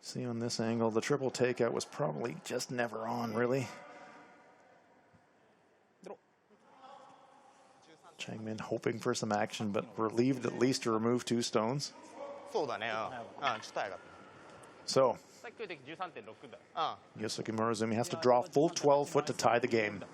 See on this angle, the triple takeout was probably just never on, really. Changmin hoping for some action, but relieved at least to remove 2 stones. So, Yusuke Morozumi has to draw full 12 foot to tie the game.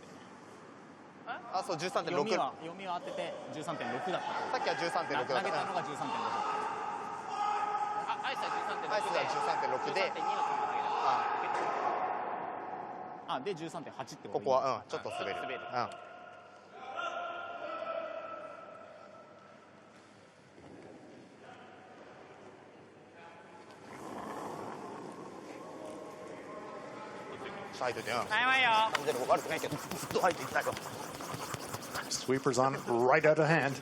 Sweepers on right out of hand.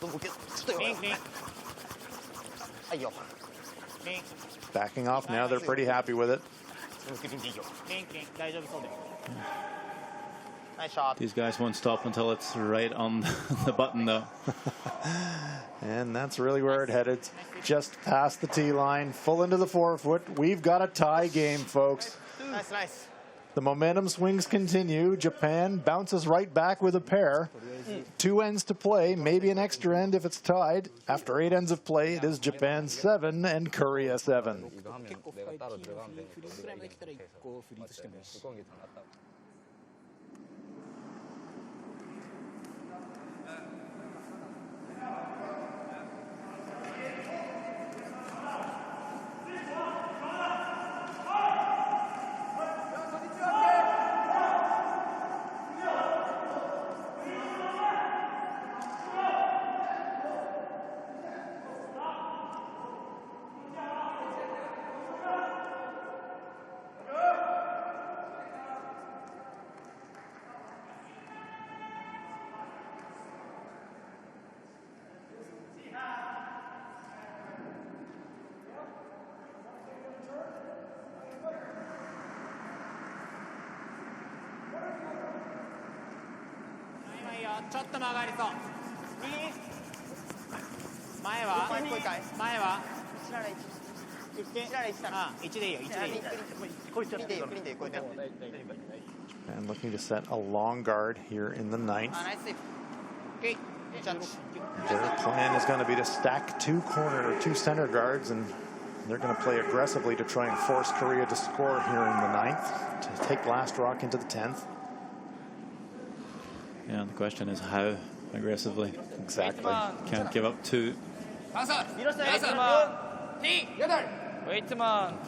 Backing off now, they're pretty happy with it. These guys won't stop until it's right on the button, though. And that's really where it headed. Just past the tee line, full into the 4 foot. We've got a tie game, folks. Nice. The momentum swings continue. Japan bounces right back with a pair. 2 ends to play, maybe an extra end if it's tied. After 8 ends of play, it is Japan 7 and Korea 7. ちょっと曲がりそう右前は前は1でいいよ1でいい And looking to set a long guard here in the ninth. Their plan is going to be to stack two center guards, and they're going to play aggressively to try and force Korea to score here in the ninth, to take last rock into the 10th. Yeah, the question is how aggressively. Exactly. Can't give up two. If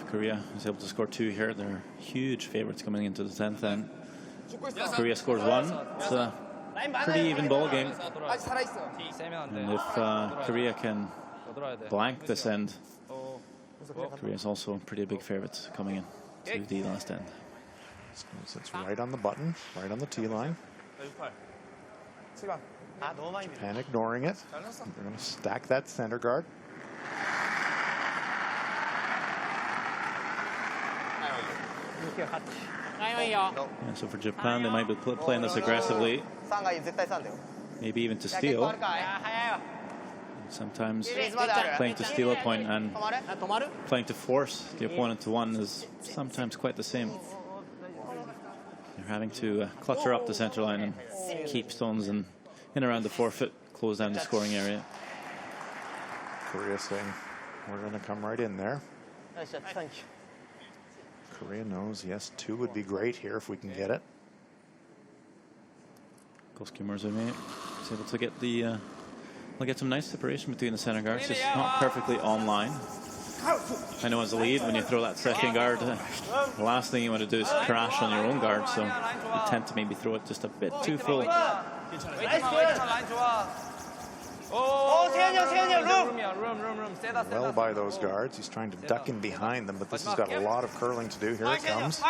Korea is able to score two here, they're huge favorites coming into the 10th. And Korea scores one. It's a pretty even ball game. And if Korea can blank this end, Korea is also pretty big favorites coming in to the last end. Sits right on the button, right on the tee line. Japan ignoring it. They're going to stack that center guard. And so for Japan, they might be playing this aggressively, maybe even to steal. Sometimes playing to steal a point and playing to force the opponent to one is sometimes quite the same. They're having to clutter up the center line and keep stones in around the 4-foot, close down the scoring area. Korea saying, we're going to come right in there. Korea knows, yes, two would be great here if we can get it. Kosuke Murzumi is able to get the, we'll get some nice separation between the center guards, just not perfectly online. I know as a lead, when you throw that second guard, the last thing you want to do is crash on your own guard, so you tend to maybe throw it just a bit too full. Well by those guards. He's trying to duck in behind them, but this has got a lot of curling to do. Here it comes.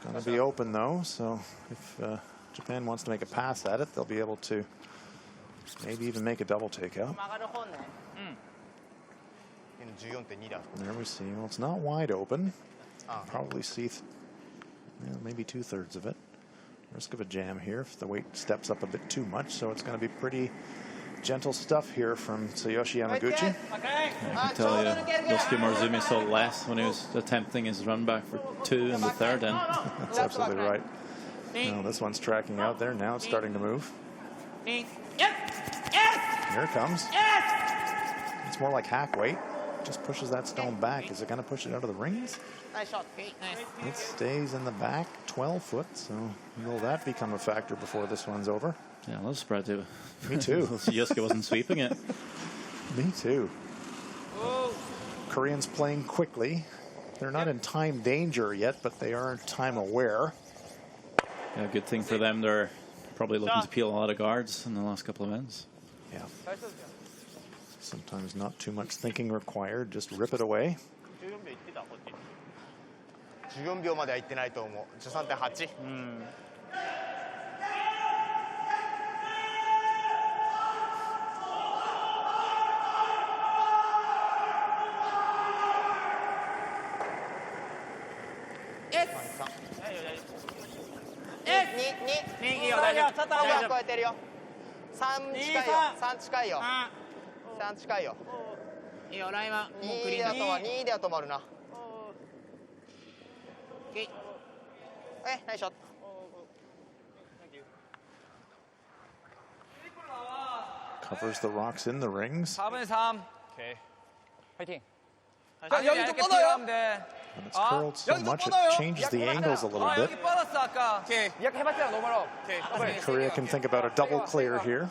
Going to be open, though, so if Japan wants to make a pass at it, they'll be able to maybe even make a double takeout. There we see. Well, it's not wide open. Probably see maybe 2/3 of it. Risk of a jam here if the weight steps up a bit too much, so it's going to be pretty gentle stuff here from Tsuyoshi Yamaguchi. I can tell you, Kosuke Murzumi saw less when he was attempting his run back for two in the third end. That's absolutely right. Now this one's tracking out there. Now it's starting to move. Here it comes. It's more like hack weight. Just pushes that stone back. Is it going to push it out of the rings? Nice shot. It stays in the back, 12 foot. So will that become a factor before this one's over? Yeah, I was surprised too. Me too. Yosuke wasn't sweeping it. Me too. Koreans playing quickly. They're not in time danger yet, but they are time aware. Yeah, good thing for them. They're probably looking to peel a lot of guards in the last couple of ends. Yeah. Sometimes not too much thinking required. Just rip it away. 14秒までは行ってないと思う。13.8。超えてるよ。3近いよ。3近いよ。3近いよ。いいよ、ラインはもうク2リーンだ。2では止まるな。ナイスショット。Covers the rocks in the rings. 4분의 3. 오케이. 파이팅. 여기 좀 뻗어요. When it's curled so much, it changes the angles a little bit. 여기 뻗었어 아까. 이렇게 해봤자 너무 멀어. Korea can think about a double clear here.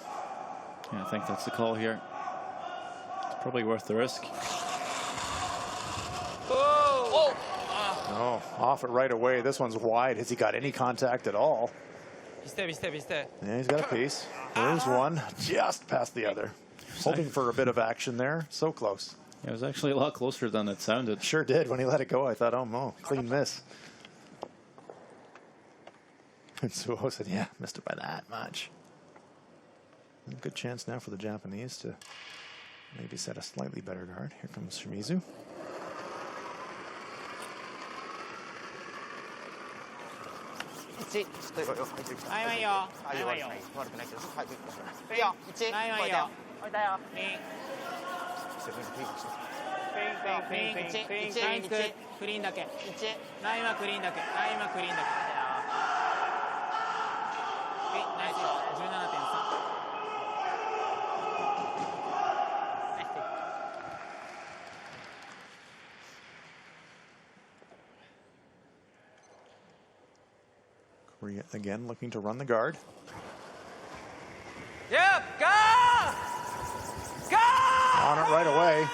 Yeah, I think that's the call here. It's probably worth the risk. Oh, off it right away. This one's wide. Has he got any contact at all? 비슷해. Yeah, he's got a piece. There's one, just past the other. Hoping for a bit of action there. So close. It was actually a lot closer than it sounded. Sure did. When he let it go, I thought, oh, no, clean miss. And Suho said, yeah, missed it by that much. Good chance now for the Japanese to maybe set a slightly better guard. Here comes Shimizu. ちょっとよ入ってるラインはいいよあラインはいいよ悪くないけどはいいいよ1ラインはいいよ置いたよピンピンクリーンクリーンだけラインはクリーンだけラインはクリーンだけナイス 17.3Korea again looking to run the guard. Yep, go! Go! On it right away.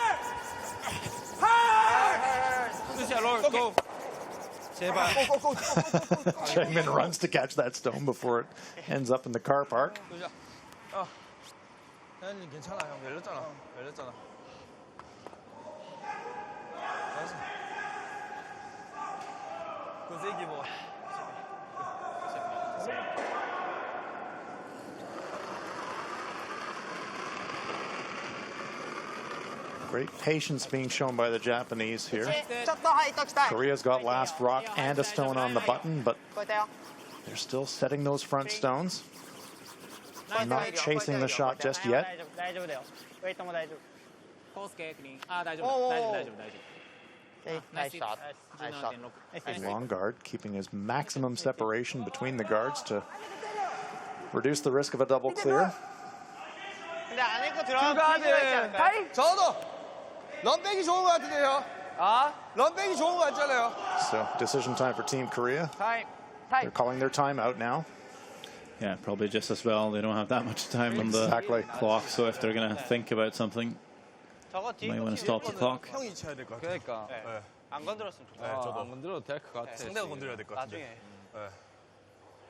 go. 제발. Changmin runs to catch that stone before it ends up in the car park. 현이 괜찮아 형 열렸잖아. 열렸잖아. 고생이 뭐. Great patience being shown by the Japanese here. ちょっとはいときたい Korea's got last rock and a stone on the button, but 超えたよ they're still setting those front stones. Not chasing the shot just yet. 大丈夫だよウェイトも大丈夫コースケクリーン大丈夫大丈夫大丈夫 Nice shot. Nice shot. Long guard, keeping his maximum separation between the guards to reduce the risk of a double clear. 근데 안 입고 들어가면 들어가야 있지 않을까요? 돼. 저도 런백이 좋은 것 같은데요. 런백이 좋은 것 같잖아요. So decision time for Team Korea. They're calling their timeout now. Yeah, probably just as well. They don't have that much time on the clock, so if they're going to think about something, you might want to stop the clock. 형이 쳐야 될 것 같아요. 그러니까 안 건드렸으면 좋겠어. 네, 저도 안 건드려도 될 것 같아. 상대가 건드려야 될 것 같은데. 나중에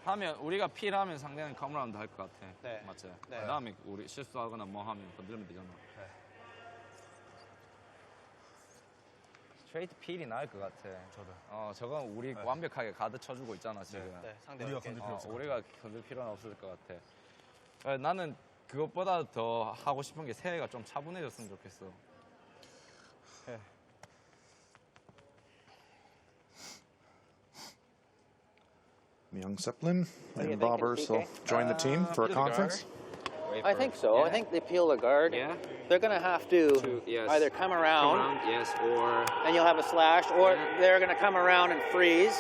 하면 우리가 필하면 상대는 컴라운드 할 것 같아. 네. 맞지? 네. 그다음에 우리 실수하거나 뭐 하면 건드리면 되잖아. 스트레이트 필이 나을 것 같아. 저도. 저건 우리 완벽하게 가드 쳐주고 있잖아 지금. 네, 상대 우리가 건들 필요 없을 것 우리가 건들 필요는 없을 것 같아. 나는 그것보다 더 하고 싶은 게 세해가 좀 차분해졌으면 좋겠어. Young Seplin and Bob Ursel join the team for a conference. I think so. I think they peel the guard. Yeah. They're going to have to yes. either come around, yes, or and you'll have a slash, or they're going to come around and freeze,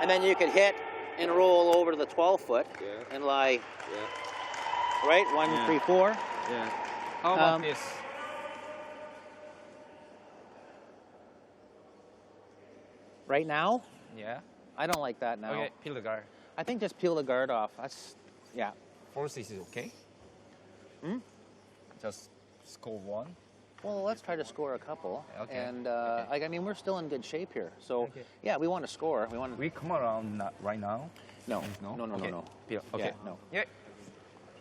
and then you could hit and roll over to the 12-foot and lie. Right? 1, 3, 4. Yeah. How about this? Right now, Yeah. I don't like that now. Okay, peel the guard. I think just peel the guard off. That's, yeah. Force is okay? Just score one? Well, let's try to score a couple. Okay. And I mean, we're still in good shape here. So, yeah, we want to score. We want to. We come around right now? No. No? No. Okay. No. Peel. Okay. Yeah, no. 예.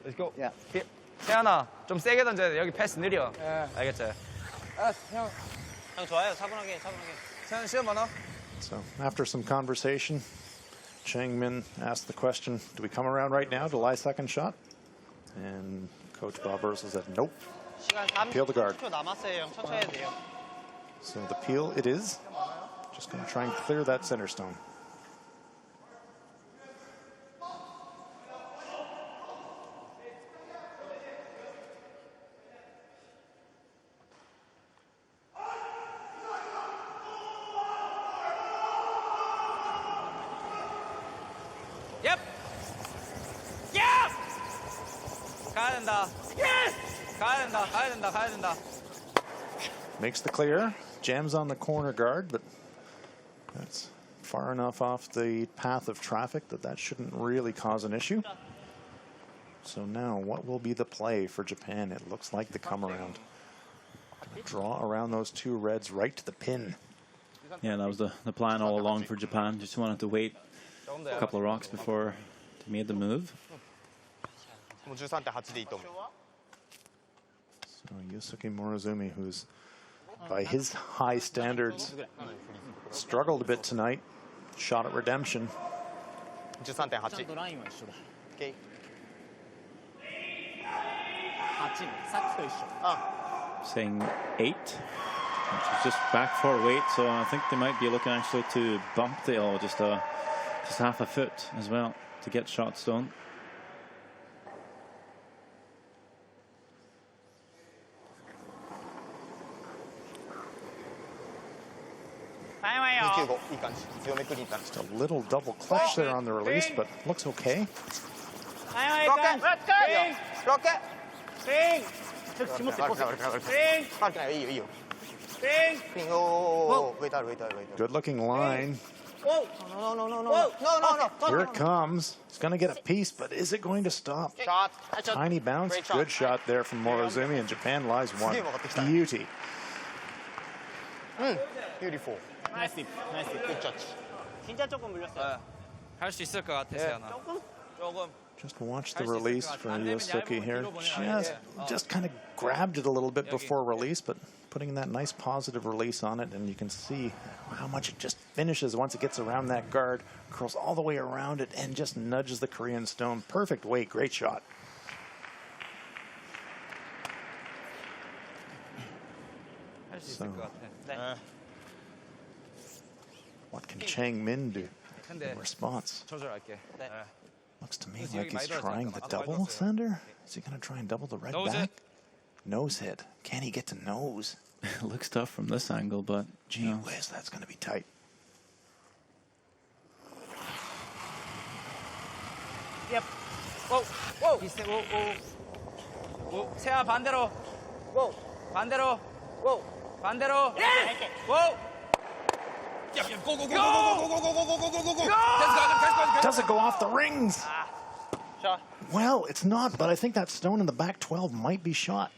Let's go. Yeah. peel. 태연아, 좀 세게 던져야 돼. 여기 패스 느려. 알겠지? 형 좋아요. 차분하게. 태연 시간 많아? So after some conversation, Changmin asked the question, do we come around right now to lie second shot? And Coach Bob Ursel said, nope. 시간 Peel the guard. 30초 남았어요. 형 천천히 해도 돼요. So the peel it is. Just going to try and clear that center stone. Yep. 가야 된다. 가야 된다. Makes the clear, jams on the corner guard, but that's far enough off the path of traffic that shouldn't really cause an issue. So now, what will be the play for Japan? It looks like the come around. Draw around those two reds right to the pin. Yeah, that was the plan all along for Japan. Just wanted to wait a couple of rocks before they made the move. 13.8 でいいと思う So Yusuke Morozumi, who's by his high standards struggled a bit tonight, shot at redemption. 13.8 라인は一緒だ。 OK 8ね。さっきと一緒。 Saying 8, which is just back 4 weight, so I think they might be looking actually to bump the just a Just half a foot as well to get shot stone. Just a little double clutch there on the release, but looks okay. Good looking line. Here it comes. It's going to get a piece, but is it going to stop? Tiny bounce. Good shot there from Morozumi, and Japan lies one. Beauty. Beautiful. 나이스 딥. 나이스 딥. Good judge. 진짜 조금 물렸어요. 할 수 있을 것 같아, 세연아. 조금. Just watch the release for Yusuke here. Just kind of grabbed it a little bit before release, but putting that nice positive release on it, and you can see how much it just finishes once it gets around that guard, curls all the way around it, and just nudges the Korean stone. Perfect weight, great shot. 할 수 있을 것 같아. What can Chang Min do in response? 조절할게. Looks to me like he's trying the double, Sander. Is he going to try and double the red back? Nose hit. Can he get to nose? It looks tough from this angle, but gee whiz, that's going to be tight. Yep. Whoa, whoa. Whoa, whoa. 세아 반대로. Whoa. 반대로. Whoa. 반대로. 예. Whoa. Go, go, go, go, go, go, go, go, go, go, go, go. Does it go off the rings? Well, it's not, but I think that stone in the back 12 might be shot.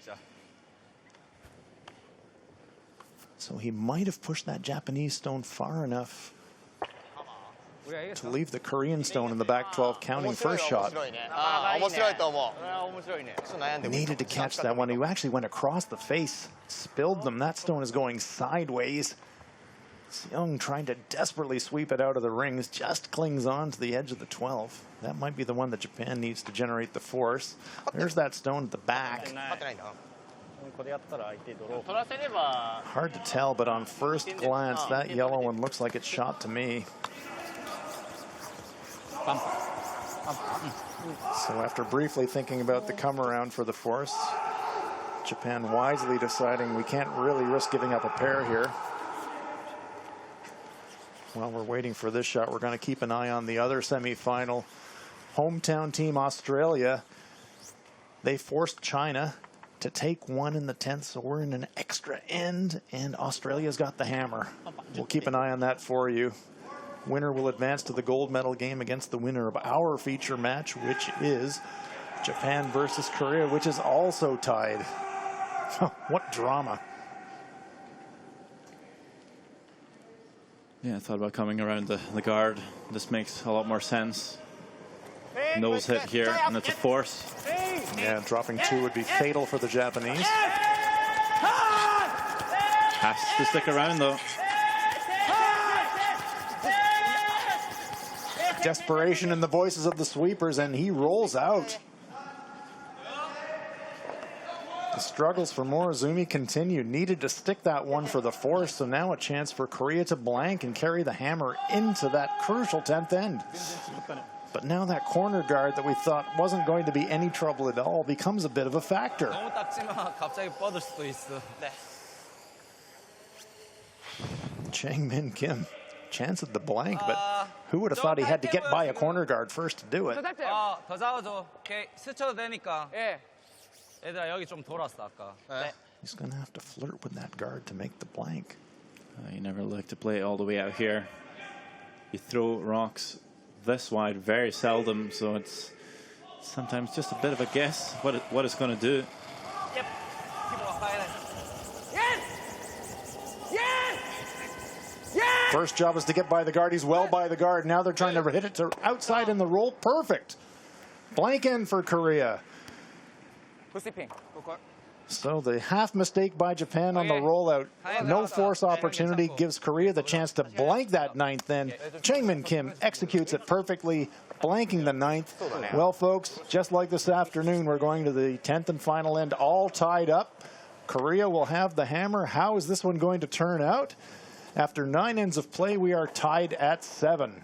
So he might have pushed that Japanese stone far enough to leave the Korean stone in the back 12 counting first shot. Needed to catch that one. He actually went across the face, spilled them. That stone is going sideways. Young trying to desperately sweep it out of the rings, just clings on to the edge of the 12. That might be the one that Japan needs to generate the force. There's that stone at the back. Hard to tell, but on first glance, that yellow one looks like it's shot to me. So after briefly thinking about the come around for the force, Japan wisely deciding we can't really risk giving up a pair here. While we're waiting for this shot, we're going to keep an eye on the other semifinal. Hometown team Australia, they forced China to take one in the 10th, so we're in an extra end, and Australia's got the hammer. We'll keep an eye on that for you. Winner will advance to the gold medal game against the winner of our feature match, which is Japan versus Korea, which is also tied. What drama. Yeah, I thought about coming around the guard. This makes a lot more sense. Nose hit here, and it's a force. Yeah, dropping two would be fatal for the Japanese. Has to stick around, though. Desperation in the voices of the sweepers, and he rolls out. The struggles for Morozumi continue. Needed to stick that one for the force, so now a chance for Korea to blank and carry the hammer into that crucial 10th end. But now that corner guard that we thought wasn't going to be any trouble at all becomes a bit of a factor. Chang Min Kim, chance at the blank, but who would have thought he had to get by a corner guard first to do it? 더 잡아줘. 오케이. 스쳐도 되니까. 얘들아 여기 좀 돌았어 아까. He's going to have to flirt with that guard to make the blank. You never like to play it all the way out here. You throw rocks this wide very seldom, so it's sometimes just a bit of a guess what it's going to do. Yep. First job is to get by the guard. He's well by the guard. Now they're trying to hit it to outside in the roll. Perfect. Blank in for Korea. So the half mistake by Japan on the rollout. No force opportunity gives Korea the chance to blank that 9th end. Chang Min Kim executes it perfectly, blanking the 9th. Well, folks, just like this afternoon, we're going to the 10th and final end, all tied up. Korea will have the hammer. How is this one going to turn out? After 9 ends of play, we are tied at 7.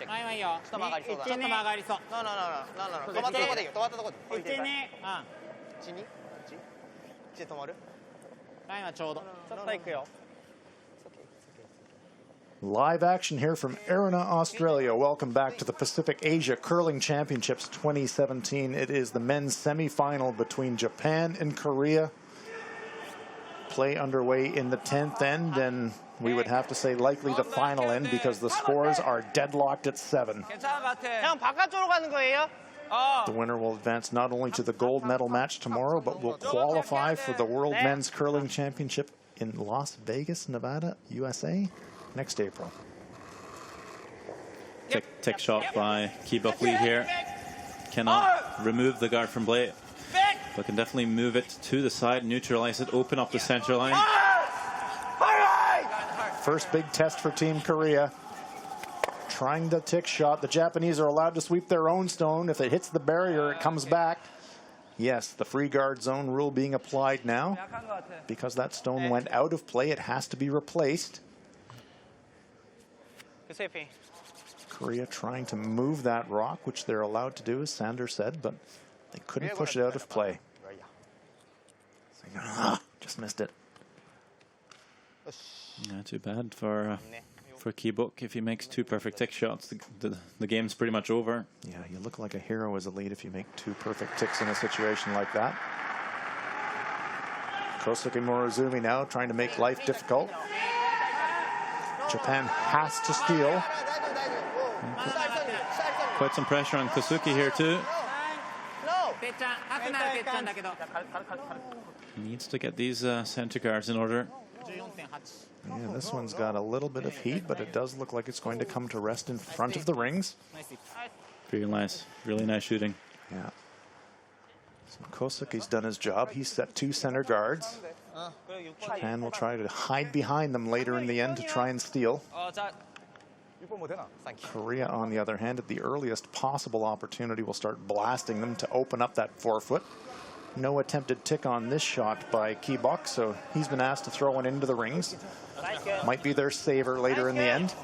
ラインはいいよ。ちょっと曲がりそうだちょっと曲がりそう。No, no, no, no, no, no, no. 止まったとこでいいよ。止まったとこで。 1、2、うん。 1、2、1で止まる。ラインはちょうど。ちょっと行くよ。Live action here from Erina, Australia. Welcome back to the Pacific Asia Curling Championships 2017. It is the men's semi-final between Japan and Korea. Play underway in the 10th end, and we would have to say likely the final end because the scores are deadlocked at 7. 괜찮은 것 같아. 형 바깥쪽으로 가는 거예요? The winner will advance not only to the gold medal match tomorrow, but will qualify for the World Men's Curling Championship in Las Vegas, Nevada, USA, next April. Tick shot by Ki-Bok Lee here. Cannot remove the guard from play, but can definitely move it to the side, neutralize it, open up the center line. First big test for Team Korea. Trying the tick shot. The Japanese are allowed to sweep their own stone. If it hits the barrier, it comes back. Yes, the free guard zone rule being applied now. Because that stone went out of play, it has to be replaced. Korea trying to move that rock, which they're allowed to do, as Sander said, but they couldn't push it out of play. Just missed it. Not too bad for Ki-Bok. If he makes 2 perfect tick shots, the game's pretty much over. Yeah, you look like a hero as a lead if you make 2 perfect ticks in a situation like that. Kosuke Morozumi now trying to make life difficult. Japan has to steal. Quite some pressure on Kosuke here too. Needs to get these center guards in order. Yeah, this one's got a little bit of heat, but it does look like it's going to come to rest in front of the rings. Really nice shooting. Yeah. So Kosuke's done his job. He's set 2 center guards. Japan will try to hide behind them later in the end to try and steal. Korea, on the other hand, at the earliest possible opportunity, will start blasting them to open up that 4-foot. No attempted tick on this shot by Ki-Bok, so he's been asked to throw one into the rings. Might be their saver later in the end.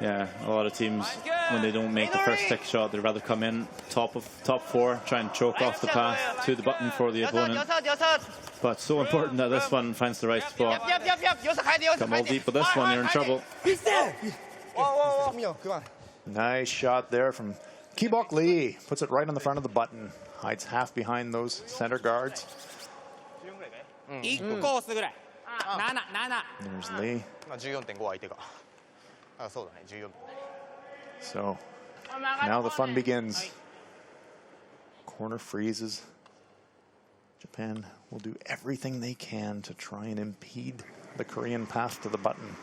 Yeah, a lot of teams, when they don't make the first tick shot, they'd rather come in top 4, try and choke off the path to the button for the opponent. But so important that this one finds the right spot. Come all deep with this one, you're in trouble. Nice shot there from Ki-Bok Lee. Puts it right on the front of the button. Hides half behind those center guards. There's Lee. So now the fun begins. Corner freezes. Japan will do everything they can to try and impede the Korean path to the button.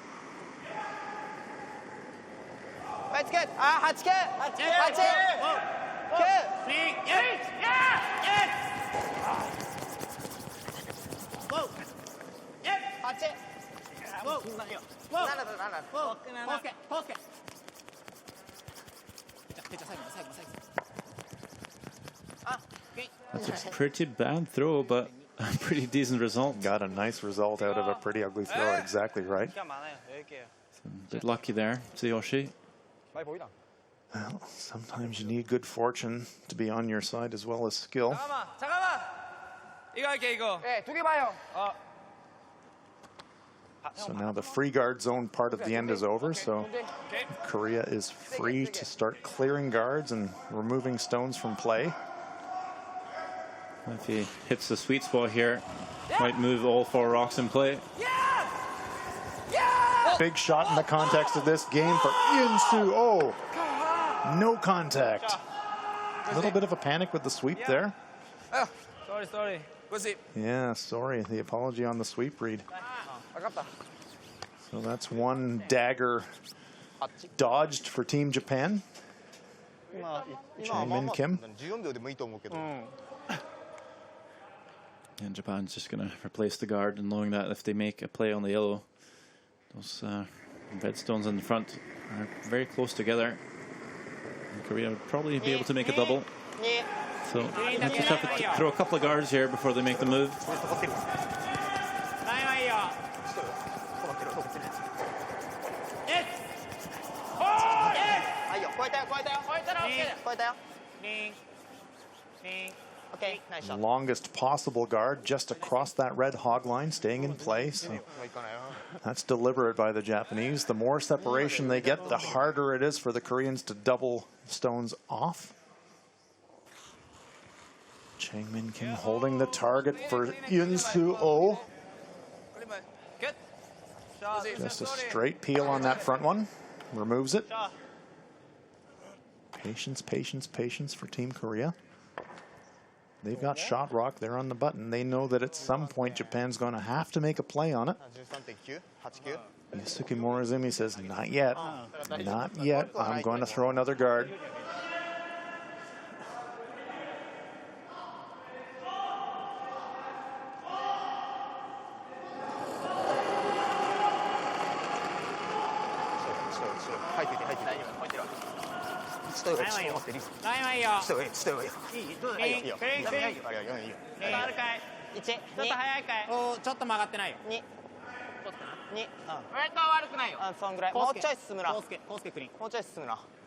That's a pretty bad throw, but a pretty decent result. Got a nice result out of a pretty ugly throw. Exactly right. So a bit lucky there, Tsuyoshi. Well, sometimes you need good fortune to be on your side as well as skill. So now the free guard zone part of the end is over, so Korea is free to start clearing guards and removing stones from play. If he hits the sweet spot here, might move all 4 rocks in play. Big shot in the context of this game for Yun-Soo. Oh, no contact. A little bit of a panic with the sweep there. Sorry. Yeah, sorry. The apology on the sweep read. So that's one dagger dodged for Team Japan. Min Kim. And Japan's just going to replace the guard, and knowing that if they make a play on the yellow, those red stones in the front are very close together. And Korea would probably be able to make a double. So they just have to throw a couple of guards here before they make the move. Okay, nice shot. Longest possible guard just across that red hog line, staying in place. So that's deliberate by the Japanese. The more separation they get, the harder it is for the Koreans to double stones off. Changmin Kim holding the target for Yun-Soo Oh. Just a straight peel on that front one. Removes it. Patience, patience, patience for Team Korea. They've got shot rock there on the button. They know that at some point Japan's going to have to make a play on it. Yusuke Morizumi says, not yet. Not yet. I'm going to throw another guard.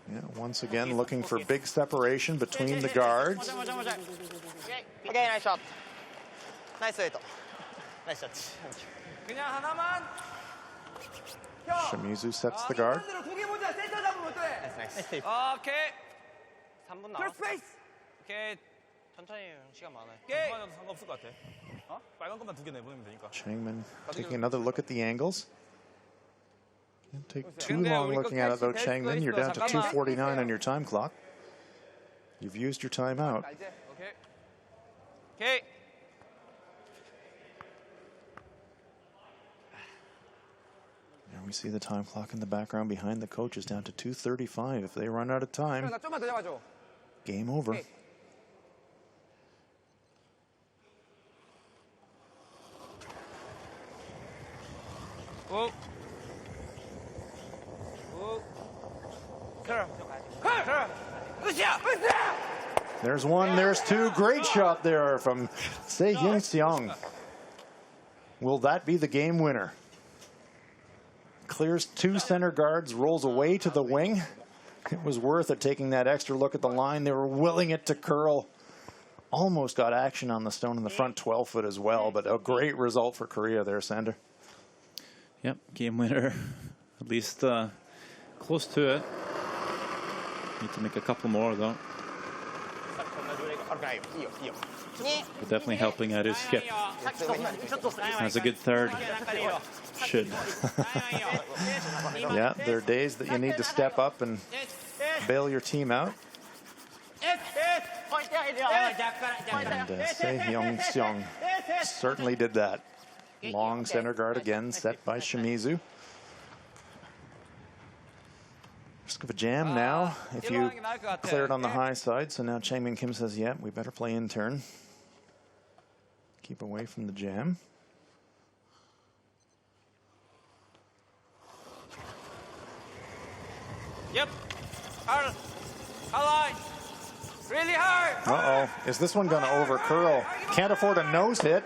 Yeah, once again looking for big separation between the guards. Okay, nice shot. Nice weight. Nice shot. Shimizu sets the guard. Nice. 오케이. 3분 크로스 남았어. 페이스. 오케이. 천천히 시간 많아요. 오케이. 상관없을 것 같아. 빨간 것만 2개 내보내면 되니까. Changmin taking another look at the angles. Can't take too long looking at it though, Changmin. You're down to 2:49 on your time clock. You've used your time out. 오케이. 오케이. There we see the time clock in the background behind the coaches down to 2:35. If they run out of time, 나 좀만 더 잡아줘. game over. 오. 오. 컬. 으쌰! 으쌰! There's one, there's two. Great shot there from Se-Hyun Seong. Will that be the game winner? Clears two center guards, rolls away to the wing. It was worth it taking that extra look at the line. They were willing it to curl. Almost got action on the stone in the front 12-foot as well, but a great result for Korea there, Sander. Yep, game winner. At least close to it. Need to make a couple more though. But definitely helping out his hip. Has a good third. Should. Yeah, there are days that you need to step up and bail your team out. And Se-Hyun Seong certainly did that. Long center guard again, set by Shimizu. Risk of a jam now if you clear it on the high side. So now Changmin Kim says, yeah, we better play in turn. Keep away from the jam. Yep. Hard. Hard line. Really hard. Uh-oh. Is this one going to over curl? Can't afford a nose hit.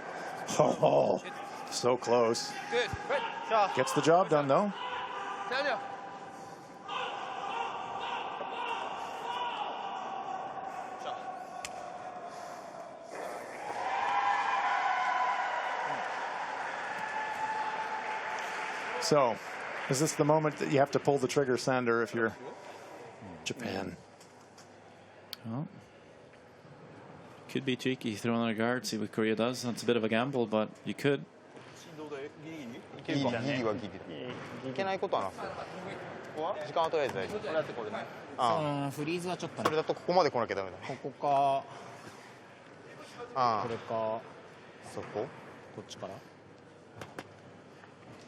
Oh, so close. Good. Gets the job done, though. 세워줘. So, is this the moment that you have to pull the trigger, Sander, if you're Japan? Well, could be cheeky, throw on a guard, see what Korea does. That's a bit of a gamble, but you could. ギリはギリだ。いけないことはなくて。時間はとりあえず大丈夫。これだってこれね。フリーズはちょっとそれだとここまで来なきゃダメだね。ここかああ。これかそこ。こっちから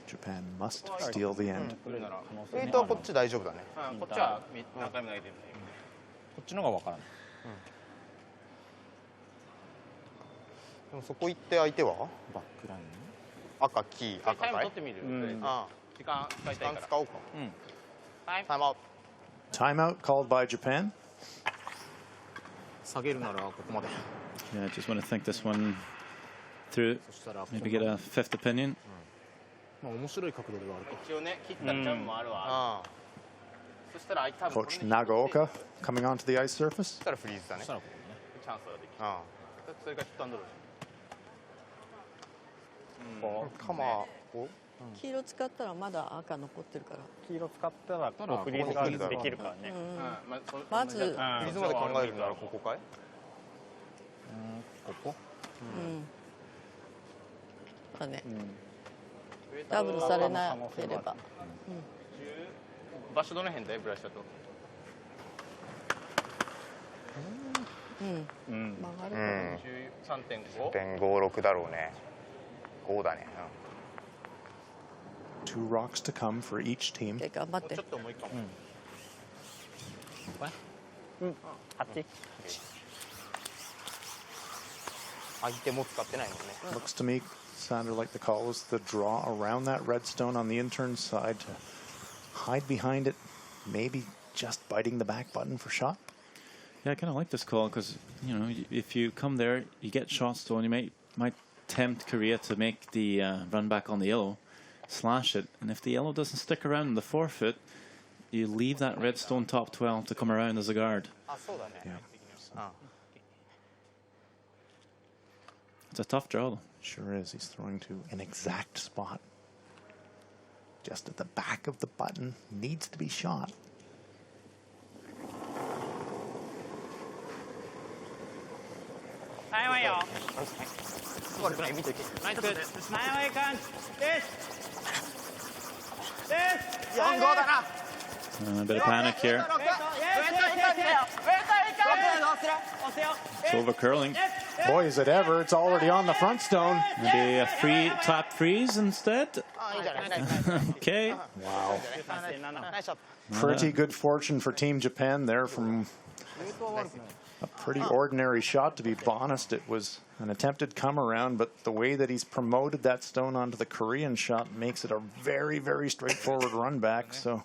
Japan must steal the end. ウェイトはこっち大丈夫だね。こっちは何回も投げてるんで。こっちの方がわからない。でもそこ行って相手はバックライン赤、黄、赤タイムかい取ってみる。あ時間使いたいから。時間使おうか。タイムアウト。 Timeout called by Japan. 下げるならここまで Yeah, I just want to think this one through. そしたら Maybe get a fifth opinion. まあ面白い角度ではあるか一応ね、切ったらジャンプもあるわ。Coach Nagaoka coming onto the ice surface. そしたらフリーズだね。そしたらここね。チャンスができる。それがヒットアンドロール。カマを黄色使ったらまだ赤残ってるから。黄色使ったらフリーズができるからね。まず、フリーズまで考えるならここかい？ここ。だね。ダブルされなければ。場所どの辺だよブラシだと。曲がる。13.5。13.56だろうね。5だね。Two rocks to come for each team. 頑張って。ちょっと重いかも。8。相手も使ってないもんね。Looks to me, Sander, like the call was the draw around that redstone on the intern side to hide behind it, maybe just biting the back button for shot. Yeah, I kind of like this call because, you know, if you come there, you get shot stone, you might tempt Korea to make the run back on the yellow, slash it, and if the yellow doesn't stick around in the forefoot, you leave that redstone top 12 to come around as a guard. Yeah. It's a tough draw, though. Sure is. He's throwing to an exact spot. Just at the back of the button. Needs to be shot. A bit of panic here. It's over curling. Boy, is it ever. It's already on the front stone. Maybe a free tap freeze instead. Okay. Wow. Pretty good fortune for Team Japan there from a pretty ordinary shot, to be honest. It was an attempted come around, but the way that he's promoted that stone onto the Korean shot makes it a very, very straightforward run back. So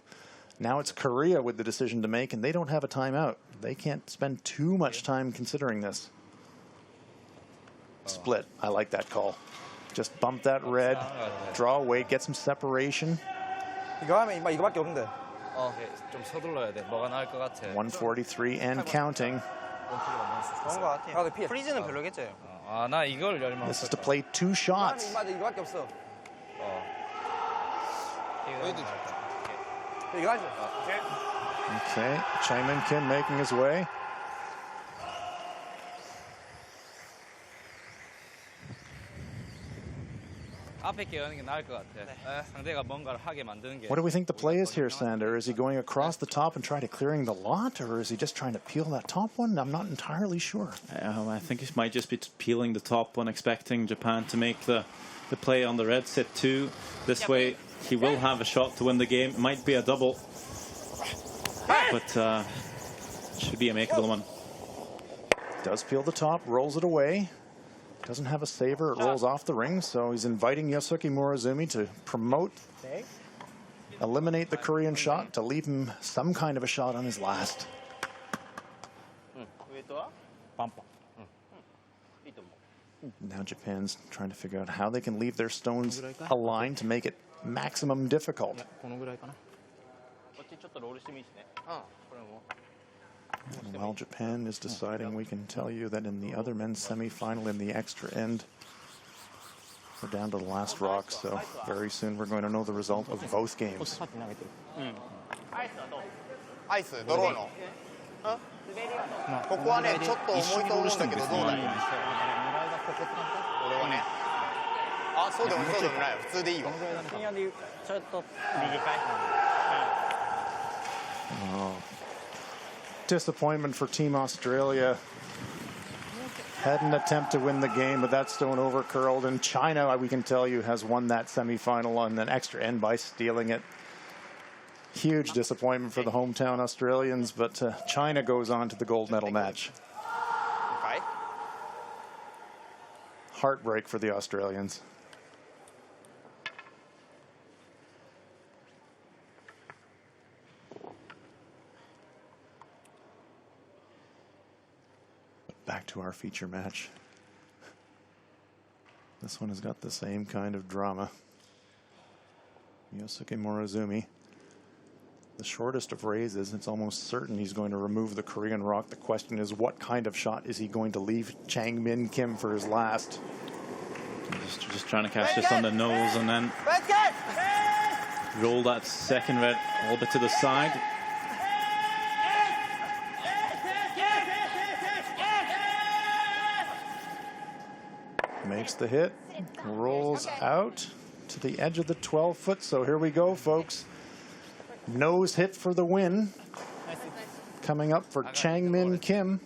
now it's Korea with the decision to make, and they don't have a timeout. They can't spend too much time considering this. Split. I like that call. Just bump that red, draw away, get some separation. 이거 하면 이거밖에 없는데. 좀 서둘러야 돼. 뭐가 나을 것 같아. 143 and counting. 그런 거 같아. 피해. 프리즈는 별로겠지. 나 이걸 열면. This is to play 2 shots. 맞아, 이거밖에 없어. 이거 하죠. Okay, Chaimin Kim making his way. 앞에 게 여는 게 나을 것 같아. 상대가 뭔가를 하게 만드는 게. What do we think the play is here, Sander? Is he going across the top and trying to clearing the lot, or is he just trying to peel that top one? I'm not entirely sure. I think he might just be peeling the top one, expecting Japan to make the play on the red set 2. This way, he will have a shot to win the game. It might be a double, but should be a makeable one. Does peel the top, rolls it away. Doesn't have a saver, it rolls off the ring, so he's inviting Yosuke Morozumi to promote, eliminate the Korean shot, to leave him some kind of a shot on his last. Now Japan's trying to figure out how they can leave their stones aligned to make it maximum difficult. And while Japan is deciding, we can tell you that in the other men's semifinal in the extra end, we're down to the last rock, so very soon we're going to know the result of both games. アイスドローの。ここはねちょっと重いと思うんだけどどうだい？俺はね。あ、そうでもそうでもない。普通でいいわ。ちょっと右かい。Disappointment for Team Australia. Had an attempt to win the game, but that stone over curled. And China, we can tell you, has won that semifinal on an extra end by stealing it. Huge disappointment for the hometown Australians, but China goes on to the gold medal match. Heartbreak for the Australians. Back to our feature match. This one has got the same kind of drama. Yosuke Morozumi The shortest of raises, it's almost certain he's going to remove the Korean rock. The question is, what kind of shot is he going to leave Chang-Min Kim for his last? Just trying to catch this on the nose and then roll that second red a little bit to the side. Makes the hit, rolls out to the edge of the 12-foot. So here we go, folks. Nose hit for the win. Coming up for Chang-Min Kim.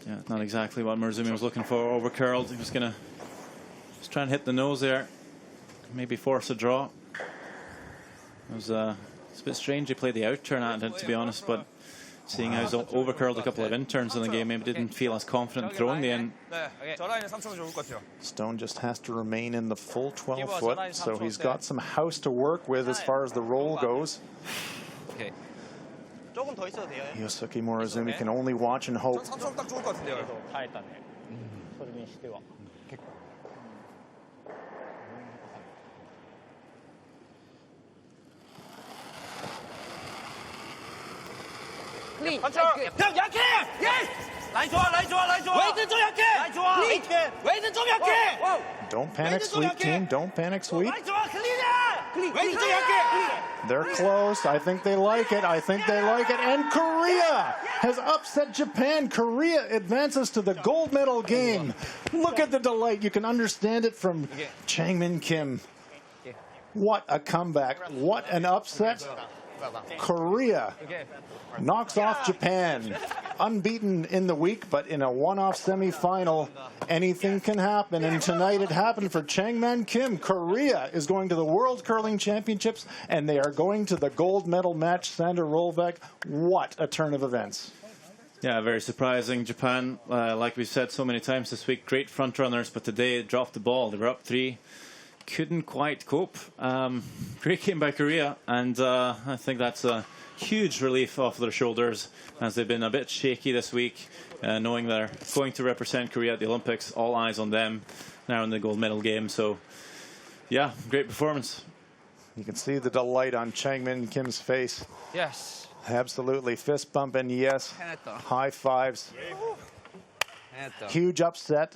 Yeah, not exactly what Morozumi was looking for. Over curled. He was going to just try and hit the nose there. Maybe force a draw. It was it's a bit strange he played the out turn at it, to be honest, but seeing how he's over curled a couple of in turns in the game, maybe didn't feel as confident throwing the in. Stone just has to remain in the full 12-foot, so he's got some house to work with as far as the roll goes. Yosuke Morozumi can only watch and hope. 클린. 형 약해. 예스. 라인 좋아, 라인 좋아, 라인 좋아. 웨이트 좀 약해. 라인 좋아. 웨이트 좀 약해. Don't panic, sweet team. Don't panic, sweet. 라인 좋아, 클린이야. 웨이트 좀 약해. They're close. I think they like it. I think they like it. And Korea has upset Japan. Korea advances to the gold medal game. Look at the delight. You can understand it from Chang-Min Kim. What a comeback. What an upset. Korea knocks off Japan. Unbeaten in the week, but in a one-off semifinal, anything can happen. And tonight it happened for Chang-Min Kim. Korea is going to the World Curling Championships, and they are going to the gold medal match. Sander Rolvek, what a turn of events. Yeah, very surprising. Japan, like we've said so many times this week, great front runners, but today they dropped the ball. They were up 3. Couldn't quite cope. Great game by Korea, and I think that's a huge relief off their shoulders as they've been a bit shaky this week, knowing they're going to represent Korea at the Olympics. All eyes on them now in the gold medal game. So, yeah, great performance. You can see the delight on Chang-Min Kim's face. Yes. Absolutely. Fist bump and yes. High fives. Huge upset,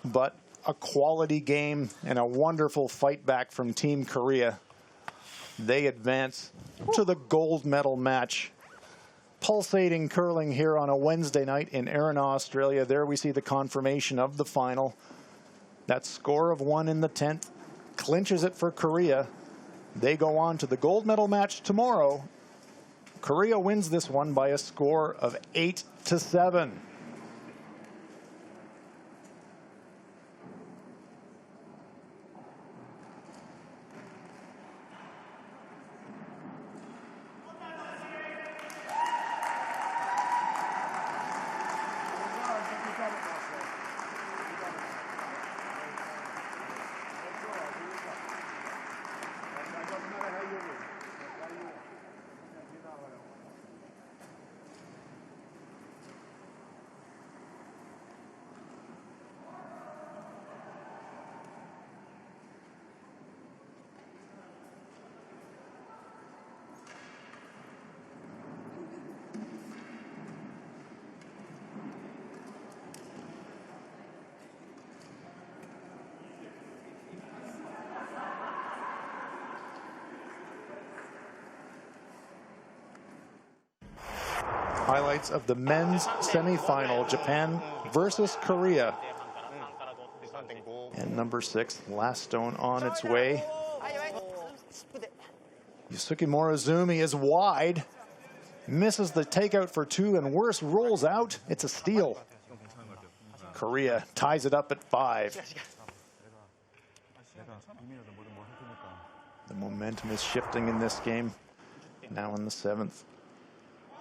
but a quality game and a wonderful fight back from Team Korea. They advance to the gold medal match. Pulsating curling here on a Wednesday night in Erina, Australia. There we see the confirmation of the final. That score of 1 in the 10th clinches it for Korea. They go on to the gold medal match tomorrow. Korea wins this one by a score of 8-7. Highlights of the men's semifinal, Japan versus Korea. And number 6, last stone on its way. Yosuke Morozumi is wide. Misses the takeout for 2 and worse, rolls out. It's a steal. Korea ties it up at 5. The momentum is shifting in this game. Now in the 7th.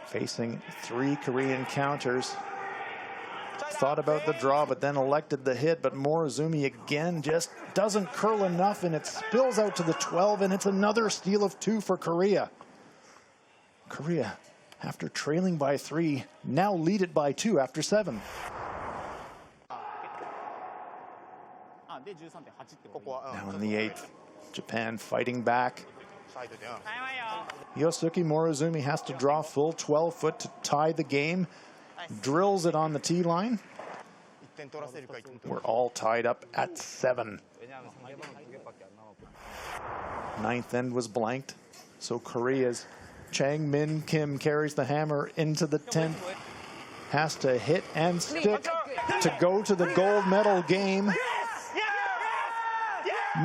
Facing 3 Korean counters. Thought about the draw, but then elected the hit. But Morozumi again just doesn't curl enough, and it spills out to the 12, and it's another steal of 2 for Korea. Korea, after trailing by 3, now lead it by 2 after 7. Now in the 8th, Japan fighting back. Yosuke Morozumi has to draw full 12 foot to tie the game. Drills it on the tee line. We're all tied up at 7. Ninth end was blanked. So Korea's Chang-Min Kim carries the hammer into the 10th. Has to hit and stick to go to the gold medal game.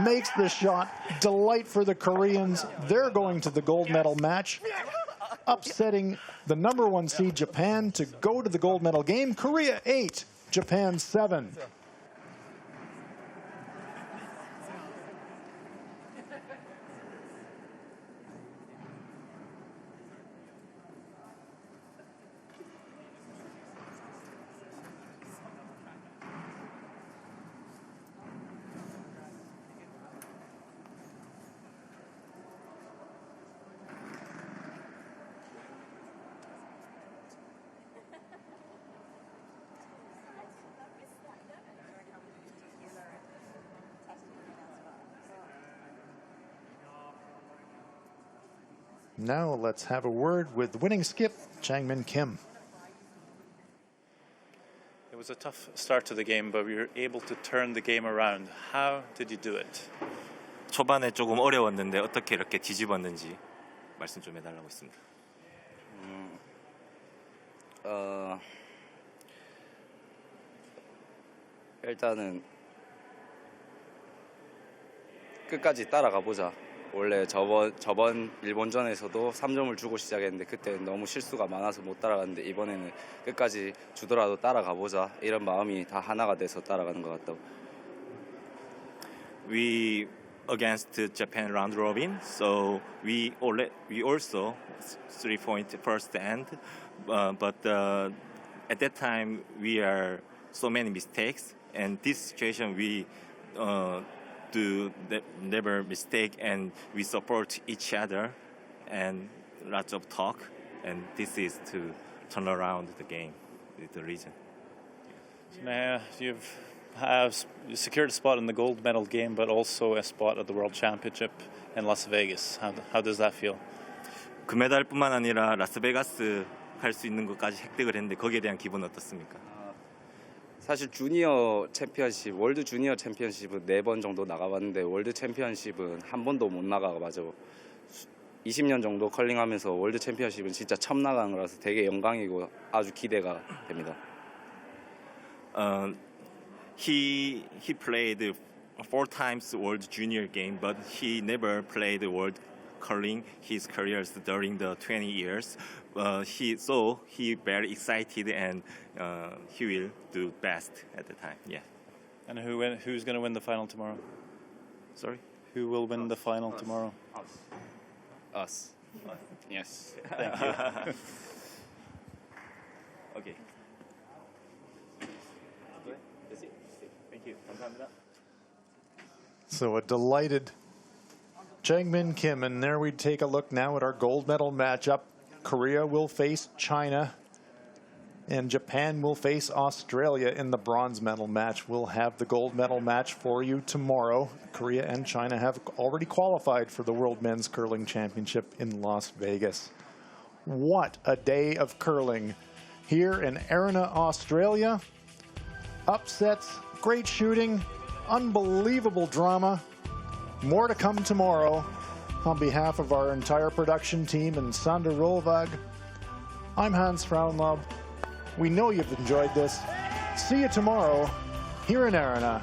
Makes the shot. Delight for the Koreans. They're going to the gold medal match, upsetting the #1 seed Japan to go to the gold medal game. Korea 8, Japan 7. Now let's have a word with winning skip Chang-Min Kim. It was a tough start to the game, but we were able to turn the game around. How did you do it? 초반에 조금 어려웠는데 어떻게 이렇게 뒤집었는지 말씀 좀 해달라고 했습니다. 일단은 끝까지 따라가 보자. 원래 저번 일본전에서도 3점을 주고 시작했는데 그때 너무 실수가 많아서 못 따라갔는데 이번에는 끝까지 주더라도 따라가 보자. 이런 마음이 다 하나가 돼서 따라가는 것 같다고. We against Japan round robin, so we also 3-point first end, but at that time we are so many mistakes, and this situation we do never mistake, and we support each other, and lots of talk, and this is to turn around the game. Is the reason. So now you secured a spot in the gold medal game, but also a spot at the World Championship in Las Vegas. How does that feel? 금메달뿐만 아니라 라스베가스 갈 수 있는 것까지 획득을 했는데 거기에 대한 기분 어떻습니까? 사실 주니어 챔피언십, 월드 주니어 챔피언십은 4번 정도 나가봤는데 월드 챔피언십은 한 번도 못 나가가지고 20년 정도 컬링하면서 월드 챔피언십은 진짜 처음 나가는 거라서 되게 영광이고 아주 기대가 됩니다. He played 4 times World Junior game, but he never played World Curling his careers during the 20 years. He very excited, and he will do best at the time. Yeah. And who's going to win the final tomorrow? Sorry? Who will win the final tomorrow? Us. Yes. Thank you. Okay. Thank you. 감사합니다. So a delighted Chang-Min Kim, and there we take a look now at our gold medal matchup. Korea will face China, and Japan will face Australia in the bronze medal match. We'll have the gold medal match for you tomorrow. Korea and China have already qualified for the World Men's Curling Championship in Las Vegas. What a day of curling here in Erina, Australia. Upsets, great shooting, unbelievable drama. More to come tomorrow. On behalf of our entire production team and Sander Rolvag, I'm Hans Frauenlob. We know you've enjoyed this. See you tomorrow here in Erina.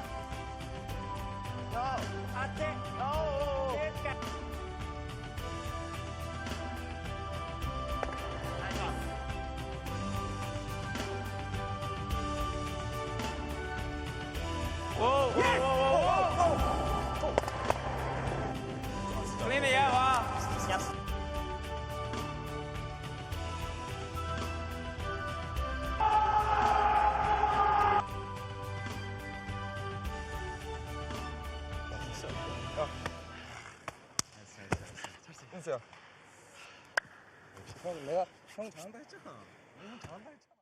내가 형 잘한다 했잖아. 형 잘한다 했잖아.